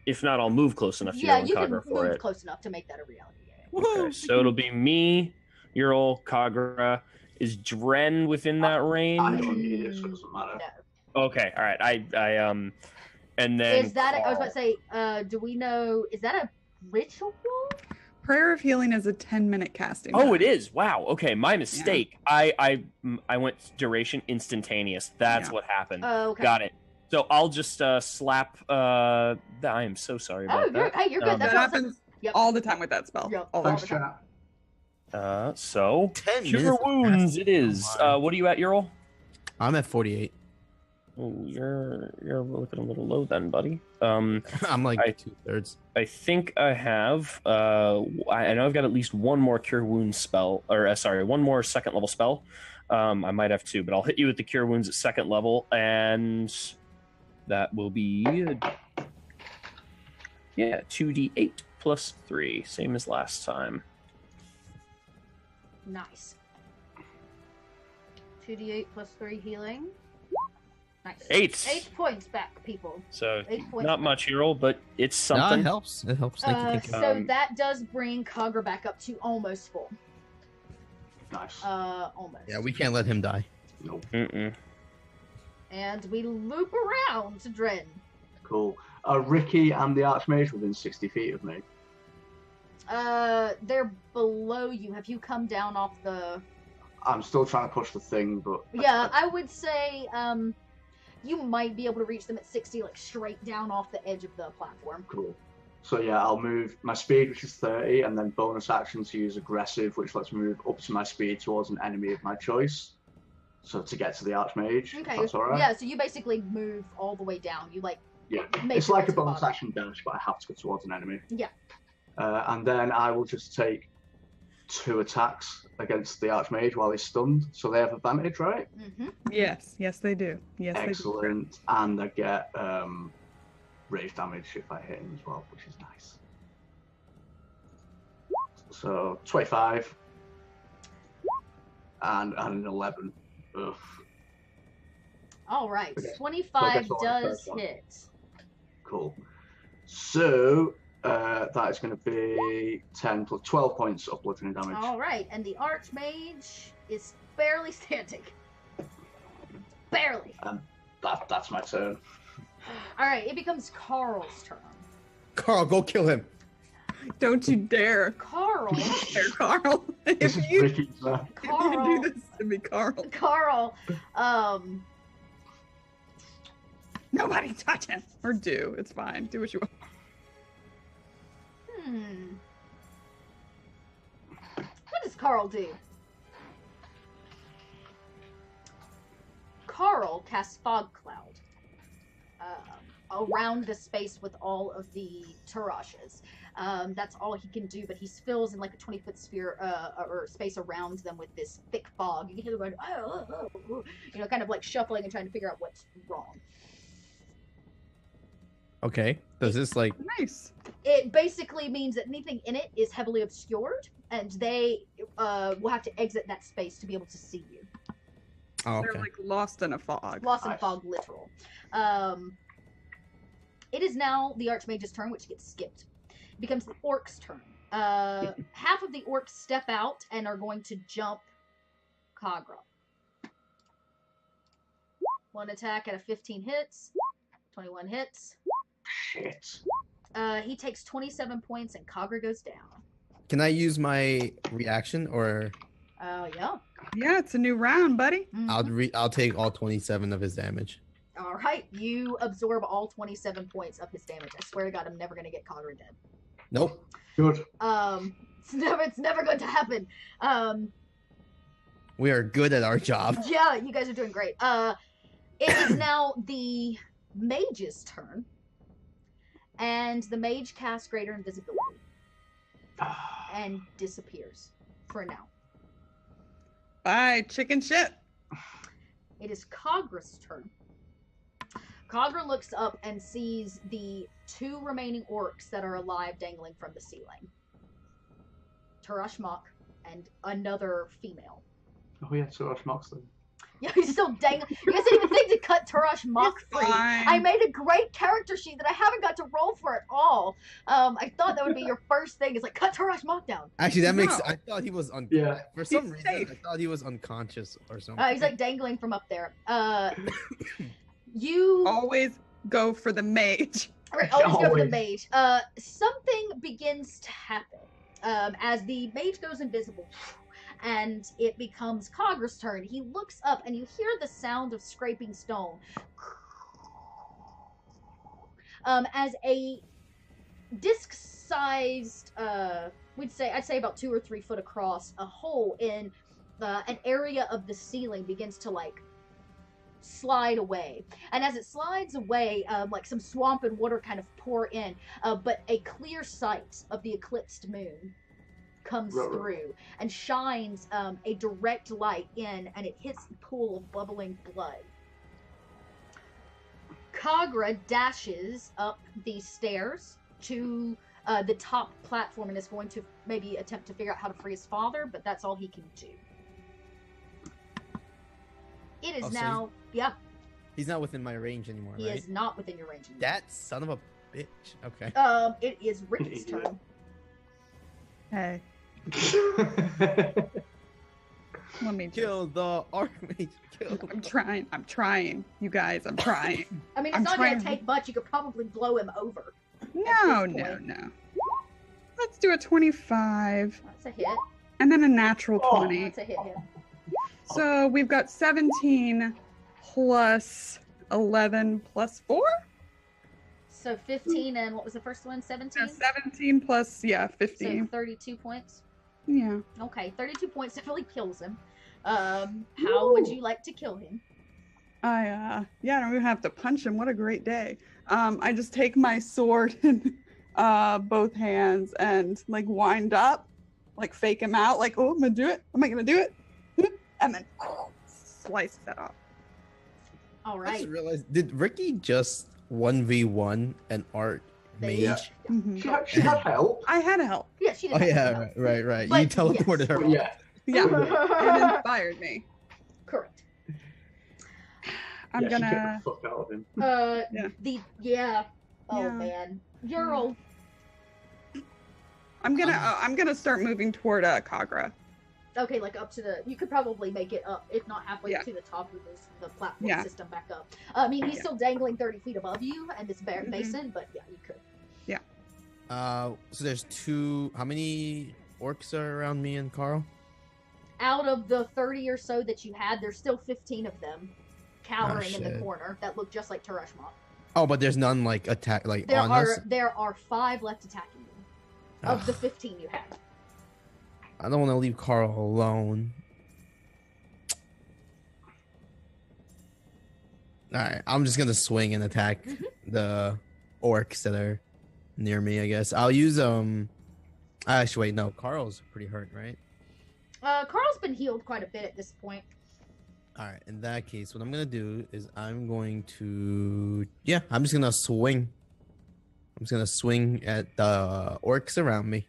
If not, I'll move close enough to Ural and you Kagra can for move it. close enough to make that a reality. Okay, so it'll be me, Ural, Kagra. Is Dren within that range? I don't need it, so it doesn't matter. No. Okay, all right. I and then Is that? I was about Carl. to say. Do we know? Is that a ritual? Prayer of Healing is a 10-minute casting. Oh, time. it is. Wow. Okay, my mistake. I went duration instantaneous. That's what happened. Oh, okay. Got it. So I'll just slap. I am so sorry about that. You're good. That's That awesome. happens Yep. all the time with that spell. Yep. All the Thanks, time. chat. So 10 cure minutes of wounds. casting. It is. Oh my. What are you at, Ural? I'm at 48. Oh, you're looking a little low then, buddy. I'm like I- 2/3. I think I have. I know I've got at least one more cure wounds spell, or one more second level spell. I might have 2, but I'll hit you with the cure wounds at second level, and that will be 2d8 plus 3, same as last time. Nice. 2d8 plus 3 healing. Nice. 8. 8 points back, people. So 8 points. not back. much hero, but it's No, something. it helps. It helps. Thank you. So that does bring Kagra back up to almost full. Nice. Almost. Yeah, we can't let him die. Nope. Mm-mm. And we loop around to Dren. Cool. Are Ricky and the Archmage within 60 feet of me? They're below you. Have you come down off the? I'm still trying to push the thing, but... Yeah, I would say you might be able to reach them at 60, like straight down off the edge of the platform. Cool. So yeah, I'll move my speed, which is 30, and then bonus action to use aggressive, which lets me move up to my speed towards an enemy of my choice. So to get to the Archmage, Okay. that's all right. Yeah, so you basically move all the way down. You like. Yeah, make it's your way like to a the bonus bottom. action dash, but I have to go towards an enemy. Yeah. And then I will just take 2 attacks against the Archmage while he's stunned. So they have advantage, right? Mm-hmm. Yes, they do. Yes, they do. Excellent. And I get rage damage if I hit him as well, which is nice. So 25 and an 11. Ugh. All right. Okay. So I 25 guess I'll does first one. hit. Cool. So that is going to be 10 plus 12 points of bludgeoning damage. All right, and the Archmage is barely standing. Barely. That's my turn. All right, it becomes Carl's turn. Carl, go kill him. Don't you dare, Carl. there, Carl. This If is you Ricky's Carl. do this to me, Carl, Carl. nobody touch him. Or do. It's fine. Do what you want. What does Carl do? Carl casts Fog Cloud around the space with all of the Tarashes. That's all he can do, but he fills in like a 20-foot sphere or space around them with this thick fog. You can hear them going, kind of like shuffling and trying to figure out what's wrong. Okay. Does this like? Nice. It basically means that anything in it is heavily obscured, and they will have to exit that space to be able to see you. Oh, They're okay. like lost in a fog. Lost in Nice. fog, literal. It is now the Archmage's turn, which gets skipped. It becomes the Orc's turn. Half of the Orcs step out and are going to jump Kagra. One attack at a 15 hits. 21 hits. Shit. He takes 27 points and Kagra goes down. Can I use my reaction or Yeah. Yeah, it's a new round, buddy. Mhm. I'll take all 27 of his damage. All right, you absorb all 27 points of his damage. I swear to God, I'm never gonna get Kagra dead. Nope. Good. It's never going to happen. We are good at our job. Yeah, you guys are doing great. It is now the mage's turn, and the mage casts greater invisibility and disappears for now. Bye, chicken shit. It is Kagra's turn. Kagra looks up and sees the 2 remaining orcs that are alive dangling from the ceiling. Tarashmak and another female. Oh yeah, so Rush Moxley. Yeah, he's still dangling. You guys didn't even think to cut Tarashmak It's free. fine. I made a great character sheet that I haven't got to roll for at all. I thought that would be your first thing. Is like cut Tarashmak down. Actually, that makes. No. I thought he was Yeah. For some He's reason, safe. I thought he was unconscious or something. He's like dangling from up there. You Always go for the mage. Alright, I'll just go for the Always. mage. Something begins to happen as the mage goes invisible, and it becomes Kagra's turn. He looks up, and you hear the sound of scraping stone. As a disc-sized, I'd say about 2 or 3 foot across, a hole in an area of the ceiling begins to slide away, and as it slides away, like some swamp and water kind of pour in, but a clear sight of the eclipsed moon comes Right. through and shines a direct light in, and it hits the pool of bubbling blood. Kagra dashes up the stairs to the top platform and is going to maybe attempt to figure out how to free his father, but that's all he can do. It is Oh, so now, yeah, He's not within my range anymore, he right? is not within your range anymore. That son of a bitch. Okay. It is Ricky's Idiot. turn. Hey, let me just... Kill the Archmage. Kill. I'm trying. You guys, I'm trying. I mean, it's I'm not going trying- to take much. You could probably blow him over. No, this no, point. no. Let's do a 25, That's a hit. and then a natural Oh. 20. That's a hit. So we've got 17 plus 11 plus 4? So 15, and what was the first one? 17? 17 plus, So 15. 32 points. Yeah. Okay, 32 points definitely kills him. How would you like to kill him? I don't even have to punch him. What a great day. I just take my sword in both hands and wind up, fake him out, oh, I'm gonna do it. Am I gonna do it? And then slice that off. All I right. just realized, did Ricky just 1v1 an art mage? Yeah. Mhm. she had help. I had help. Yeah, she did. Oh have yeah, to right. But You teleported her. But yeah. Yeah. know. It inspired me. Correct. I'm yeah, she kicked gonna. the fuck out of him. Yeah. Oh Yeah. man, Ural. I'm gonna start moving toward Kagra. Okay, up to the. You could probably make it up, if not halfway Yeah. to the top of the platform Yeah. system back up. I mean, he's Yeah. still dangling 30 feet above you and this Mhm. basin, but yeah, you could. So there's 2. How many orcs are around me and Carl? Out of the 30 or so that you had, there's still 15 of them cowering in the shit. corner that look just like Tarashmak. Oh, but there's none attack on us. There are 5 left attacking you of the Ugh, 15 you had. I don't want to leave Carl alone. All right, I'm just gonna swing and attack the orcs that are near me. I guess I'll use Actually, wait, no. Carl's pretty hurt, right? Carl's been healed quite a bit at this point. All right. In that case, what I'm gonna do is I'm going to I'm just gonna swing I'm just gonna swing at the orcs around me.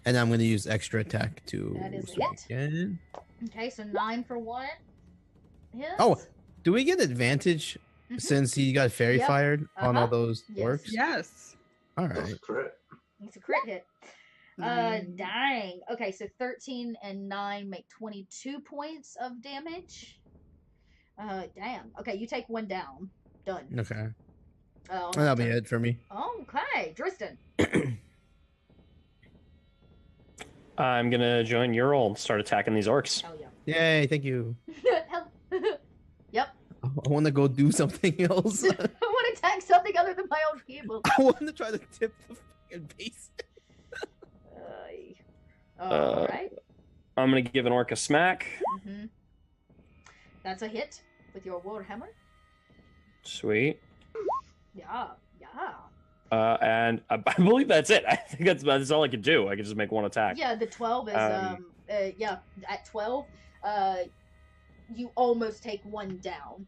And I'm gonna use extra attack to That is a swing hit. again. Okay, so 9 for 1. Hits. Oh, do we get advantage Mhm. since he got fairy Yep. fired on all those Yes. orcs? Yes. All That's a right. crit. It's a crit hit. Nice. Dang. Okay, so 13 and 9 make 22 points of damage. Damn. Okay, you take 1 down. Done. Okay. Oh, That'll be it for me. Okay, Tristan. I'm gonna join your role and start attacking these orcs. Hell yeah. Yay! Thank you. Hell. Yep. I want to go do something else. I want to attack something other than my own people. I want to try to tip the fucking base. Alright. I'm gonna give an orc a smack. Mm-hmm. That's a hit with your warhammer. Sweet. Yeah. And I believe that's it. I think that's all I can do. I can just make one attack. Yeah, the 12 is yeah, at 12, you almost take 1 down.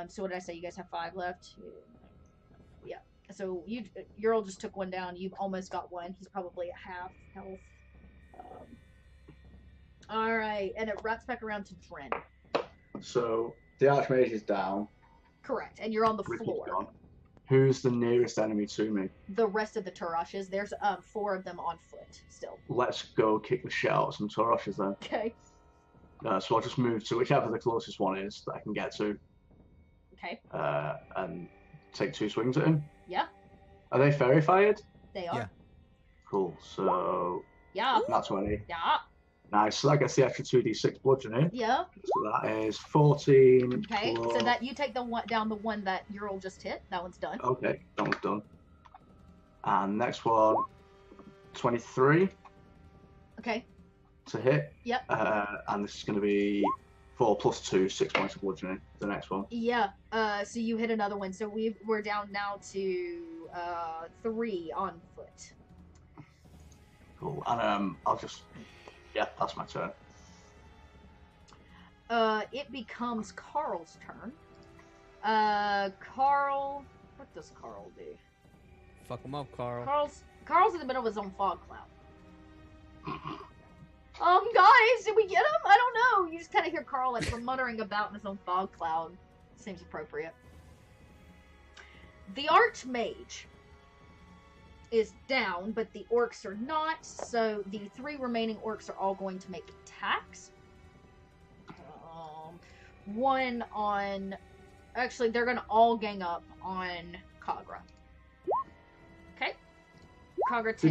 So what did I say? You guys have 5 left? Yeah. So your old just took 1 down. You've almost got 1. He's probably at half health. All right, and it wraps back around to Dren. So the Archmage is down. Correct, and you're on the Ricky's floor. gone. Who's the nearest enemy to me? The rest of the Turashes, there's 4 of them on foot still. Let's go kick the shit out of some Toroshes then. Okay. So I'll just move to whichever the closest one is that I can get to. Okay. And take 2 swings at him. Yeah. Are they fairy fired? They are. Yeah. Cool. So Yeah. that's 20. Yeah. Nice. So that gets the extra 2d6 bludgeoning. Yeah. So that is 14. Okay. plus- So that you take the one down, the one that your old just hit. That one's done. Okay, that one's done. And next one, 23 Okay. to hit. Yep. And this is going to be 4 plus 2, 6 points of bludgeoning. The next one. Yeah. So you hit another one. So we're down now to 3 on foot. Cool. And I'll just. Yeah, that's my turn. It becomes Carl's turn. Carl, what does Carl do? Fuck him up, Carl. Carl's in the middle of his own fog cloud. Guys, did we get him? I don't know. You just kind of hear Carl like muttering about in his own fog cloud. Seems appropriate. The Archmage is down, but the orcs are not. So the 3 remaining orcs are all going to make attacks. One on... Actually, they're going to all gang up on Kagra. Okay? Kagra takes...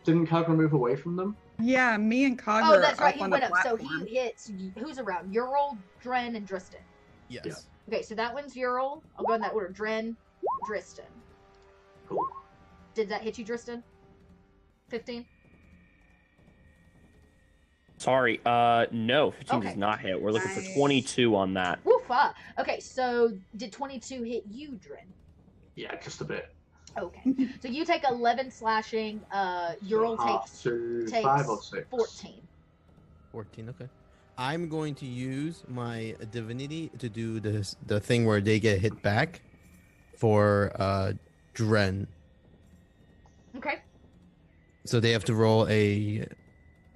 Didn't Kagra move away from them? Yeah, me and Cog Oh, are that's right. up He on went the up. So platform. he hits... Who's around? Ural, Dren, and Dristan. Yes. Yeah. Okay, so that one's Ural. I'll go in that order. Dren, Dristan. Cool. Did that hit you, Dristan? 15? Sorry, no, 15 Okay. does not hit. We're looking Nice. for 22 on that. Woofa! Okay, so did 22 hit you, Dren? Yeah, just a bit. Okay. So you take 11 slashing. Ural So half takes to takes 5 or 6. 14. 14. Okay. I'm going to use my divinity to do the thing where they get hit back for Dren. Okay. So they have to roll a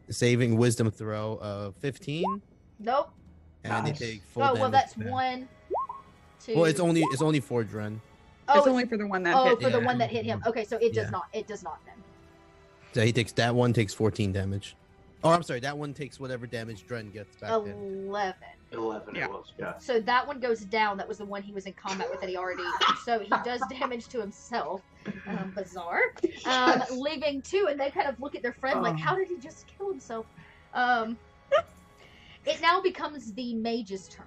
saving wisdom throw of 15, Nope. and Nice. they take full Oh, damage. well, that's back. 1, 2... Well, it's only for Dren. Oh, It's only for the one that oh, hit. for the yeah. one that hit him. Okay, so it does Yeah. not. It does not then. So that one takes 14 damage. Oh, I'm sorry. That one takes whatever damage Dren gets back. Then. 11. 11 Yeah. it was, yeah. So that one goes down. That was the one he was in combat with that he already... So he does damage to himself. Bizarre. Leaving 2, and they kind of look at their friend like, how did he just kill himself? It now becomes the mage's turn.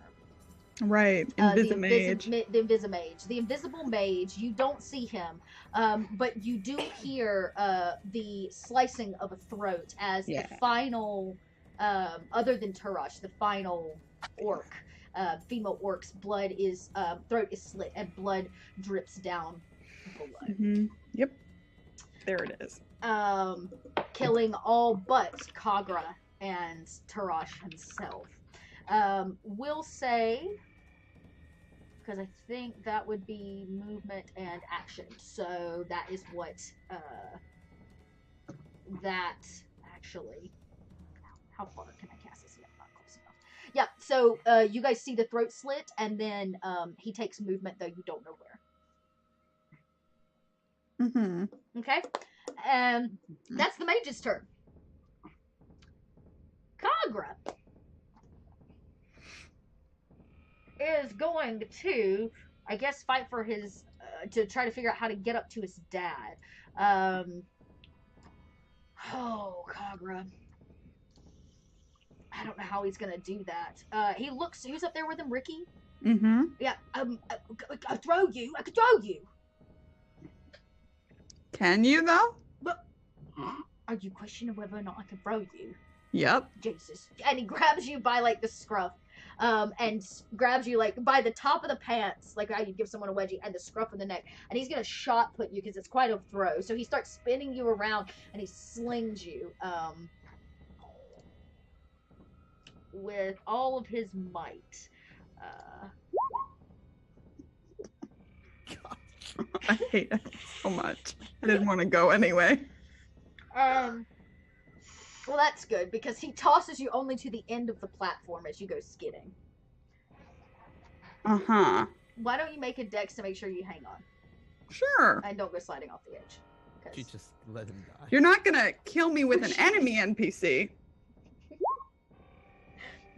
Right, The Invisimage. The Invisimage. The invisible mage, you don't see him, but you do hear the slicing of a throat as Yeah. the final, other than Turash, the final orc, female orc's throat is slit and blood drips down below. Yep. There it is. Killing all but Kagra and Turash himself. We'll say because I think that would be movement and action. So that is what that actually. How far can I cast this? Yeah, not close enough. Yeah. So you guys see the throat slit, and then he takes movement, though you don't know where. Mm-hmm. Okay. And that's the mage's turn. Kagra is going to, I guess, fight for his to try to figure out how to get up to his dad. Kagra. I don't know how he's gonna do that. He looks. Who's up there with him? Ricky. Mm-hmm. Yeah. I throw you. I could throw you. Can you though? But are you questioning whether or not I can throw you? Yep. Jesus. And he grabs you by like the scruff. And grabs you like by the top of the pants, like how you give someone a wedgie, and the scruff of the neck, and he's gonna shot put you because it's quite a throw. So he starts spinning you around and he slings you with all of his might. I hate it so much. I didn't want to go anyway. Well, that's good because he tosses you only to the end of the platform as you go skidding. Uh-huh. Why don't you make a dex to make sure you hang on Sure. and don't go sliding off the edge? You just let him die. You're not gonna kill me with an enemy NPC.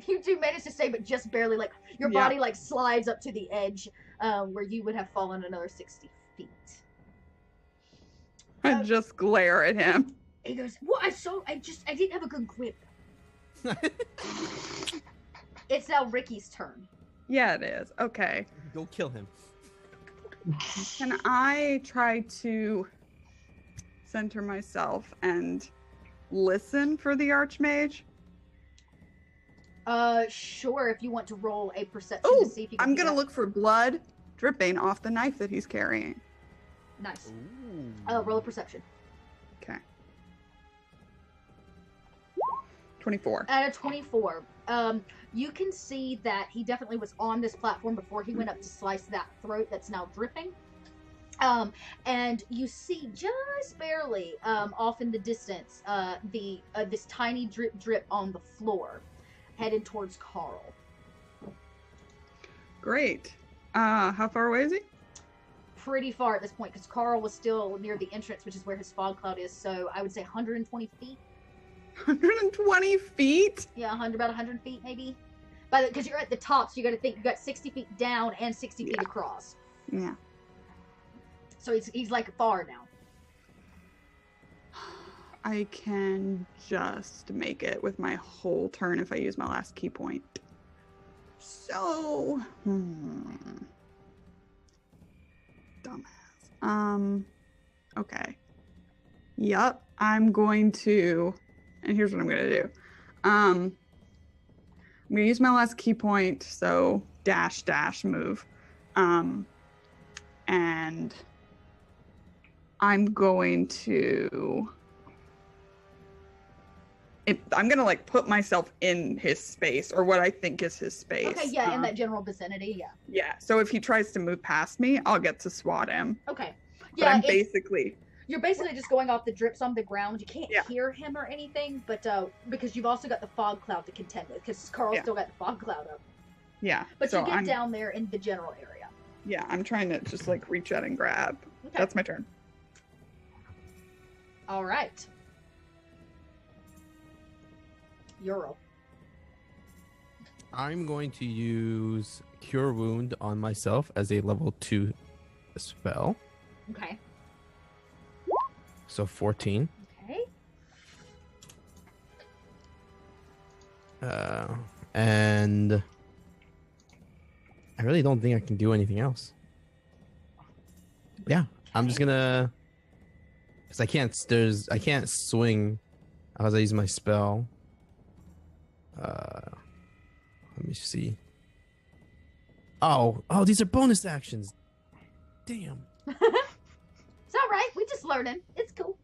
You do manage to stay, but just barely. Like your Yeah. body like slides up to the edge, where you would have fallen another 60 feet. I just glare at him. He goes, "What? I didn't have a good grip." It's now Ricky's turn. Yeah, it is. Okay. Go kill him. Can I try to center myself and listen for the Archmage? Sure. If you want to roll a perception Oh, to see if you can. I'm do gonna that. look for blood dripping off the knife that he's carrying. Nice. Ooh. Roll a perception. Okay. 24. At a 24, you can see that he definitely was on this platform before he went up to slice that throat that's now dripping. And you see just barely off in the distance this tiny drip on the floor headed towards Carl. Great. How far away is he? Pretty far at this point because Carl was still near the entrance, which is where his fog cloud is. So I would say 120 feet. 120 feet? Yeah, about 100 feet maybe. Because you're at the top, so you got to think you got 60 feet down and 60 feet across. Yeah. So he's like far now. I can just make it with my whole turn if I use my last key point. So, dumbass. Okay. Yup, I'm going to, and here's what I'm going to do. I'm going to use my last key point, so dash move. And I'm going to, I'm going to like put myself in his space, or what I think is his space. Okay, yeah, in that general vicinity, yeah. Yeah, so if he tries to move past me, I'll get to swat him. Okay. But Yeah, I'm basically... You're basically just going off the drips on the ground. You can't hear him or anything, but because you've also got the fog cloud to contend with, because Carl's still got the fog cloud up. Yeah. But so you get down there in the general area. Yeah, I'm trying to just like reach out and grab. Okay. That's my turn. All right. Euro. I'm going to use Cure Wound on myself as a level 2 spell. Okay. So 14. Okay. And I really don't think I can do anything else. Yeah, I'm just gonna, because I can't swing as I use my spell. Let me see. Oh, these are bonus actions. Damn. It's all right. We just learning. It's cool.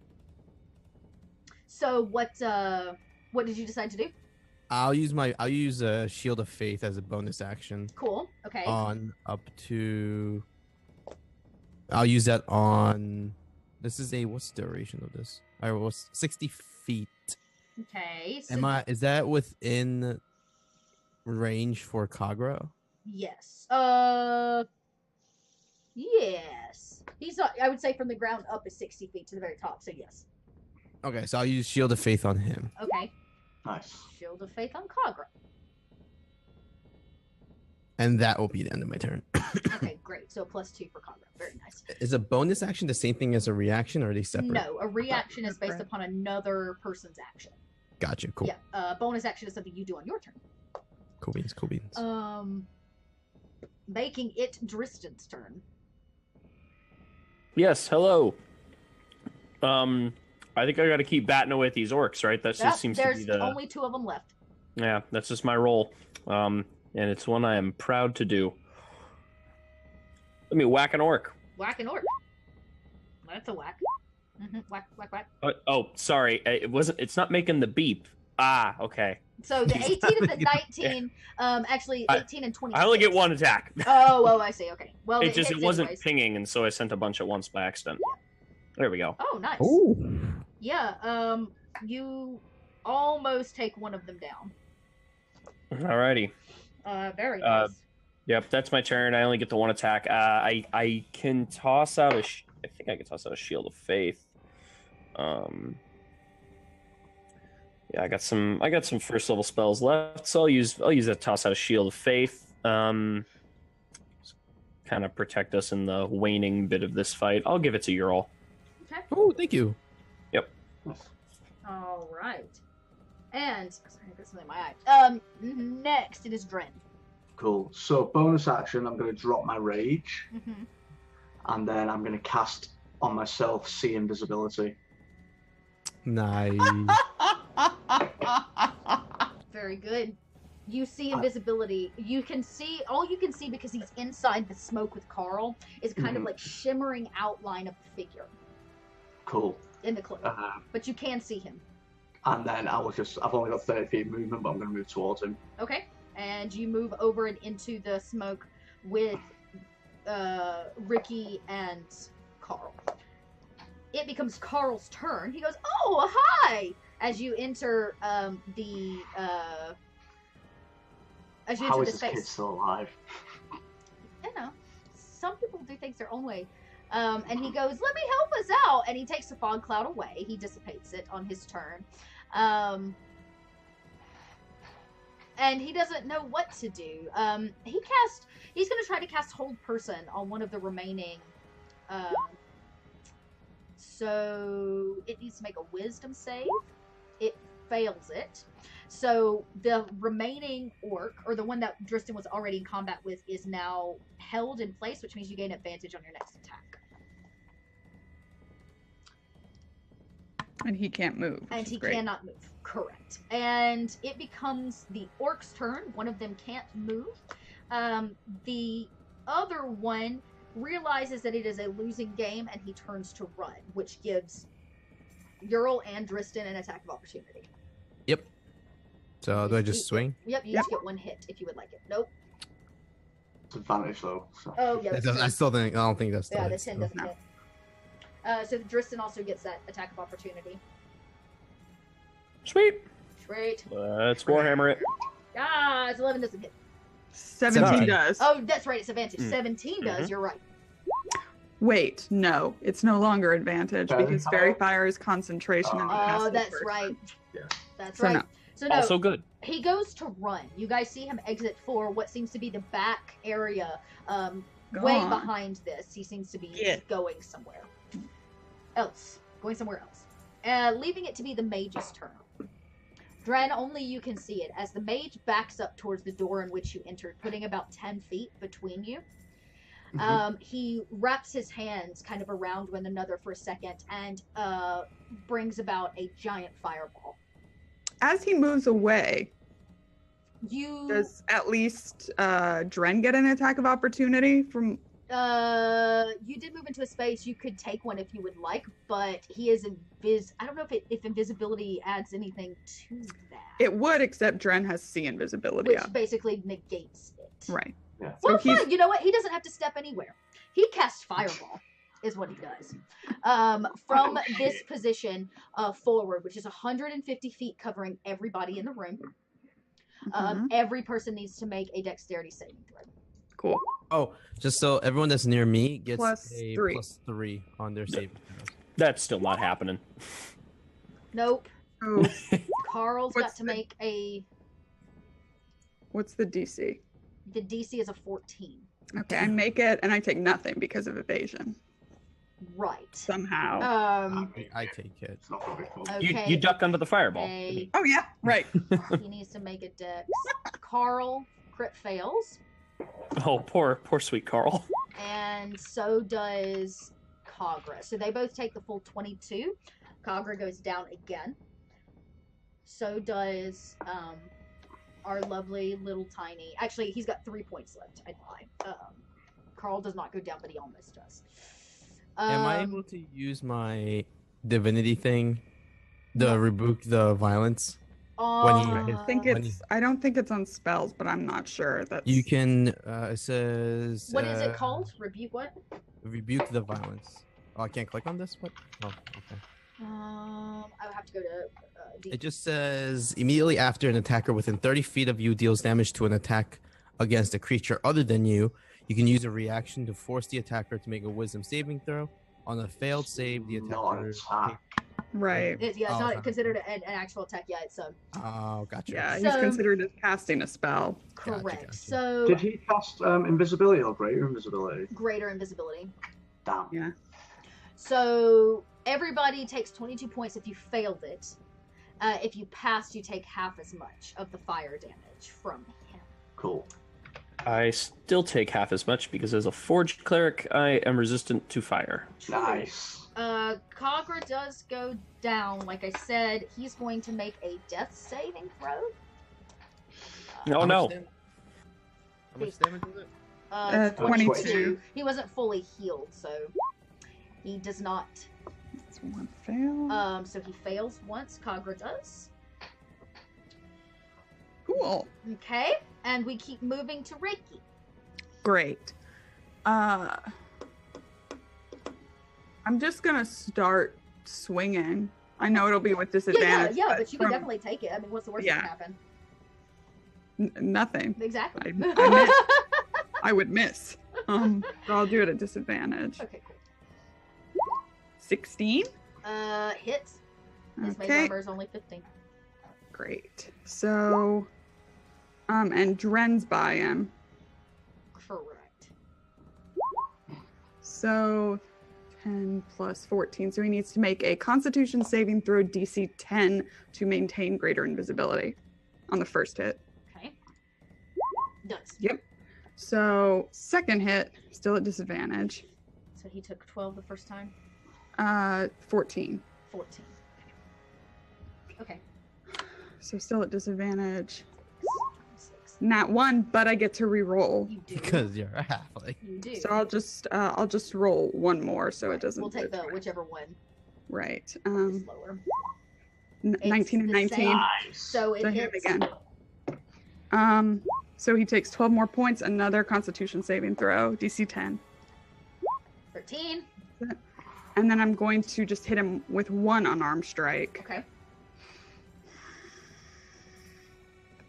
So what did you decide to do? I'll use Shield of Faith as a bonus action. Cool. Okay. on up to. I'll use that on. This is a what's the duration of this? I was 60 feet. Okay. So Is that within range for Kagra? yes. Yes. He's not. I would say from the ground up is 60 feet to the very top. So yes. Okay, so I'll use Shield of Faith on him. Okay. Nice. Shield of Faith on Kagra. And that will be the end of my turn. Okay, great. So +2 for Kagra. Very nice. Is a bonus action the same thing as a reaction, or are they separate? No, a reaction is based Separate. upon another person's action. Gotcha. Cool. Yeah. Bonus action is something you do on your turn. Cool beans. Cool beans. Making it Dristan's turn. Yes, hello. I think I got to keep batting away at these orcs, right? That just seems to there's be the. only 2 of them left. Yeah, that's just my role. And it's one I am proud to do. Let me whack an orc. Whack an orc. That's a whack. Whack, whack, whack. Oh, sorry. It's not making the beep. Ah, okay. So the 18 and the 19, actually 18 and 20. I only get one attack. Oh, I see. Okay. Well, It wasn't anyways. pinging, and so I sent a bunch at once by accident. There we go. Oh, nice. Ooh. Yeah. You almost take one of them down. Alrighty. Very nice. Yep, that's my turn. I only get the one attack. I can toss out I think I can toss out a Shield of Faith. Yeah, I got some first level spells left, so I'll use that toss out a Shield of Faith. Kind of protect us in the waning bit of this fight. I'll give it to Ural. Okay. Oh, thank you. All right. And sorry, I got something in my eye. Next it is Dren. Cool. So bonus action, I'm going to drop my rage, Mm-hmm. and then I'm going to cast on myself See Invisibility. Nice. Very good. You see invisibility. All you can see because he's inside the smoke with Carl is kind of like shimmering outline of the figure Cool. in the cloak. But you can see him. And then I've only got 30 feet movement, but I'm going to move towards him. Okay. And you move over and into the smoke with Ricky and Carl. It becomes Carl's turn. He goes, "Oh, hi!" As you enter the How is this space. kid still alive? You know, some people do things their own way. And he goes, "Let me help us out." And he takes the fog cloud away. He dissipates it on his turn. And he doesn't know what to do. He's going to try to cast Hold Person on one of the remaining. So it needs to make a Wisdom save. It fails it. So the remaining orc, or the one that Dristan was already in combat with, is now held in place, which means you gain advantage on your next attack. And he can't move. And he great. cannot move. Correct. And it becomes the orc's turn. One of them can't move. The other one realizes that it is a losing game, and he turns to run, which gives Ural and Dristan an attack of opportunity. Yep. So do I just swing? Yep, you just get one hit if you would like it. Nope. It's advantage though. So. Oh, yeah. I don't think that's. Yeah, the 10 doesn't hit. So Dristan also gets that attack of opportunity. Sweet. Great. Let's Warhammer it. Ah, it's 11 doesn't hit. 17 does. Oh, that's right, it's advantage. Mm. 17 does, you're right. Wait, no, it's no longer advantage Fairy because Fire? Fairy Fire is concentration and Oh, passive that's first. right. Yeah. That's So right. no. So no, Also good. he goes to run. You guys see him exit for what seems to be the back area, way Gone. behind this. He seems to be Yeah. going somewhere else. Leaving it to be the mage's turn. Dren, only you can see it, as the mage backs up towards the door in which you entered, putting about 10 feet between you. He wraps his hands kind of around one another for a second and brings about a giant fireball. As he moves away, You does at least Dren get an attack of opportunity from? you did move into a space. You could take one if you would like, but he is I don't know if invisibility adds anything to that. It would, except Dren has see invisibility Which up. basically negates it. Right. Yeah. Well, he's- fine. You know what? He doesn't have to step anywhere. He casts fireball, is what he does. From this position forward, which is 150 feet, covering everybody in the room. Mhm. Every person needs to make a dexterity saving throw. Cool. Oh, just so everyone that's near me gets Plus a 3. +3 on their saving throws. That's still not happening. Nope. So Carl's got What's to the- make a. what's the DC? The DC is a 14. Okay, I make it and I take nothing because of evasion. Right. Somehow. I take it. It's not gonna be fun. Okay. You duck under the fireball. Oh yeah, right. He needs to make a dex. Carl crit fails, Oh, poor sweet Carl. and so does Kagra. So they both take the full 22. Kagra goes down again. So does our lovely little tiny. Actually, he's got 3 points left. I lie. Carl does not go down, but he almost does. Am I able to use my divinity thing, the rebuke the violence? when he hits- I think When it's. I don't think it's on spells, but I'm not sure. That's You can. It says. What is it called? Rebuke what? Rebuke the violence. Oh, I can't click on this. What? Oh, okay. I would have to go to D. It just says immediately after an attacker within 30 feet of you deals damage to an attack against a creature other than you, you can use a reaction to force the attacker to make a wisdom saving throw. On a failed save, the Not an attacker. attack. right. It's Oh, not okay. considered an actual attack yet. So Oh, gotcha. Yeah, he's So- considered as casting a spell. Gotcha, correct. gotcha. So Did he cast invisibility or greater invisibility? greater invisibility. Damn. Yeah. So everybody takes 22 points if you failed it. If you passed, you take half as much of the fire damage from him. Cool. I still take half as much because as a forged cleric, I am resistant to fire. Nice. Kagra does go down. Like I said, he's going to make a death saving throw. Oh How no. much How much damage is it? 22. He wasn't fully healed, so he does not. That's one fail. So he fails once. Kagra does. Cool. Okay, and we keep moving to Reiki. Great. I'm just gonna start swinging. I know it'll be with disadvantage. Yeah, but you can from- definitely take it. I mean, what's the worst that Yeah. can happen? Nothing. Exactly. I would miss. So I'll do it at disadvantage. Okay, cool. 16. Hits. His main Okay. number is only 15. Great. So, and Dren's by him. Correct. So 10 plus 14. So he needs to make a Constitution saving throw DC 10 to maintain greater invisibility on the first hit. Okay. Does. Yep. So second hit, still at disadvantage. So he took 12 the first time. 14. 14. Okay. So still at disadvantage. 6. Nat 1, but I get to re-roll. You do. Because you're a halfling. You do. So I'll just roll one more so it doesn't. We'll take the whichever one Right. is lower. 19 and the 19. same. Nice. So it So hit him hits. again. So he takes 12 more points, another Constitution saving throw, DC 10. 13. And then I'm going to just hit him with one unarmed strike. Okay.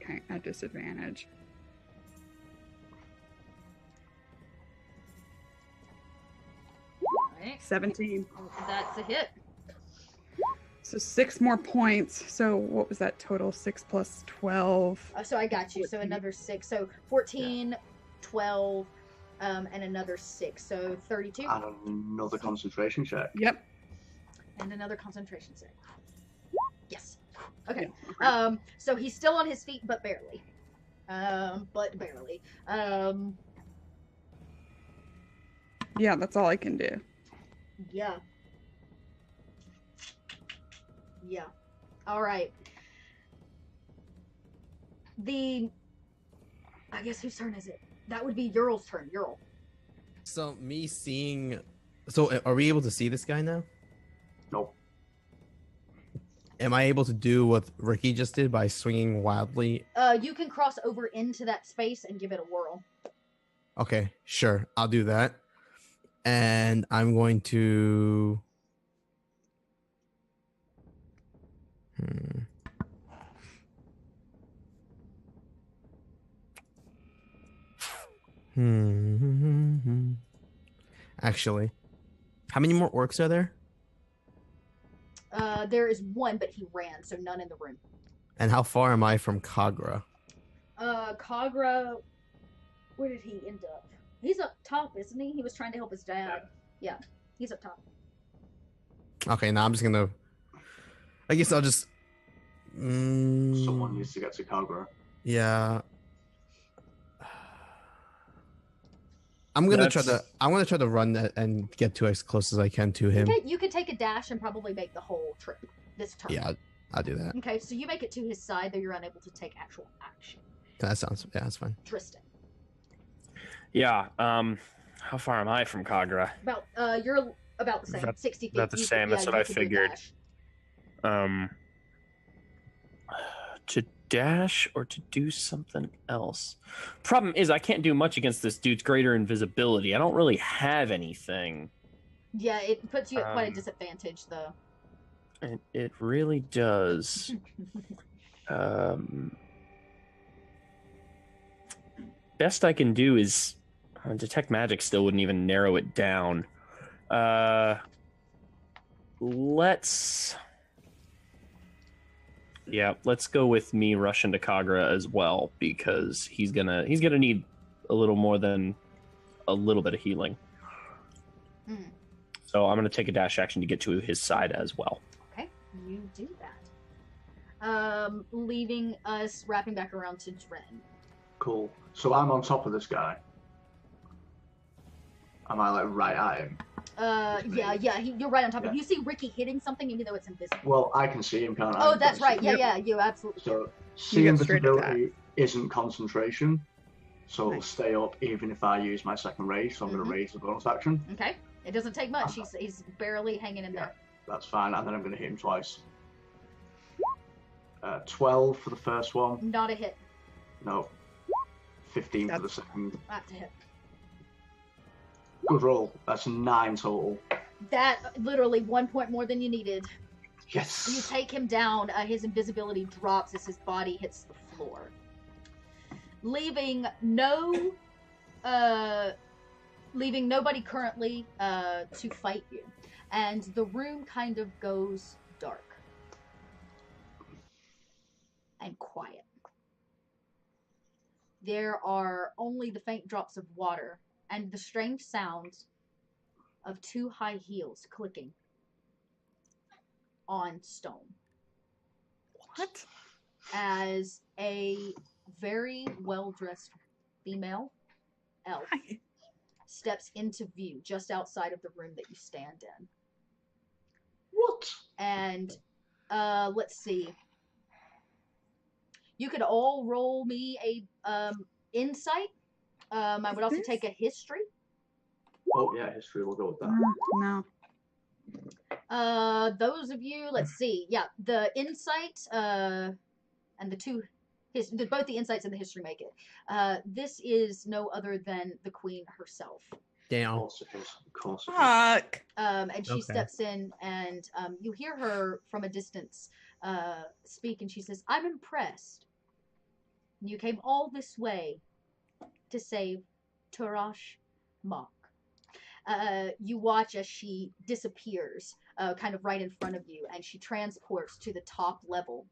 Okay, at disadvantage. Alright. 17. That's a hit. So 6 more points. So what was that total? 6 plus 12. So I got you. So 14. another 6. So 14, 12, and another 6. So 32. And another concentration check. Yep. And another concentration save. Yes. Okay. Yeah. So he's still on his feet, but barely. But barely. Yeah, that's all I can do. Yeah. Yeah. All right. I guess whose turn is it? That would be Ural's turn. Ural. So me seeing. So are we able to see this guy now? Nope. Am I able to do what Ricky just did by swinging wildly? You can cross over into that space and give it a whirl. Okay, sure. I'll do that. And I'm going to. Actually, how many more orcs are there? There is one, but he ran, so none in the room. And how far am I from Kagra? Kagra, where did he end up? He's up top, isn't he? He was trying to help his dad. Yeah, he's up top. Okay, now I'm just gonna. I guess I'll just. Someone needs to get to Kagra. Yeah. I'm gonna try to run that and get to as close as I can to him. Okay, you could take a dash and probably make the whole trip this turn. Yeah, I'll do that. Okay, so you make it to his side, though you're unable to take actual action. That sounds. Yeah, that's fine. Tristan. Yeah. How far am I from Kagra? About you're about the same, 60 feet. About the same. That's what I figured. To dash or to do something else. Problem is, I can't do much against this dude's greater invisibility. I don't really have anything. Yeah, it puts you at quite a disadvantage, though. It really does. Best I can do is detect magic. Still wouldn't even narrow it down. Let's go with me rushing to Kagra as well, because he's gonna need a little more than a little bit of healing. So I'm gonna take a dash action to get to his side as well. Okay, you do that. Leaving us wrapping back around to Dren. Cool. So I'm on top of this guy. Am I like right at him? You're right on top of him. You see Ricky hitting something even though it's invisible. Well, I can see him, can't I? Oh, that's right. Yeah, you absolutely So, see invisibility isn't concentration, so it'll stay up even if I use my second raise, so I'm going to raise the bonus action. Okay. It doesn't take much. He's barely hanging in there. That's fine, and then I'm going to hit him twice. 12 for the first one. Not a hit. No. 15 for the second. That's a hit. Good roll. That's 9 total. That literally 1 point more than you needed. Yes. You take him down. His invisibility drops as his body hits the floor, leaving nobody currently to fight you, and the room kind of goes dark and quiet. There are only the faint drops of water and the strange sounds of 2 high heels clicking on stone. What? As a very well-dressed female elf steps into view just outside of the room that you stand in. What? And let's see. You could all roll me a insight. I would also take a history. Oh yeah, history. We'll go with that. No. Those of you, let's see. Yeah, the insight and both the insights and the history make it. This is no other than the queen herself. Damn. Of course. Fuck. And she steps in, and you hear her from a distance speak, and she says, "I'm impressed. You came all this way to save Turash Mok." You watch as she disappears, kind of right in front of you, and she transports to the top level,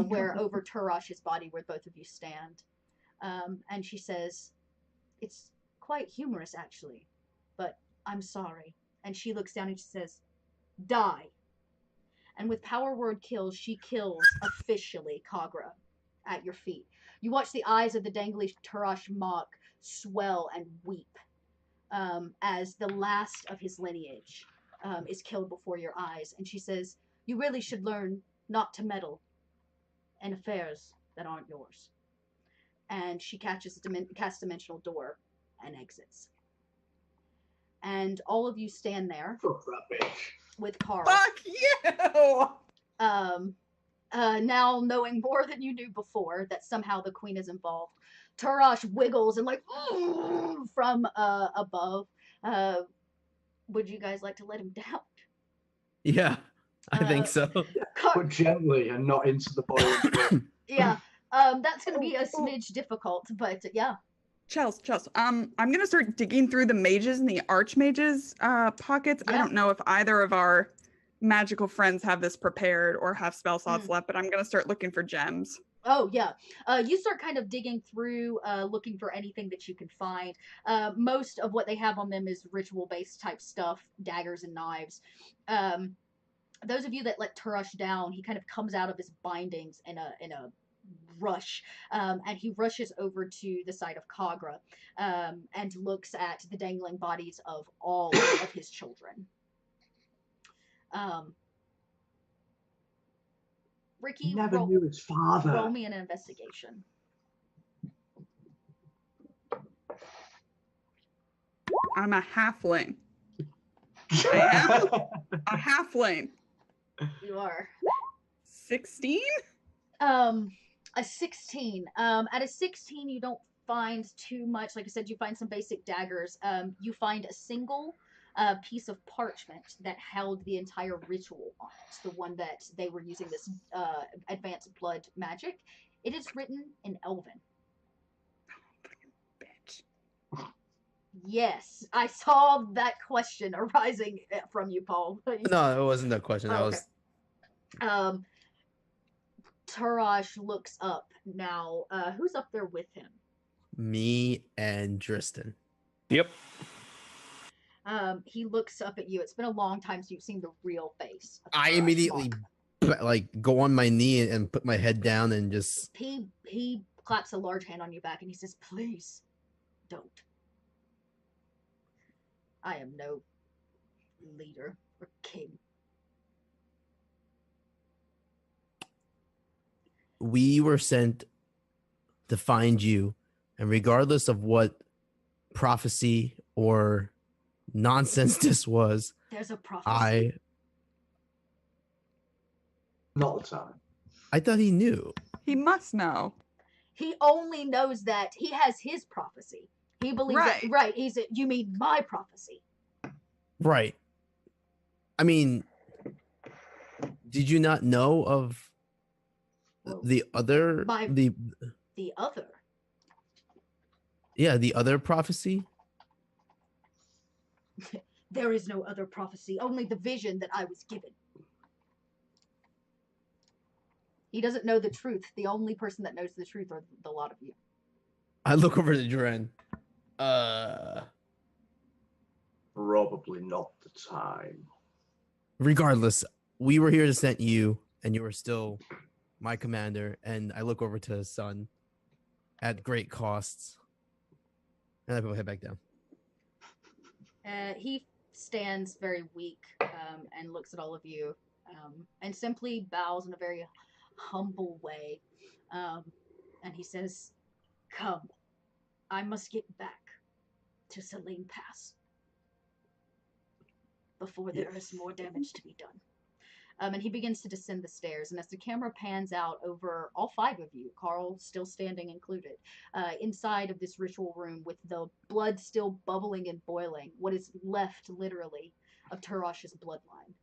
where over Turash's body, where both of you stand. And she says, "It's quite humorous, actually, but I'm sorry." And she looks down and she says, "Die." And with power word kills, she kills officially Kagra at your feet. You watch the eyes of the dangly Turash Mok swell and weep as the last of his lineage is killed before your eyes. And she says, "You really should learn not to meddle in affairs that aren't yours." And she casts a dimensional door and exits. And all of you stand there with Carl. Fuck you! Now knowing more than you knew before that somehow the queen is involved. Tarash wiggles and like from above. Would you guys like to let him down? Yeah, I think so. But gently and not into the boiling flood. Yeah. That's gonna be a smidge difficult, but yeah. Chels, I'm gonna start digging through the mages and the archmages pockets. I Yeah. don't know if either of our magical friends have this prepared or have spell slots left, but I'm gonna start looking for gems. Oh yeah. You start kind of digging through, looking for anything that you can find. Most of what they have on them is ritual-based type stuff, daggers and knives. Those of you that let Turash down, he kind of comes out of his bindings in a rush, and he rushes over to the side of Kagra, and looks at the dangling bodies of all of his children. Ricky, He never knew his father. roll me an investigation. I'm a halfling. I am a halfling. You are 16? a 16. At a 16, you don't find too much. Like I said, you find some basic daggers. You find a single piece of parchment that held the entire ritual on it, the one that they were using this advanced blood magic. It is written in Elven. Bitch. Yes, I saw that question arising from you, Paul. No, it wasn't that question. That Oh, okay. was Tarash looks up now. Who's up there with him? me and Dristan. Yep. He looks up at you. It's been a long time since you've seen the real face of I Tarash immediately Mark. go on my knee and put my head down and just He claps a large hand on your back and he says, "Please, don't. I am no leader or king." we were sent to find you, and regardless of what prophecy or nonsense this was, There's a prophecy. Not the time. I thought he knew. He must know. He only knows that he has his prophecy. He believes that, right. You mean my prophecy? Right. I mean, did you not know of the other the other? Yeah, the other prophecy? There is no other prophecy, only the vision that I was given. He doesn't know the truth. The only person that knows the truth are the lot of you. I look over to Dren. Probably not the time. Regardless, we were here to send you, and you were still my commander. And I look over to his son at great costs. And I put my head back down. He stands very weak and looks at all of you and simply bows in a very humble way. And he says, "Come, I must get back to Selene Pass before there is more damage to be done." And he begins to descend the stairs. And as the camera pans out over all five of you, Carl still standing included, inside of this ritual room with the blood still bubbling and boiling, what is left, literally, of Turash's bloodline.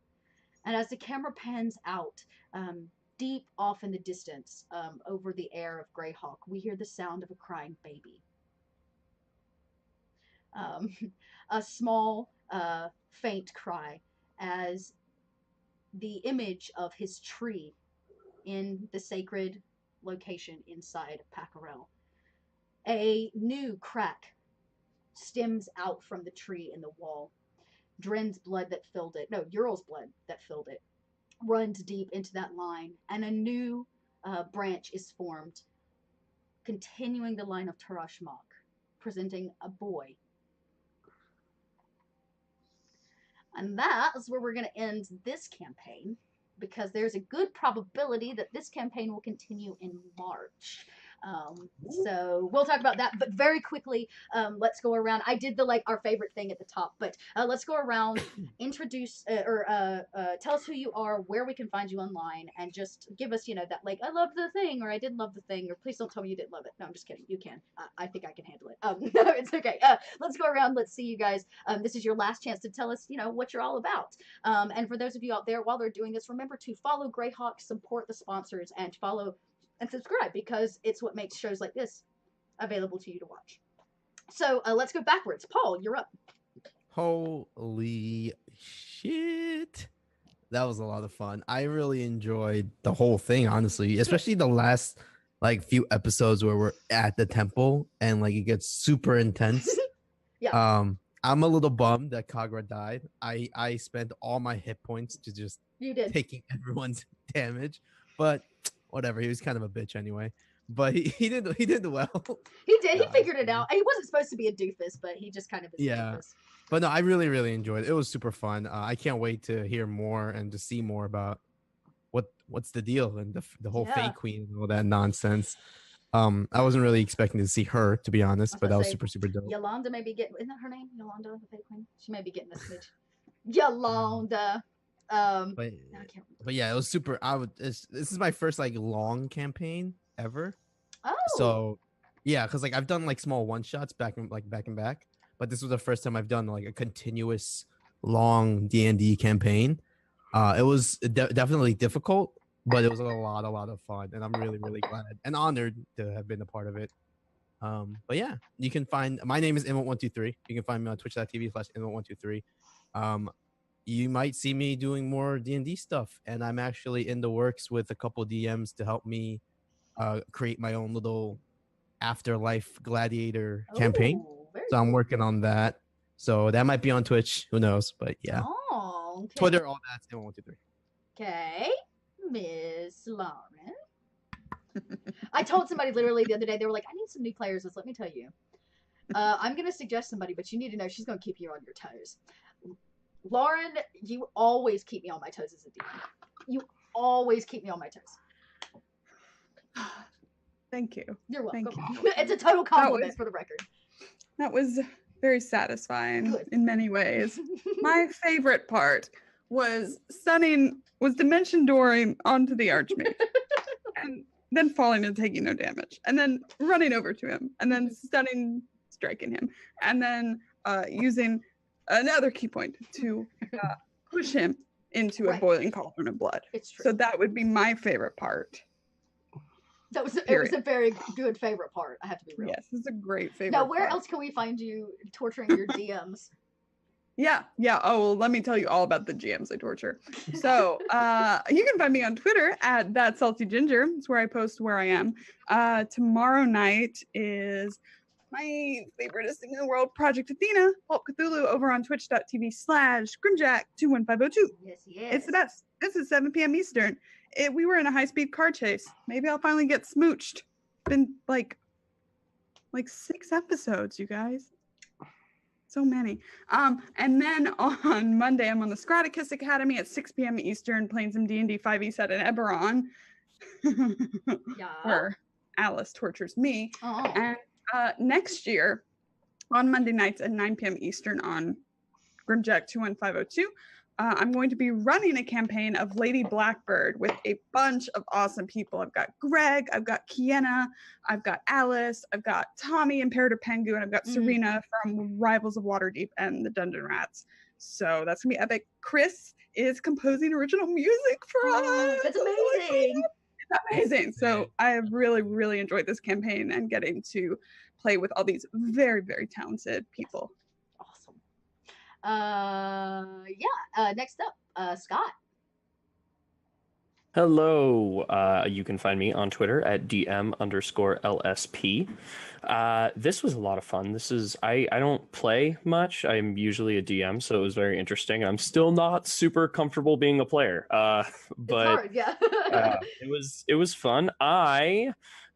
And as the camera pans out, deep off in the distance, over the air of Greyhawk, we hear the sound of a crying baby. A small, faint cry as the image of his tree in the sacred location inside Pacarel. A new crack stems out from the tree in the wall. Dren's blood that filled it, no, Ural's blood that filled it, runs deep into that line, and a new branch is formed, continuing the line of Tarash Mok, presenting a boy. And that's where we're going to end this campaign, because there's a good probability that this campaign will continue in March. So we'll talk about that, but very quickly, let's go around. I did our favorite thing at the top, but let's go around, introduce tell us who you are, where we can find you online, and just give us, that I loved the thing, or I didn't love the thing, or please don't tell me you didn't love it. No, I'm just kidding. You can. I think I can handle it. No, it's okay. Let's go around. Let's see you guys. This is your last chance to tell us, what you're all about. And for those of you out there, while they're doing this, remember to follow Greyhawk, support the sponsors, and follow and subscribe, because it's what makes shows like this available to you to watch. So let's go backwards. Paul, you're up. Holy shit. That was a lot of fun. I really enjoyed the whole thing, honestly, especially the last few episodes where we're at the temple and it gets super intense. Yeah. I'm a little bummed that Kagra died. I spent all my hit points to just taking everyone's damage, but whatever. He was kind of a bitch anyway. But he did well. He did. He figured it out. He wasn't supposed to be a doofus, but he just kind of is a doofus. But no, I really, really enjoyed it. It was super fun. I can't wait to hear more and to see more about what's the deal and the whole Fae Queen and all that nonsense. I wasn't really expecting to see her, to be honest, but that was super, super dope. Yolanda may be getting, isn't that her name? Yolanda, the Fae Queen? She may be getting a smidge. Yolanda. But yeah, it was super. This is my first long campaign ever. Oh. So yeah, because I've done small one shots back and back, but this was the first time I've done a continuous long D&D campaign. It was definitely difficult, but it was a lot of fun, and I'm really, really glad and honored to have been a part of it. But yeah, you can find my name is Inmot123. You can find me on twitch.tv/Inmot123. You might see me doing more D&D stuff, and I'm actually in the works with a couple DMs to help me create my own little afterlife gladiator campaign. So I'm working on that. So that might be on Twitch. Who knows? But yeah. Oh, okay. Twitter, all that's Inmot123. Okay. Miss Lauren. I told somebody literally the other day, they were like, I need some new players. Let me tell you. I'm going to suggest somebody, but you need to know she's going to keep you on your toes. Lauren, you always keep me on my toes as a DM. You always keep me on my toes. Thank you. You're welcome. Thank you. It's a total compliment for the record. That was very satisfying in many ways. My favorite part was dimension dooring onto the Archmage and then falling and taking no damage, and then running over to him, and then striking him, and then using another key point to push him into a boiling cauldron of blood. It's true. So that would be my favorite part. It was a very good favorite part. I have to be real. Yes, it's a great favorite. Now, where part. else can we find you torturing your DMs? Yeah. Oh, well, let me tell you all about the GMs I torture. So you can find me on Twitter at @ThatSaltyGinger. It's where I post where I am. Tomorrow night is my favoriteest thing in the world, Project Athena, Pulp Cthulhu, over on twitch.tv/Grimjack21502. Yes. It's the best. This is 7 p.m. Eastern. We were in a high-speed car chase. Maybe I'll finally get smooched. Been like 6 episodes, you guys. So many. And then on Monday, I'm on the Scraticus Academy at 6 p.m. Eastern, playing some D&D 5e set in Eberron, where Alice tortures me. Oh. And next year, on Monday nights at 9 p.m. Eastern on Grimjack 21502, I'm going to be running a campaign of Lady Blackbird with a bunch of awesome people. I've got Greg, I've got Kienna, I've got Alice, I've got Tommy, Imperator Pengu, and I've got Serena from Rivals of Waterdeep and the Dungeon Rats. So that's going to be epic. Chris is composing original music for us. That's amazing. It's amazing. So I have really, really enjoyed this campaign and getting to play with all these very, very talented people. Awesome. Next up, Scott. Hello. You can find me on Twitter at DM_LSP. This was a lot of fun. I don't play much. I'm usually a DM, so it was very interesting. I'm still not super comfortable being a player. But it's hard, yeah. it was fun. I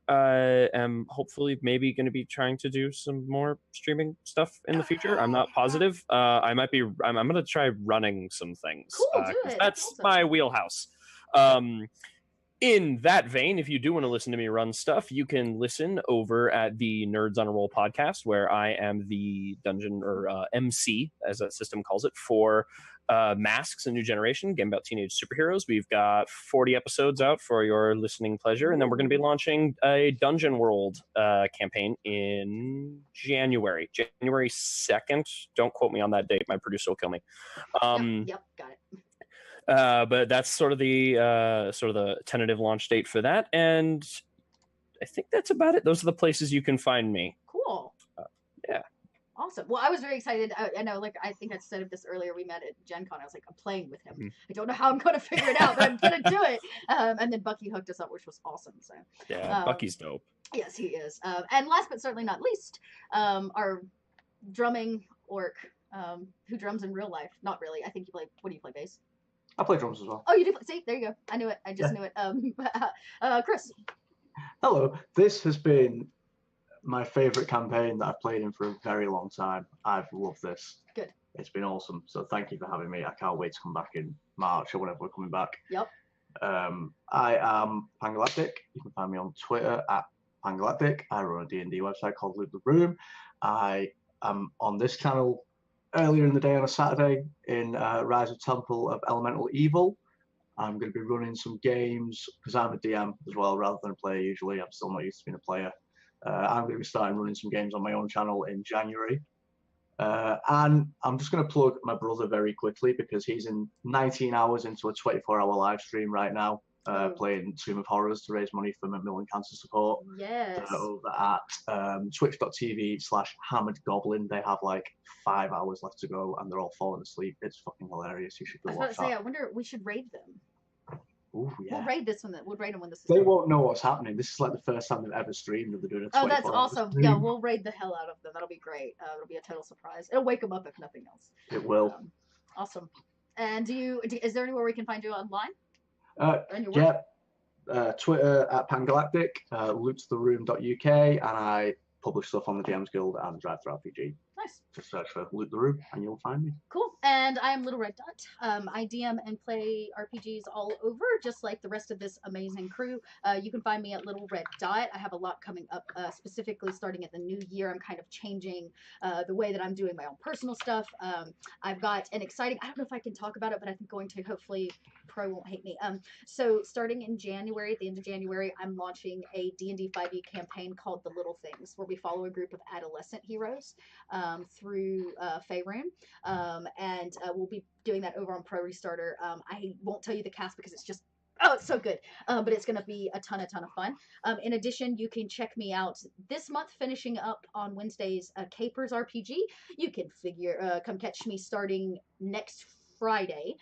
am hopefully maybe going to be trying to do some more streaming stuff in the future. I'm not positive. I'm going to try running some things. Cool, do it. That's awesome. my wheelhouse. In that vein, if you do want to listen to me run stuff, you can listen over at the Nerds on a Roll podcast, where I am the dungeon or MC, as that system calls it, for Masks: A New Generation, game about teenage superheroes. We've got 40 episodes out for your listening pleasure, and then we're going to be launching a Dungeon World campaign in January 2nd. Don't quote me on that date; my producer will kill me. Yep, got it. But that's sort of the tentative launch date for that, and I think that's about it. Those are the places you can find me. Cool. Yeah. Awesome. Well, I was very excited. I know, like, I think I said this earlier. We met at Gen Con. I was like, I'm playing with him. I don't know how I'm going to figure it out, but I'm going to do it. And then Bucky hooked us up, which was awesome. So yeah, Bucky's dope. Yes, he is. And last but certainly not least, our drumming orc who drums in real life. Not really. I think you play. What do you play, bass? I play drums as well. Oh, you do. See, there you go. I knew it. I just knew it. Chris. Hello. This has been my favorite campaign that I've played in for a very long time. I've loved this. Good. It's been awesome. So thank you for having me. I can't wait to come back in March or whenever we're coming back. Yep. I am Pangalactic. You can find me on Twitter at Pangalactic. I run a D&D website called Loot the Room. I am on this channel earlier in the day on a Saturday in Rise of Temple of Elemental Evil. I'm going to be running some games because I'm a DM as well rather than a player usually. I'm still not used to being a player. I'm going to be starting running some games on my own channel in January. And I'm just going to plug my brother very quickly because he's in 19 hours into a 24-hour live stream right now, playing Tomb of Horrors to raise money for Macmillan Cancer Support. Yes. Over at twitch.tv/Hammered Goblin. They have like 5 hours left to go and they're all falling asleep. It's fucking hilarious. You should go I was watch about to say, that. I wonder, we should raid them. Ooh, yeah. We'll raid this one. We'll raid them when this is They done. won't know what's happening. This is like the first time they've ever streamed. They're doing a 24-hour that's awesome. stream. Yeah, we'll raid the hell out of them. That'll be great. It'll be a total surprise. It'll wake them up if nothing else. It will. Awesome. And is there anywhere we can find you online? Yeah. Twitter at Pangalactic, loottheroom.uk, and I publish stuff on the GM's Guild and Drive Through RPG. Nice. Just search for Loot the Room and you'll find me. Cool. And I am Little Red Dot. I DM and play RPGs all over, just like the rest of this amazing crew. You can find me at Little Red Dot. I have a lot coming up, specifically starting at the new year. I'm kind of changing the way that I'm doing my own personal stuff. I've got an exciting, I don't know if I can talk about it, but I think going to, hopefully Pro won't hate me. So starting in January, at the end of January, I'm launching a D&D 5e campaign called The Little Things, where we follow a group of adolescent heroes through Faerun. And we'll be doing that over on Pro Restarter. I won't tell you the cast because it's just, oh, it's so good. But it's going to be a ton of fun. In addition, you can check me out this month, finishing up on Wednesdays, Capers RPG. You can come catch me starting next Friday,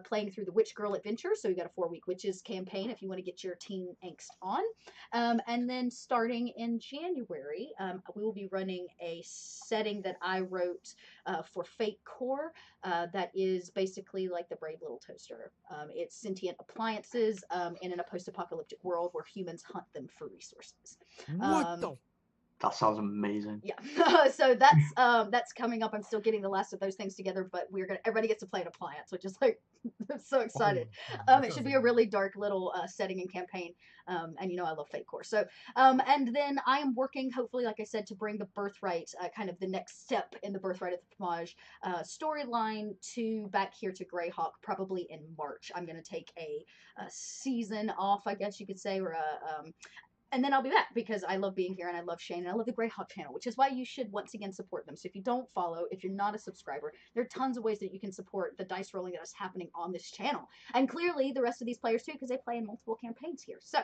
playing through the Witch Girl Adventure. So you got a 4-week Witches campaign if you want to get your teen angst on. And then starting in January, we will be running a setting that I wrote for Fate Core that is basically like the Brave Little Toaster. It's sentient appliances in a post-apocalyptic world where humans hunt them for resources. What the? That sounds amazing. Yeah. So that's coming up. I'm still getting the last of those things together, but everybody gets to play an appliance, which is like, I'm so excited. It should be a really dark little setting and campaign. And you know I love Fate Core. So and then I am working, hopefully, like I said, to bring the Birthright, kind of the next step in the Birthright of the Pomarj storyline back here to Greyhawk, probably in March. I'm going to take a season off, I guess you could say, or and then I'll be back because I love being here and I love Shane and I love the Greyhawk channel, which is why you should once again support them. So if you don't follow, if you're not a subscriber, there are tons of ways that you can support the dice rolling that is happening on this channel. And clearly the rest of these players too, because they play in multiple campaigns here. So,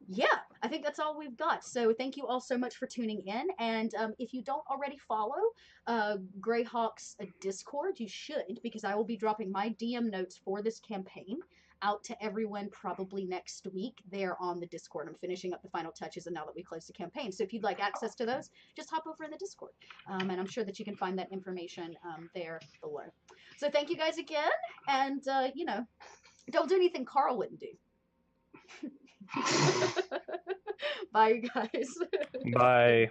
yeah, I think that's all we've got. So thank you all so much for tuning in. And if you don't already follow Greyhawk's Discord, you should, because I will be dropping my DM notes for this campaign out to everyone probably next week. They're on the Discord. I'm finishing up the final touches, and now that we close the campaign. So if you'd like access to those, just hop over in the Discord. And I'm sure that you can find that information there below. So thank you guys again. And, you know, don't do anything Carl wouldn't do. Bye, you guys. Bye.